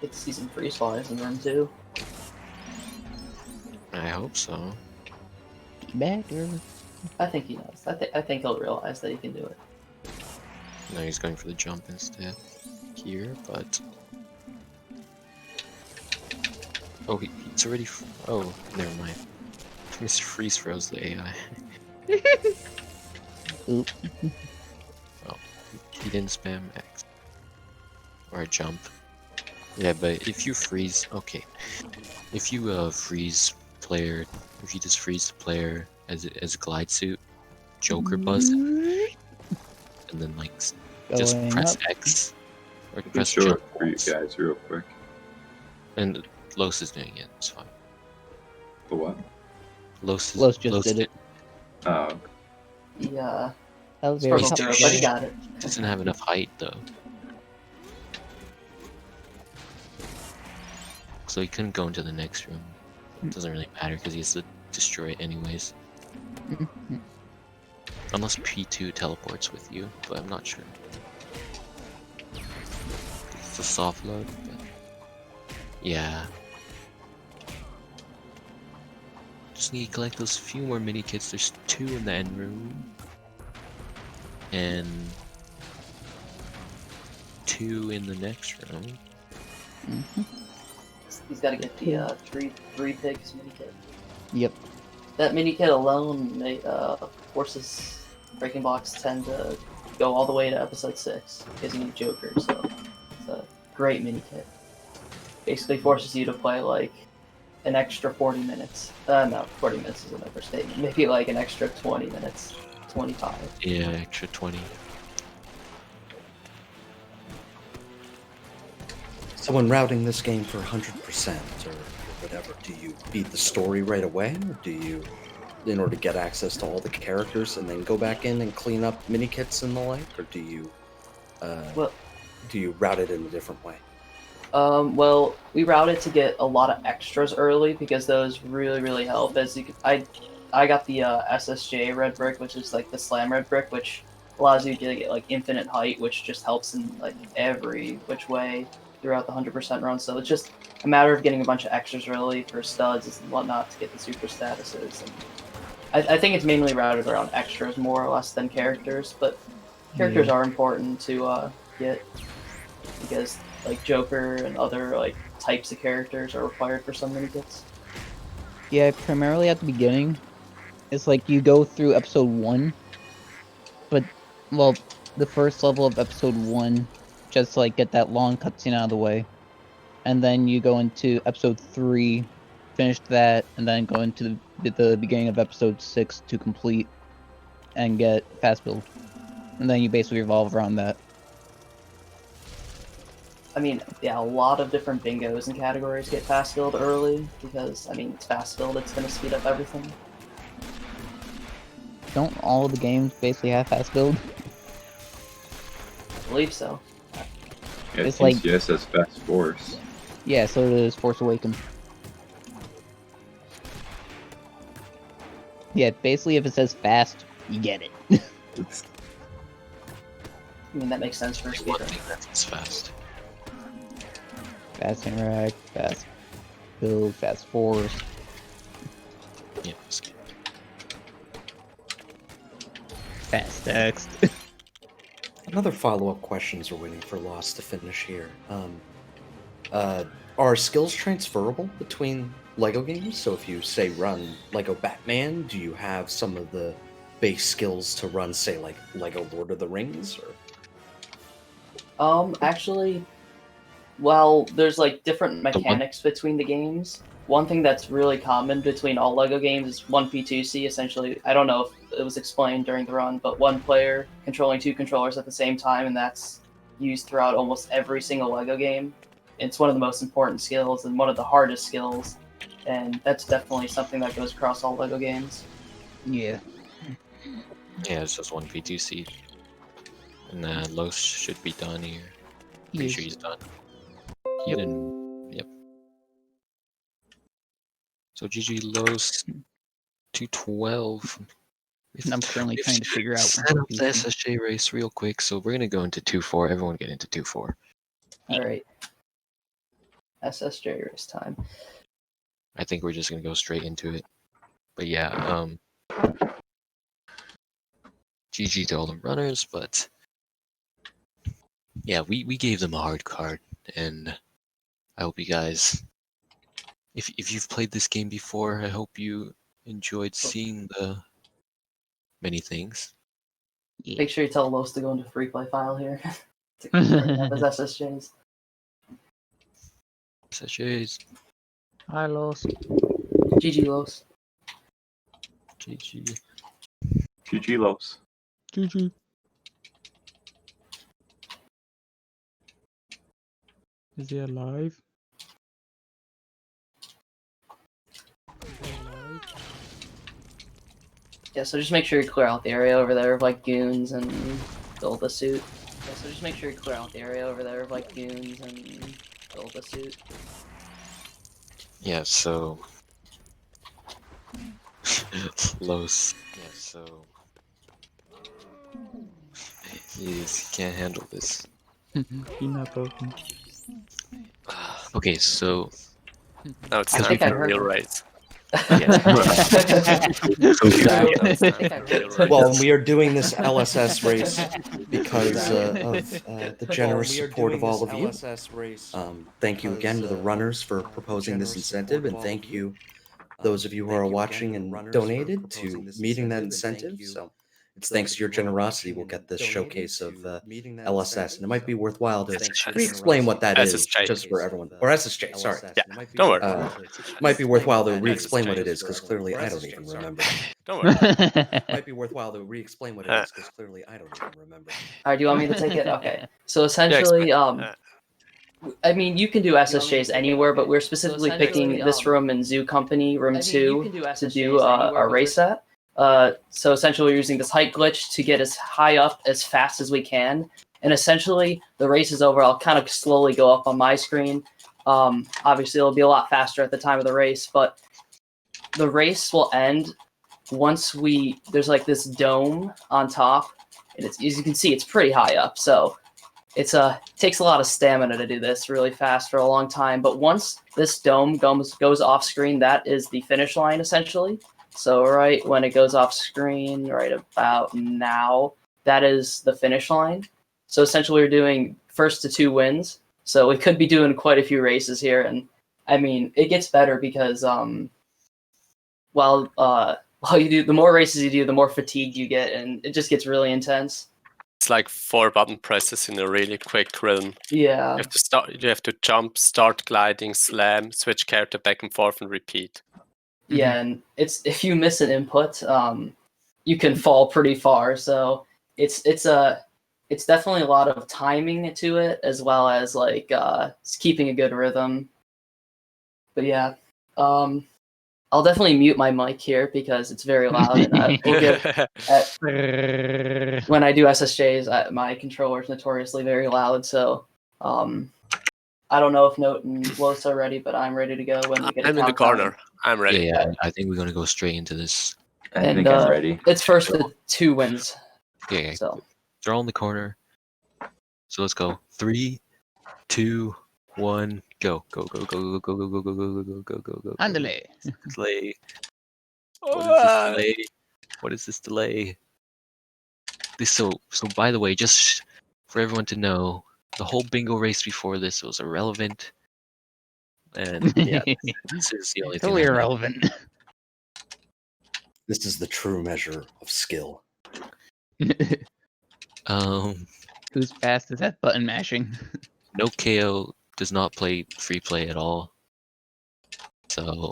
Get to see some freeze flies in room 2. I hope so. Better. I think he knows. I think he'll realize that he can do it. No, he's going for the jump instead here, but oh, it's already. Oh, never mind. Mr. Freeze froze the AI. Oop. Oh, he didn't spam X or a jump. Yeah, but if you freeze, okay, if you freeze player, if you just freeze the player as a glide suit, Joker buzz, and then like just Going press up. X or I can press show jump it for you once. guys real quick. And LoS is doing it. It's fine. The what? LoS just did it. Oh, Yeah. That was Very very but he complicated. got it. Doesn't have enough height though, so he couldn't go into the next room. It doesn't really matter because he has to destroy it anyways. Unless P2 teleports with you, but I'm not sure. It's a soft load, but yeah. Just need to collect those few more mini kits. There's 2 in the end room. And 2 in the next room. He's got to get the three pigs mini kit. Yep. That mini kit alone forces Breaking Blocks 10 to go all the way to episode 6 because you need Joker. So it's a great mini kit. Basically forces you to play like an extra 40 minutes. No, 40 minutes is an overstatement. Maybe like an extra 20 minutes, 25. Yeah, extra 20. So when routing this game for 100% or whatever, do you beat the story right away, or do you, in order to get access to all the characters, and then go back in and clean up mini kits and the like, or do you, Well- do you route it in a different way? Well, we routed to get a lot of extras early because those really help. As you could, I got the SSJ red brick, which is like the slam red brick, which allows you to get like infinite height, which just helps in like every which way throughout the 100% run. So it's just a matter of getting a bunch of extras early for studs and whatnot to get the super statuses. And I think it's mainly routed around extras more or less than characters, but characters are important to get because like Joker and other like types of characters are required for some mini kits. Yeah, primarily at the beginning, it's like you go through episode 1, but, well, the first level of episode 1, just like get that long cutscene out of the way, and then you go into episode 3, finish that, and then go into the beginning of episode 6 to complete and get fast build, and then you basically revolve around that. I mean, yeah, a lot of different bingos and categories get fast build early because, I mean, it's fast build, it's going to speed up everything. Don't all the games basically have fast build? I believe so. yeah, It's like- TCS has Fast Force. Yeah, so does Force Awakens. Yeah, basically if it says fast, you get it. It's, I mean, that makes sense for a One speedrun. thing that's fast. Fast interact, fast build, fast force. Yeah. Fast text. Another follow-up questions are waiting for LoS to finish here. Are skills transferable between LEGO games? So if you, say, run LEGO Batman, do you have some of the base skills to run, say, like LEGO Lord of the Rings? Or Actually, well, there's like different mechanics between the games. One thing that's really common between all LEGO games is 1P2C, essentially. I don't know if it was explained during the run, but one player controlling 2 controllers at the same time, and that's used throughout almost every single LEGO game. it's one of the most important skills and one of the hardest skills, and that's definitely something that goes across all LEGO games. Yeah. Yeah, it's just 1v2 and LoS should be done here. Pretty sure he's done. Yep. Yep. So GG LoS 212. And I'm currently trying to figure out. Set up the SSJ race real quick. So we're gonna go into 2-4. Everyone get into 2-4. All right. SSJ race time. I think we're just gonna go straight into it. But yeah, GG to all the runners, but yeah, we gave them a hard card, and I hope you guys, if you've played this game before, I hope you enjoyed seeing the many things. Yeah. Make sure you tell LoS to go into free play file here. To confirm his SSJs. SSJs, Hi, LoS. GG LoS. GG. GG LoS. GG. Is he alive? Yeah, so just make sure you clear out the area over there of like goons and build a suit. Yeah, so just make sure you clear out the area over there of like goons and build a suit. Yeah, so LoS. Yeah, so he can't handle this. You're not broken. Okay, so Now it's I time think I for heard real it. race. Well, we are doing this LSS race because of the generous support of all of you. Thank you again to the runners for proposing this incentive, and thank you those of you who are watching and donated to meeting that incentive. So it's thanks to your generosity we'll get this showcase of LSS, and it might be worthwhile to re-explain what that is SSJ. just for everyone. Or SSJ, sorry. Yeah, don't worry. Might be worthwhile to re-explain what it is because clearly I don't even remember. Don't worry. Might be worthwhile to re-explain what it is because clearly I don't even remember. Alright, do you want me to take it? Okay. So essentially, I mean, you can do SSJs anywhere, but we're specifically picking this room in Zoo Company, room 2, to do a race at. So essentially, we're using this height glitch to get as high up as fast as we can. And essentially, the race is over. I'll kind of slowly go up on my screen. Obviously, it'll be a lot faster at the time of the race, but the race will end once there's like this dome on top. And it's, as you can see, it's pretty high up. So it takes a lot of stamina to do this really fast for a long time. But once this dome goes off screen, that is the finish line, essentially. So right when it goes off screen, right about now, that is the finish line. So essentially we're doing first to 2 wins. So we could be doing quite a few races here. And I mean, it gets better because while you do, the more races you do, the more fatigued you get, and it just gets really intense. It's like 4 button presses in a really quick rhythm. Yeah. You have to jump, start gliding, slam, switch character back and forth, and repeat. Yeah, and if you miss an input, you can fall pretty far. So it's definitely a lot of timing to it, as well as like it's keeping a good rhythm. But yeah, I'll definitely mute my mic here because it's very loud, and when I do SSJs, my controller is notoriously very loud. So I don't know if Note and LoS are ready, but I'm ready to go when we get. I'm in the corner. I'm ready. Yeah, I think we're gonna go straight into this. I think I'm ready. It's first to 2 wins. Yeah, So they're all in the corner. So let's go. 3, 2, 1, go. Go, go, go, go, go, go, go, go, go, go, go, go, go. Andale. Delay. What is this delay? What is this delay? So by the way, just for everyone to know, the whole bingo race before this was irrelevant. And yeah, this is the only Totally thing. irrelevant. This is the true measure of skill. Who's fast is that button mashing? notek0 does not play free play at all. So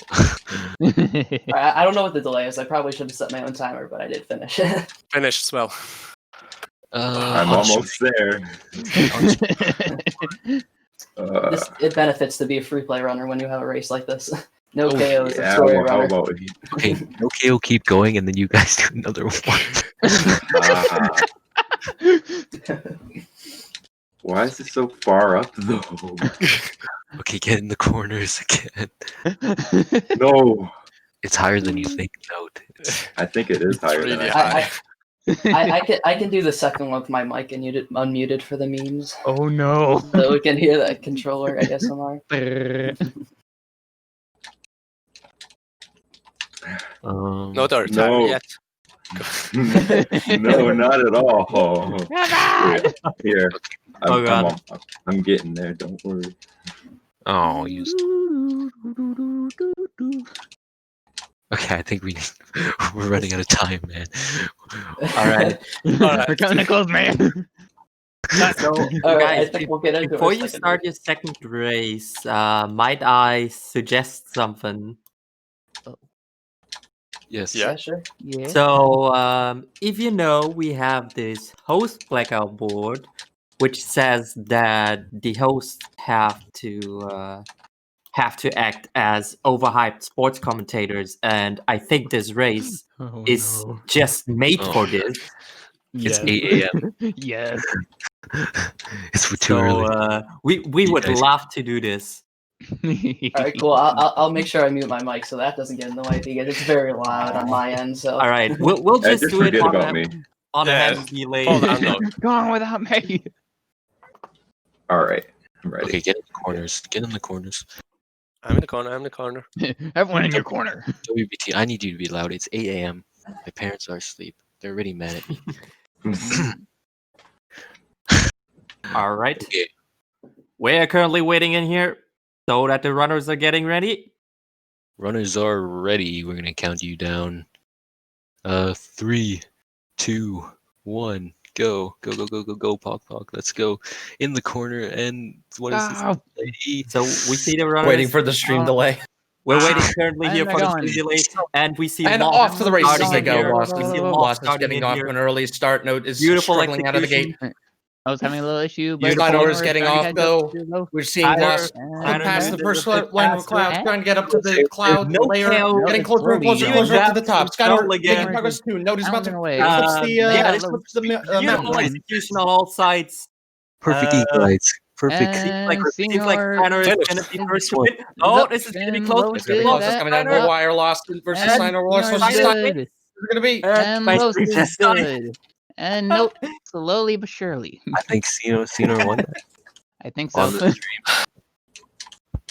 I don't know what the delay is. I probably should have set my own timer, but I did finish. Finish as well. I'm almost there. It benefits to be a free play runner when you have a race like this. No Oh, KO is a Yeah, story well, how runner. about you? Okay, okay, we'll keep going, and then you guys do another one. Ah, why is it so far up though? Okay, get in the corners again. No, It's higher than you think, Note. I think it is higher than really I high. I can do the second one with my mic and unmuted for the memes, Oh no. so we can hear that controller ASMR. No dirt time No. yet. No, not at all. Wait, here, Oh, God. I'm getting there. Don't worry. Oh, you. Okay, I think we're running out of time, man. All right. We're coming to close, man. So, All right, guys, I think we'll get into before our you second start race. your second race, might I suggest something? Yes. Yeah. Yeah, sure. Yeah. So, if you know, we have this host blackout board, which says that the hosts have to act as overhyped sports commentators, and I think this race Oh, is no. just made Oh. for this. It's Yes. 8 a.m. Yes. It's too So, early. we You would guys- love to do this. All right, cool. I'll make sure I mute my mic so that doesn't get in the way because it's very loud on my end. So All right, we'll Hey, just just do it forget on about a me. on a Yeah, heavy delay. Hold on, no. Go on without me. All right, I'm ready. Okay, get in the corners. Get in the corners. I'm in the corner. I'm in the corner. Everyone in your corner. WBT, I need you to be loud. It's 8 a.m. My parents are asleep. They're already mad at me. All right, Okay. we're currently waiting in here so that the runners are getting ready. Runners are ready. We're gonna count you down. 3, 2, 1, go. Go, go, go, go, go, Pog. Let's go. In the corner, and what is Oh, this? So we see the runners. Waiting for the stream delay. We're waiting currently here And for the they're stream going. delay, and we see And Lost off to the races starting they in go. here. Lost We is, see Lost is starting getting in off here. to an early start. Note is Beautiful struggling out of the gate. execution. I was having a little issue, but Steiner is we're getting trying to off, catch though. up to Low. We're seeing Steiner- Lost Steiner clip past the is a first bit line of faster. clouds, trying to get up to the cloud No layer. KO. Getting it's closer and closer, slowly closer up to the going. top. Skyner Control again. making progress too. Note is about to I'm away. eclipse the Yeah, this look, looks mountain beautiful line. execution on all sides. Perfect Uh, equalize. Perfect. And Seems like Steiner is Finished. gonna be Finish. first to win. Oh, this is gonna be close. Low It's gonna be did close. It's that. coming down to the wire. Lost versus And Steiner. Lost Steiner versus is Steiner. good. It's gonna be. And nice Los is retest time. good. And nope, slowly but surely. I think Cena won that I think so. on the stream.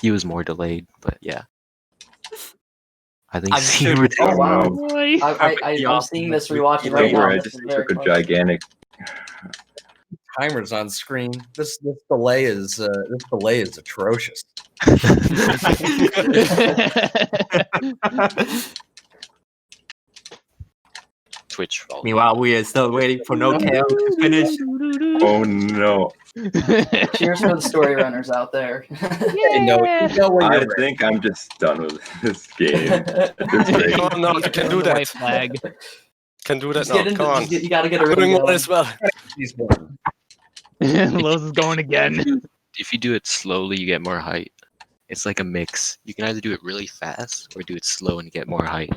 He was more delayed, but yeah. I think I'm Cena sure- would Oh wow! Boy. I'm seeing this rewatching right Don't now. worry, I This just is very took a close. gigantic. Timers on screen. This delay is atrocious. Twitch fault. Meanwhile, we are still waiting for no KO to finish. Oh no! Cheers for the story runners out there. Hey, no, you know when I you're ready. think I'm just done with this game. At this rate. Come on, no, you can do The white that. flag. Can do that Just now. get into, Come on. just get- you gotta get a I'm doing rhythm one going. as well. He's won. Los is going again. If you do it slowly, you get more height. It's like a mix. You can either do it really fast or do it slow and get more height.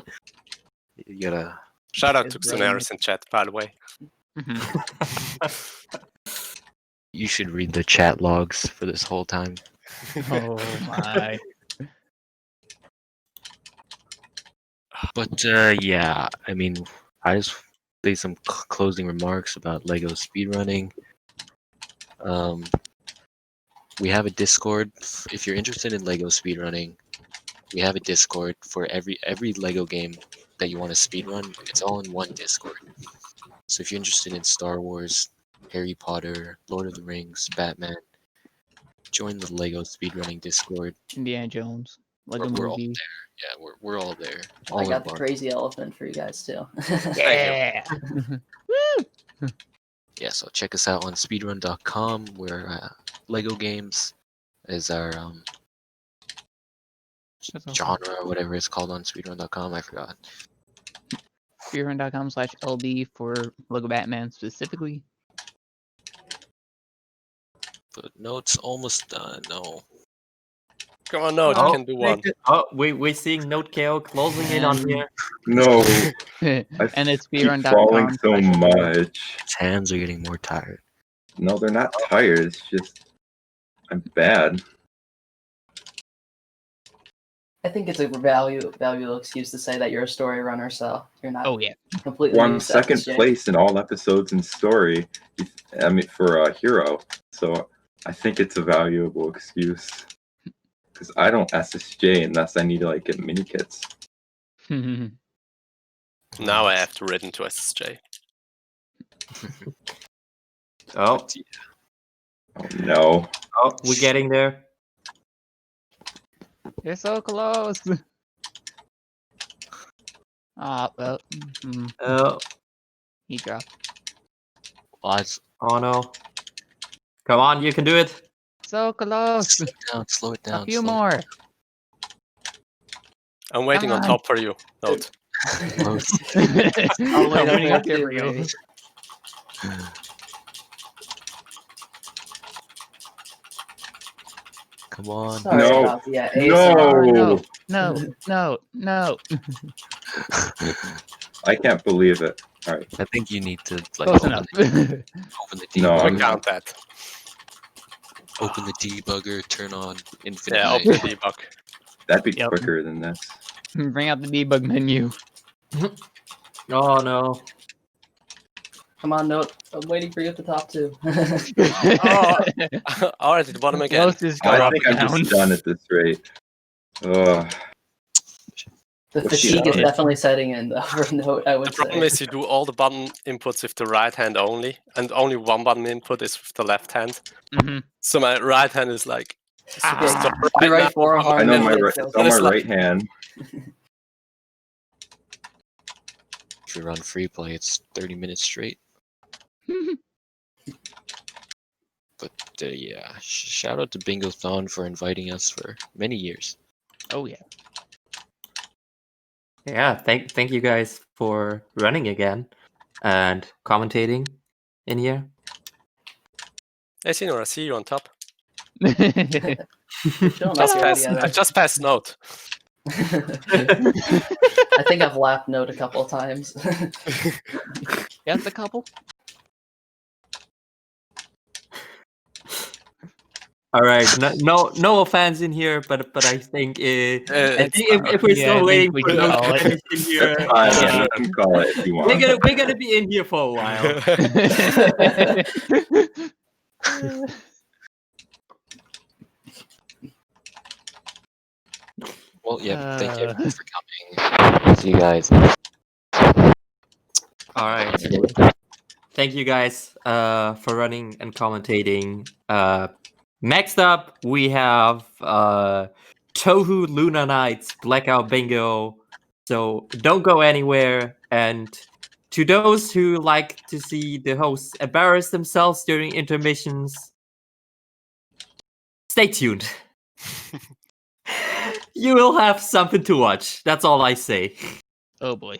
You gotta. Shout out It's to brilliant. Xanaris in chat, by the way. You should read the chat logs for this whole time. Oh my. But yeah, I mean, I just say some closing remarks about Lego speedrunning. We have a Discord. If you're interested in Lego speedrunning, we have a Discord for every Lego game that you want to speedrun. It's all in one Discord. So if you're interested in Star Wars, Harry Potter, Lord of the Rings, Batman, join the Lego speedrunning Discord. Indiana Jones. Lego We're all movie. Yeah, we're all there. I All got the embarked. crazy elephant for you guys too. Yeah. Yeah, so check us out on speedrun.com where Lego games is our genre or whatever it's called on speedrun.com. I forgot. Speedrun.com/LB for Lego Batman specifically. But no, it's almost done. No. Come on, Note, you Oh, can do one. we're seeing notek0 closing in on here. No, and it's keep falling so much. His hands are getting more tired. No, they're not tired. It's just I'm bad. I think it's a valuable excuse to say that you're a story runner, so you're not Oh yeah. completely Well, I'm used to second FSJ. place in all episodes in story. I mean, for a hero. So I think it's a valuable excuse. Because I don't SSJ unless I need to like get mini kits. Now I have to read into SSJ. Oh, But yeah, Oh no. we're getting there. You're so close. Ah, well, Oh, he dropped. well, it's, oh no. Come on, you can do it. So close. slow it A down. few slow it more. I'm waiting Come on on. top for you, Note. down. I'll wait I'm up waiting there up here too, for you. baby. Come on. Sorry No. about the Oh, No. no. I can't believe it. Alright. I think you need to like Close open enough. the No, debugger, We I'm count that. open the debugger, turn on infinite. Yeah, height. open the debug. that'd be Yep. quicker than this. Bring out the debug menu. Oh no. Come on, Note. I'm waiting for you at the top too. Oh, alright, at the bottom again. Los is I dropping think I'm down. just done at this rate. Ugh. The What's fatigue the is other? definitely setting in though for Note, I would The problem say. is you do all the button inputs with the right hand only, and only one button input is with the left hand. Mhm. So my right hand is like super Ah. sore Your right right now. forearm I know really my right, feels it's on my It's like- right hand. If we run free play, it's 30 minutes straight. But yeah, shout out to Bingothon for inviting us for many years. Oh yeah. Yeah, thank you guys for running again and commentating in here. Hey, Sinor, I see you on top. We're chilling up here together. I just passed Note. I think I've laughed Note a couple of times. Yes, a couple. All right, no offense in here, but I think I think if we're Yeah, still I waiting think we for can those call it. to finish in here, That's fine. You can call it if you want. we're gonna be in here for a while. Well, yeah, thank you everyone for coming. See you guys. All right. Thank you guys for running and commentating. Next up, we have Tohu Luna Nights Blackout Bingo. So don't go anywhere. And to those who like to see the hosts embarrass themselves during intermissions, stay tuned. You will have something to watch. That's all I say. Oh boy.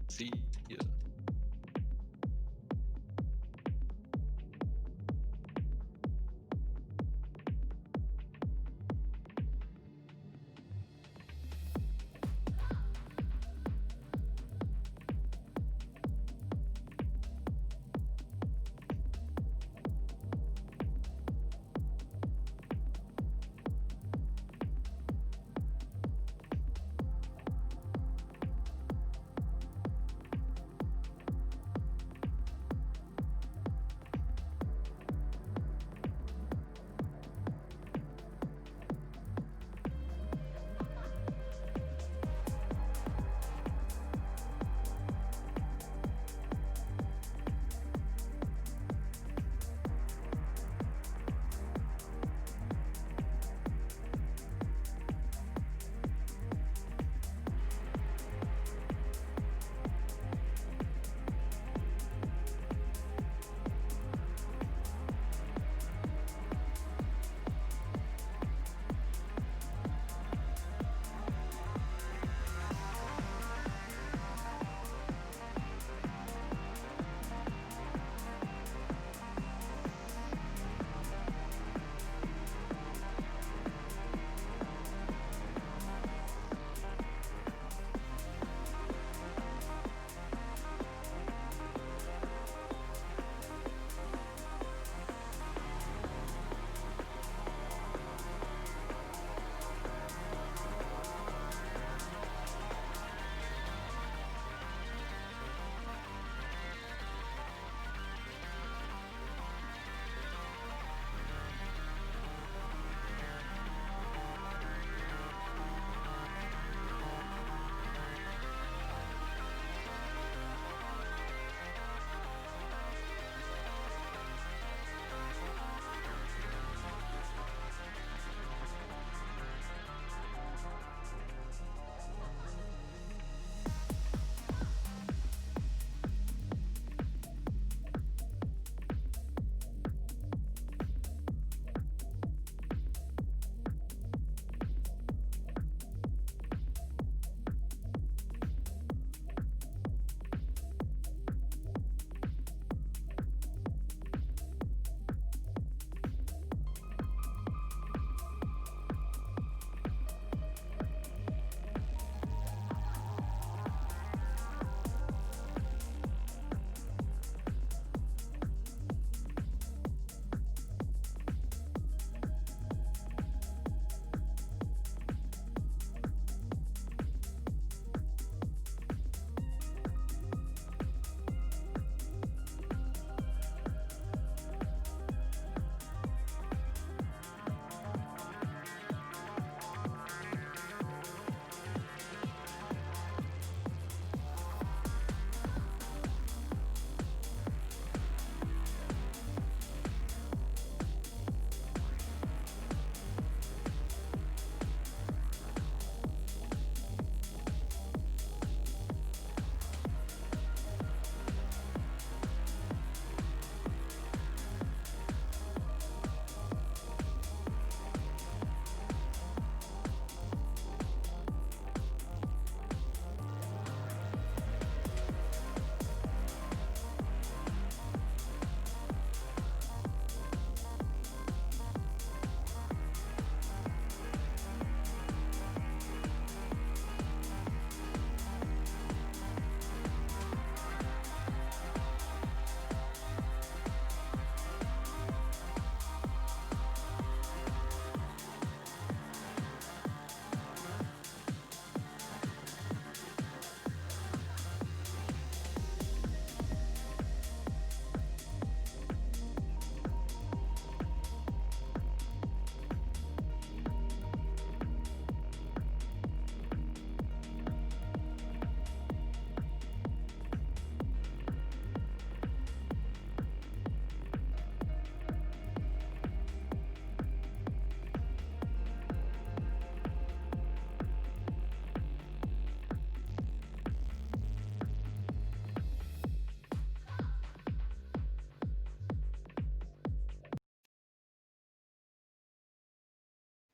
See ya.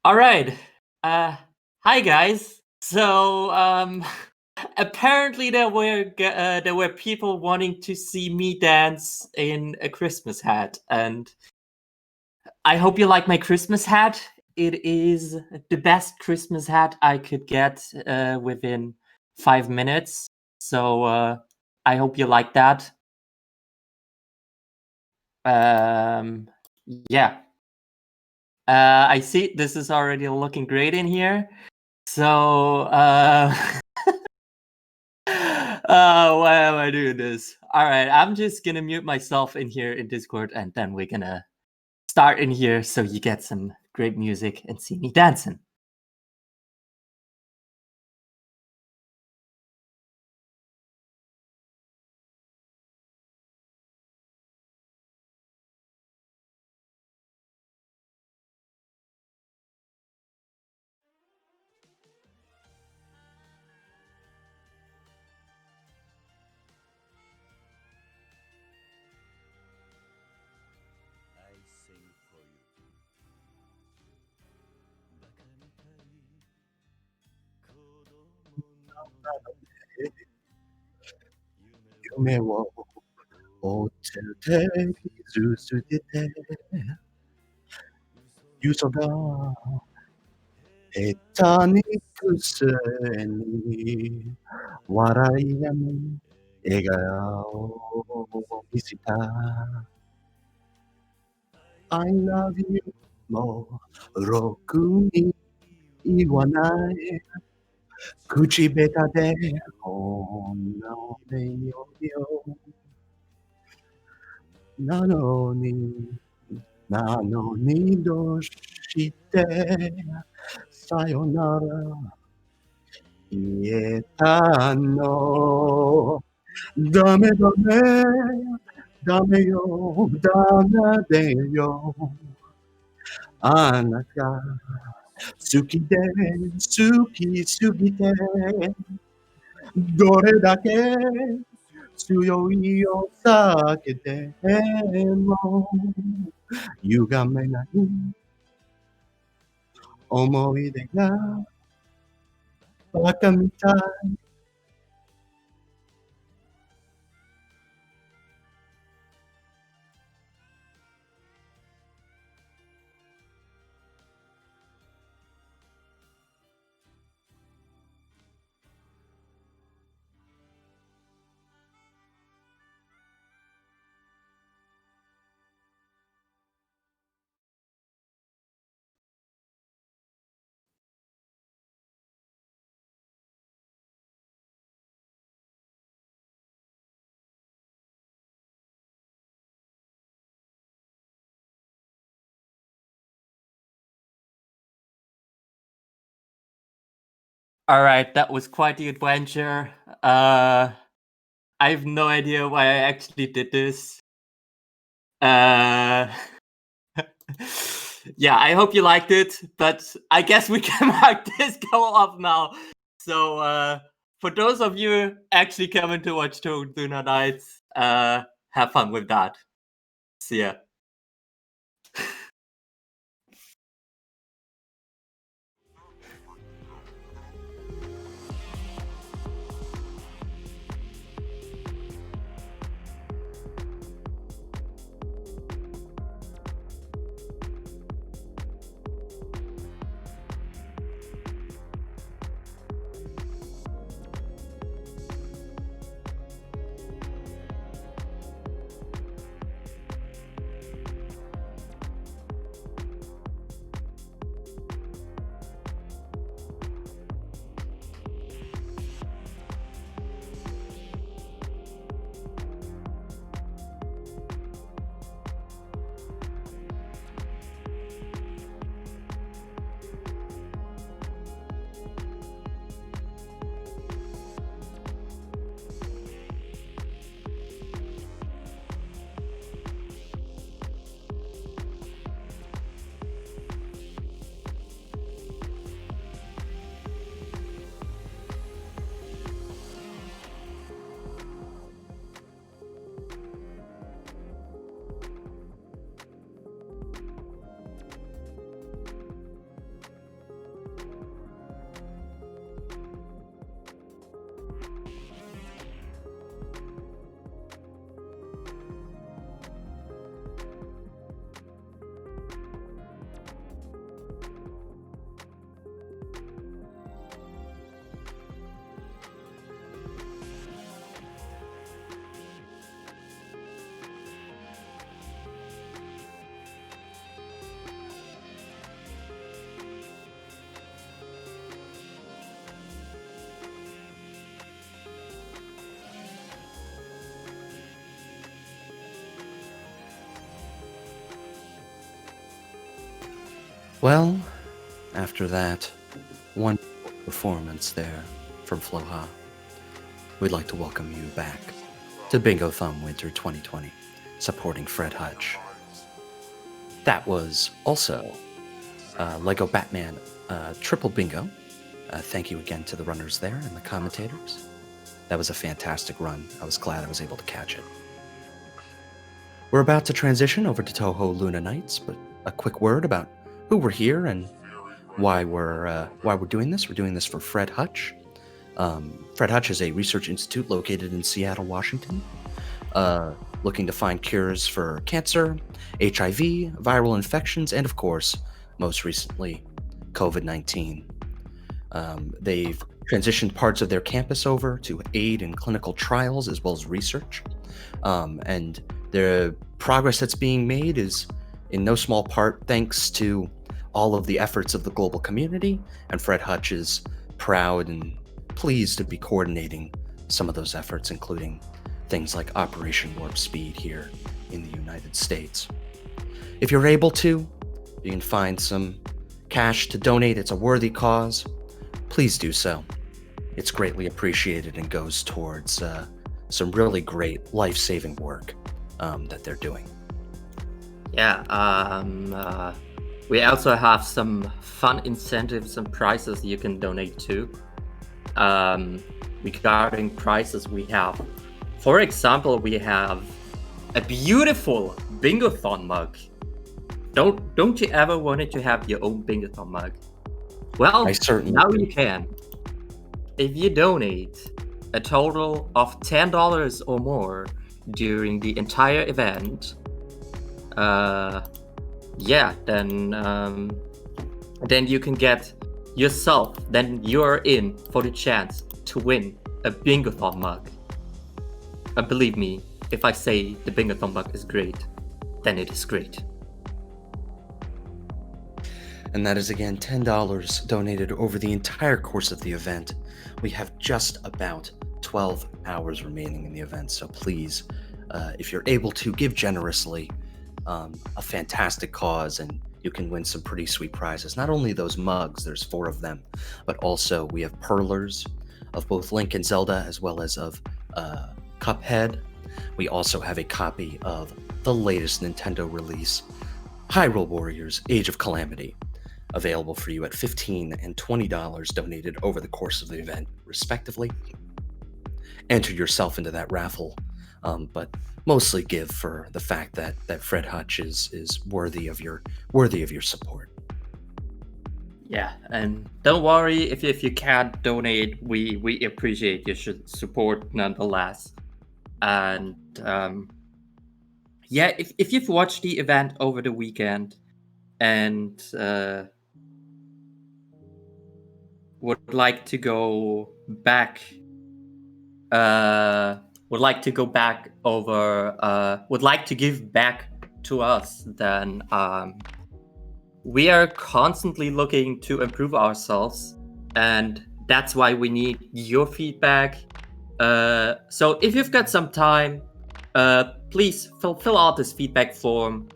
All right. Hi guys. So, apparently there were people wanting to see me dance in a Christmas hat, and I hope you like my Christmas hat. It is the best Christmas hat I could get within 5 minutes. So, I hope you like that. Yeah. I see this is already looking great in here. So, why am I doing this? All right, I'm just gonna mute myself in here in Discord, and then we're gonna start in here so you get some great music and see me dancing.夢を追って続けて嘘が下手にくせに笑いやむ笑顔を見せた I love you もろくに言わない口下手で女でよよなのにどうしてさよなら言えたのダメダメよダメよあなた好き好きすぎてどれだけ強いお酒でも歪めない思い出がバカみたいAll right, that was quite the adventure. I have no idea why I actually did this. Yeah, I hope you liked it, but I guess we can mark this go off now. So, for those of you actually coming to watch Tuna Nights, have fun with that. See ya. Well, after that one performance there from Floha, we'd like to welcome you back to Bingothon Winter 2020, supporting Fred Hutch. That was also Lego Batman Triple Bingo. Thank you again to the runners there and the commentators. That was a fantastic run. I was glad I was able to catch it. We're about to transition over to Toho Luna Nights, but a quick word about who we're here and why we're doing this. We're doing this for Fred Hutch. Fred Hutch is a research institute located in Seattle, Washington, looking to find cures for cancer, HIV, viral infections, and of course, most recently, COVID-19. They've transitioned parts of their campus over to aid in clinical trials as well as research. And the progress that's being made is in no small part thanks to all of the efforts of the global community, and Fred Hutch is proud and pleased to be coordinating some of those efforts, including things like Operation Warp Speed here in the United States. If you're able to, you can find some cash to donate. It's a worthy cause. Please do so. It's greatly appreciated and goes towards some really great life-saving work that they're doing. Yeah, we also have some fun incentives and prizes you can donate to. Regarding prizes, we have, for example, we have a beautiful Bingothon mug. Don't you ever wanted to have your own Bingothon mug? Well, I certainly now do. you can. If you donate a total of $10 or more during the entire event, then you can get yourself, then you're in for the chance to win a Bingothon mug. Believe me, if I say the Bingothon mug is great, then it is great. And that is again $10 donated over the entire course of the event. We have just about 12 hours remaining in the event, so please, if you're able to, give generously. A fantastic cause, and you can win some pretty sweet prizes. Not only those mugs, there's 4 of them, but also we have perlers of both Link and Zelda, as well as of Cuphead. We also have a copy of the latest Nintendo release, Hyrule Warriors Age of Calamity, available for you at $15 and $20 donated over the course of the event, respectively. Enter yourself into that raffle, but mostly give for the fact that Fred Hutch is worthy of your support. Yeah, and don't worry if you can't donate. We appreciate your support nonetheless. And if you've watched the event over the weekend and would like to go back would like to give back to us, then we are constantly looking to improve ourselves, and that's why we need your feedback. So if you've got some time, please fill out this feedback form.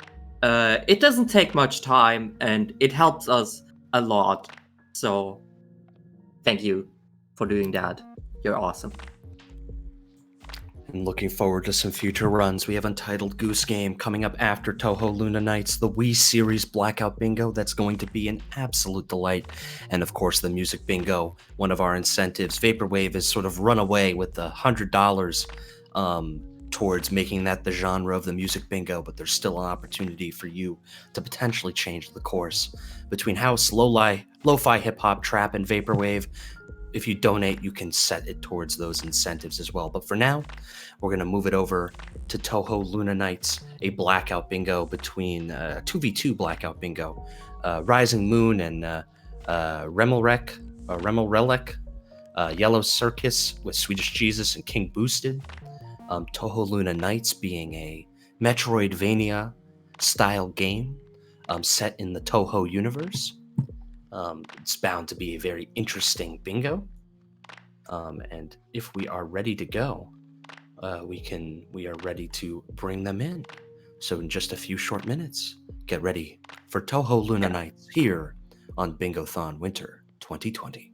It doesn't take much time and it helps us a lot. So thank you for doing that. You're awesome. And looking forward to some future runs. We have Untitled Goose Game coming up after Toho Luna Nights, the Wii Series Blackout Bingo. That's going to be an absolute delight. And of course, the Music Bingo, one of our incentives. Vaporwave has sort of run away with the $100 towards making that the genre of the Music Bingo, but there's still an opportunity for you to potentially change the course. Between house, lo-fi, hip-hop, trap, and Vaporwave, if you donate, you can set it towards those incentives as well. But for now, we're going to move it over to Toho Luna Nights, a blackout bingo between 2v2 blackout bingo. Rising Moon and Remelrek, Yellow Circus with Swedish Jesus and King Boosted. Toho Luna Nights being a Metroidvania style game set in the Toho universe. It's bound to be a very interesting bingo. And if we are ready to go, we are ready to bring them in. So in just a few short minutes, get ready for Toho Luna Nights here on Bingothon Winter 2020.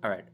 All right.